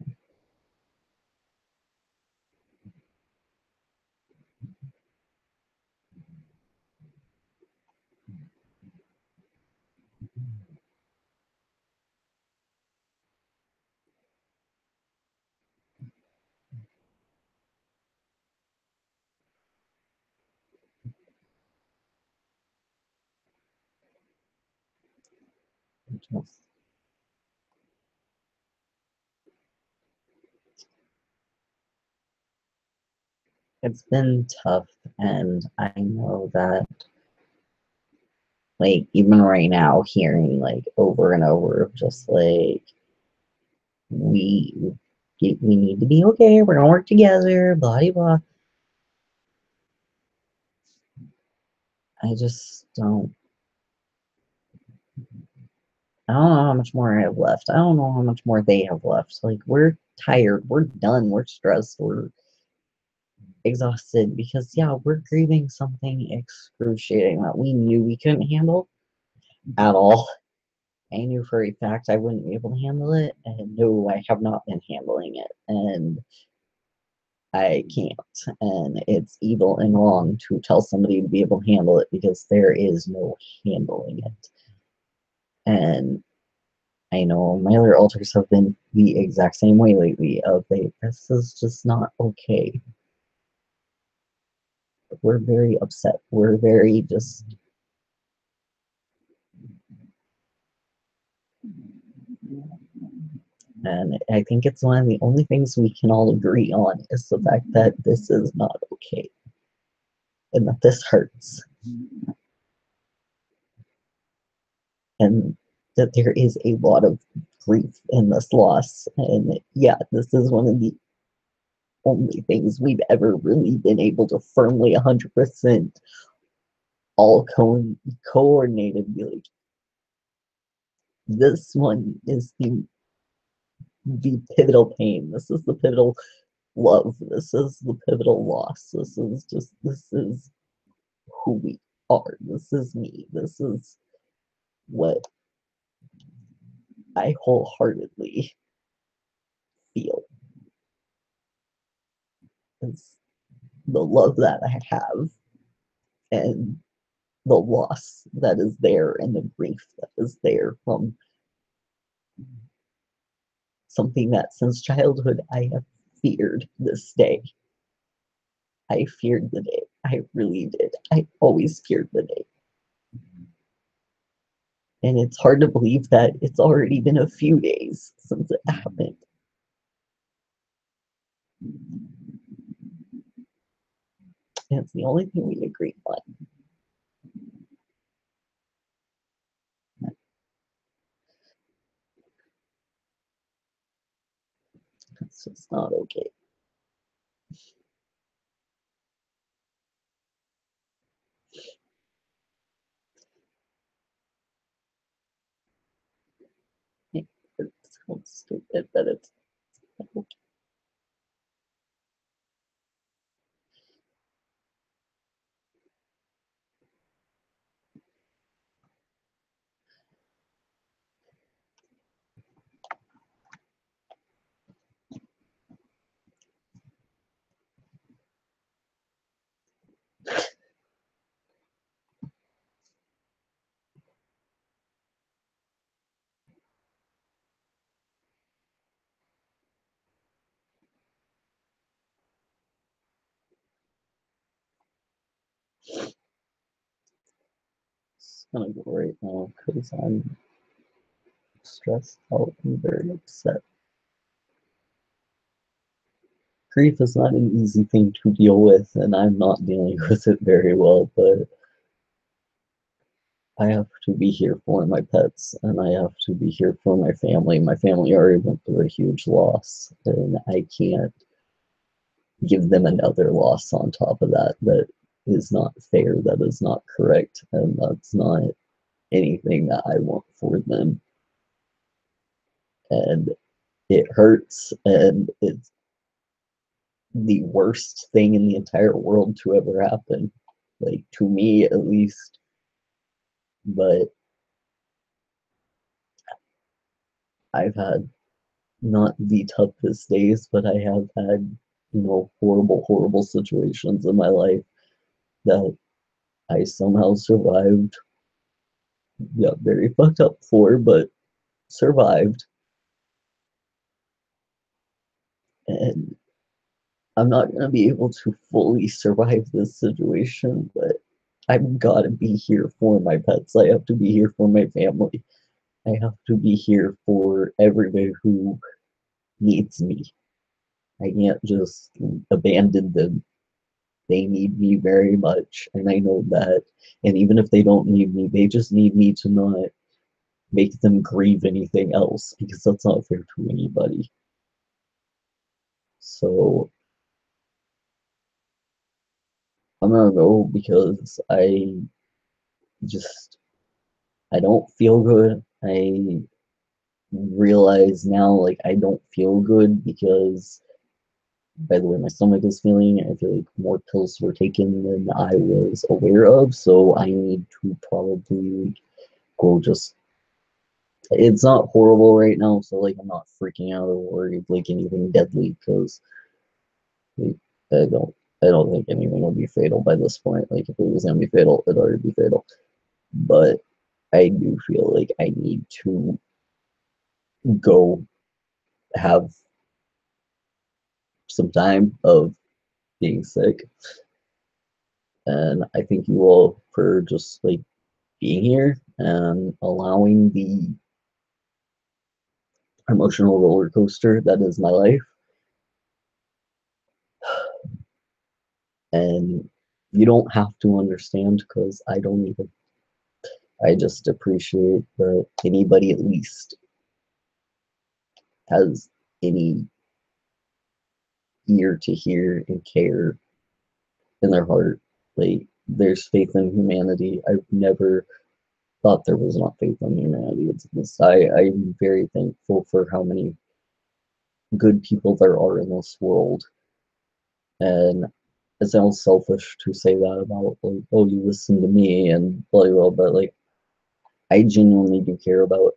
It's been tough, and I know that, like, even right now, hearing like over and over, just like we we need to be okay. We're gonna work together. Blah blah blah. I just don't. I don't know how much more I have left. I don't know how much more they have left. Like, we're tired. We're done. We're stressed. We're exhausted because, yeah, we're grieving something excruciating that we knew we couldn't handle at all. I knew for a fact I wouldn't be able to handle it, and no, I have not been handling it, and I can't. And it's evil and wrong to tell somebody to be able to handle it because there is no handling it. And I know my other alters have been the exact same way lately. Of they, this is just not okay. We're very upset. We're very just. And I think it's one of the only things we can all agree on is the fact that this is not okay and that this hurts and that there is a lot of grief in this loss. And yeah, this is one of the only things we've ever really been able to firmly 100% all coordinated be like, this one is the pivotal pain. This is the pivotal love. This is the pivotal loss. This is who we are. This is me. This is what I wholeheartedly feel is the love that I have and the loss that is there and the grief that is there from something that since childhood I have feared this day. I feared the day. I really did. I always feared the day. And it's hard to believe that it's already been a few days since it happened. And it's the only thing we agreed on. It's just not okay. It sounds stupid, but it's not okay. It's gonna go right now because I'm stressed out and very upset. Grief is not an easy thing to deal with, and I'm not dealing with it very well, but I have to be here for my pets, and I have to be here for my family. My family already went through a huge loss, and I can't give them another loss on top of that. That is not fair, that is not correct, and that's not anything that I want for them. And it hurts, and it's the worst thing in the entire world to ever happen, like to me at least. But I've had not the toughest days, but I have had, horrible, horrible situations in my life that I somehow survived. Got very fucked up for, but survived. And I'm not gonna be able to fully survive this situation, but I've gotta be here for my pets. I have to be here for my family. I have to be here for everybody who needs me. I can't just abandon them. They need me very much, and I know that. And even if they don't need me, they just need me to not make them grieve anything else, because that's not fair to anybody. So I'm gonna go because just I don't feel good. I realize now, like, I don't feel good because, by the way my stomach is feeling, I feel like more pills were taken than I was aware of. So I need to probably go just. It's not horrible right now, so like I'm not freaking out or worried like anything deadly, because like, I don't I don't think anything will be fatal by this point. Like if it was gonna be fatal, it'd already be fatal. But I do feel like I need to go have some time of being sick. And I thank you all for just like being here and allowing the emotional roller coaster that is my life. And you don't have to understand, because I don't even. I just appreciate that anybody at least has any ear to hear and care in their heart. Like there's faith in humanity. I've never thought there was not faith in humanity. I'm very thankful for how many good people there are in this world. And it sounds selfish to say that about like, oh, you listen to me and blah blah, but like I genuinely do care about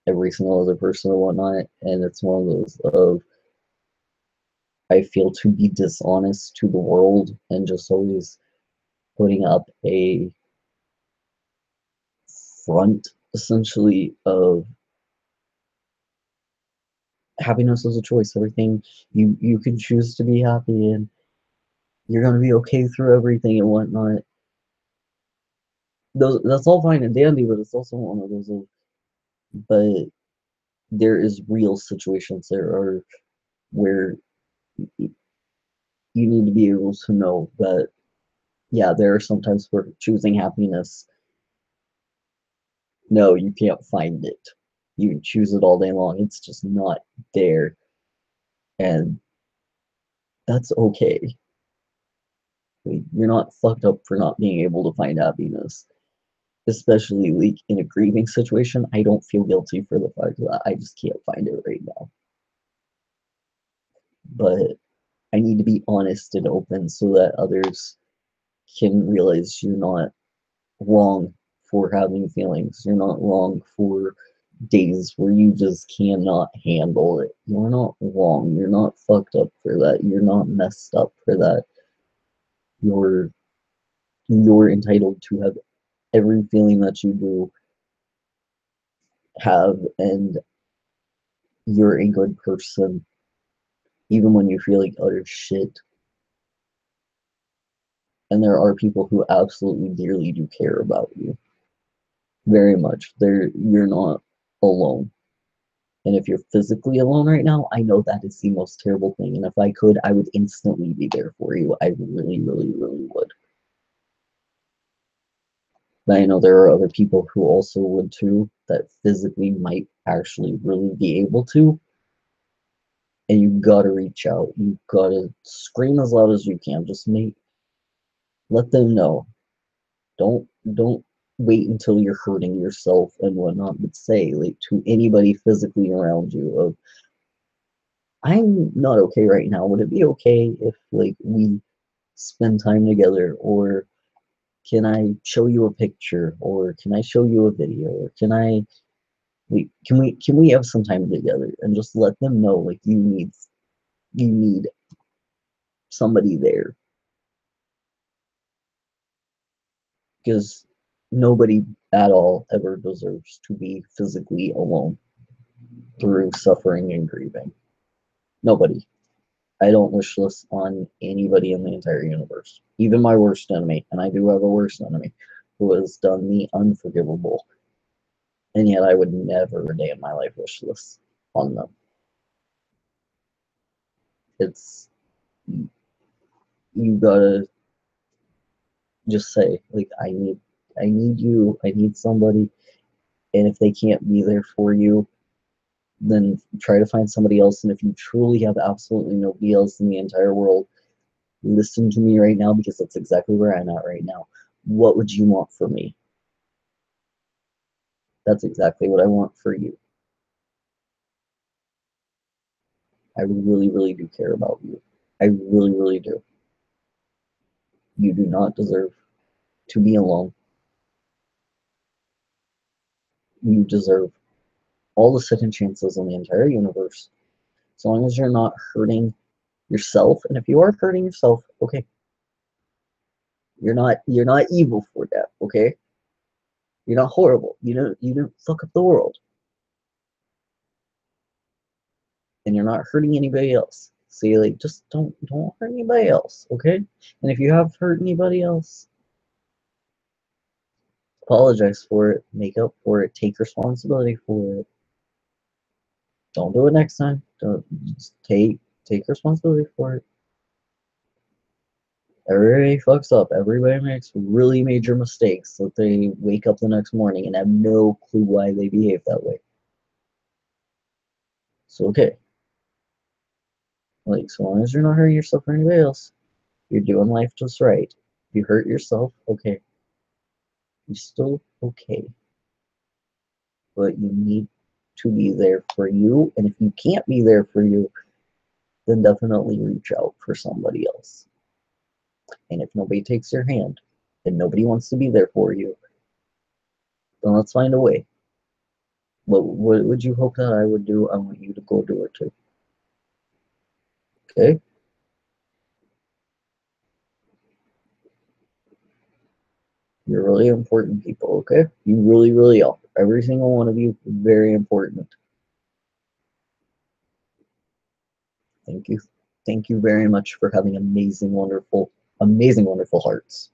every single other person and whatnot. And it's one of those of I feel to be dishonest to the world and just always putting up a front essentially of happiness is a choice. Everything you can choose to be happy, and you're gonna be okay through everything and whatnot. That's all fine and dandy, but it's also one of those. But there is real situations there are where you need to be able to know that yeah, there are sometimes where choosing happiness, no, you can't find it. You can choose it all day long. It's just not there, and that's okay. Like, you're not fucked up for not being able to find happiness, especially like in a grieving situation. I don't feel guilty for the fact that I just can't find it right now. But I need to be honest and open so that others can realize you're not wrong for having feelings. You're not wrong for days where you just cannot handle it. You're not wrong. You're not fucked up for that. You're not messed up for that. You're you're entitled to have every feeling that you do have, and you're a good person even when you feel like utter shit. And there are people who absolutely dearly do care about you very much. You're not alone. And if you're physically alone right now, I know that is the most terrible thing. And if I could, I would instantly be there for you. I really, really, really would. But I know there are other people who also would too, that physically might actually really be able to. And you gotta reach out. You gotta scream as loud as you can. Just let them know. Don't wait until you're hurting yourself and whatnot, but say like to anybody physically around you of, I'm not okay right now. Would it be okay if like we spend time together, or can I show you a picture, or can I show you a video, or can we have some time together, and just let them know like you need somebody there, because nobody at all ever deserves to be physically alone through suffering and grieving. Nobody. I don't wish this on anybody in the entire universe, even my worst enemy, and I do have a worst enemy who has done the unforgivable, and yet I would never a day in my life wish this on them. It's you gotta just say like, I need you, I need somebody, and if they can't be there for you, then try to find somebody else. And if you truly have absolutely nobody else in the entire world, listen to me right now, because that's exactly where I'm at right now. What would you want for me? That's exactly what I want for you. I really, really do care about you. I really, really do. You do not deserve to be alone. You deserve all the second chances in the entire universe, as long as you're not hurting yourself. And if you are hurting yourself, okay, you're not evil for that, okay? You're not horrible. You don't fuck up the world, and you're not hurting anybody else. So you like, just don't hurt anybody else, okay? And if you have hurt anybody else, apologize for it, make up for it, take responsibility for it. Don't do it next time. Don't just take responsibility for it. Everybody fucks up. Everybody makes really major mistakes that they wake up the next morning and have no clue why they behave that way. So okay, like, so long as you're not hurting yourself or anybody else, you're doing life just right. If you hurt yourself, okay, you're still okay, but you need to be there for you. And if you can't be there for you, then definitely reach out for somebody else. And if nobody takes your hand and nobody wants to be there for you, then let's find a way. What would you hope that I would do? I want you to go do it too. Okay? You're really important people, okay? You really, really are. Every single one of you, very important. Thank you. Thank you very much for having amazing, wonderful, amazing, wonderful hearts.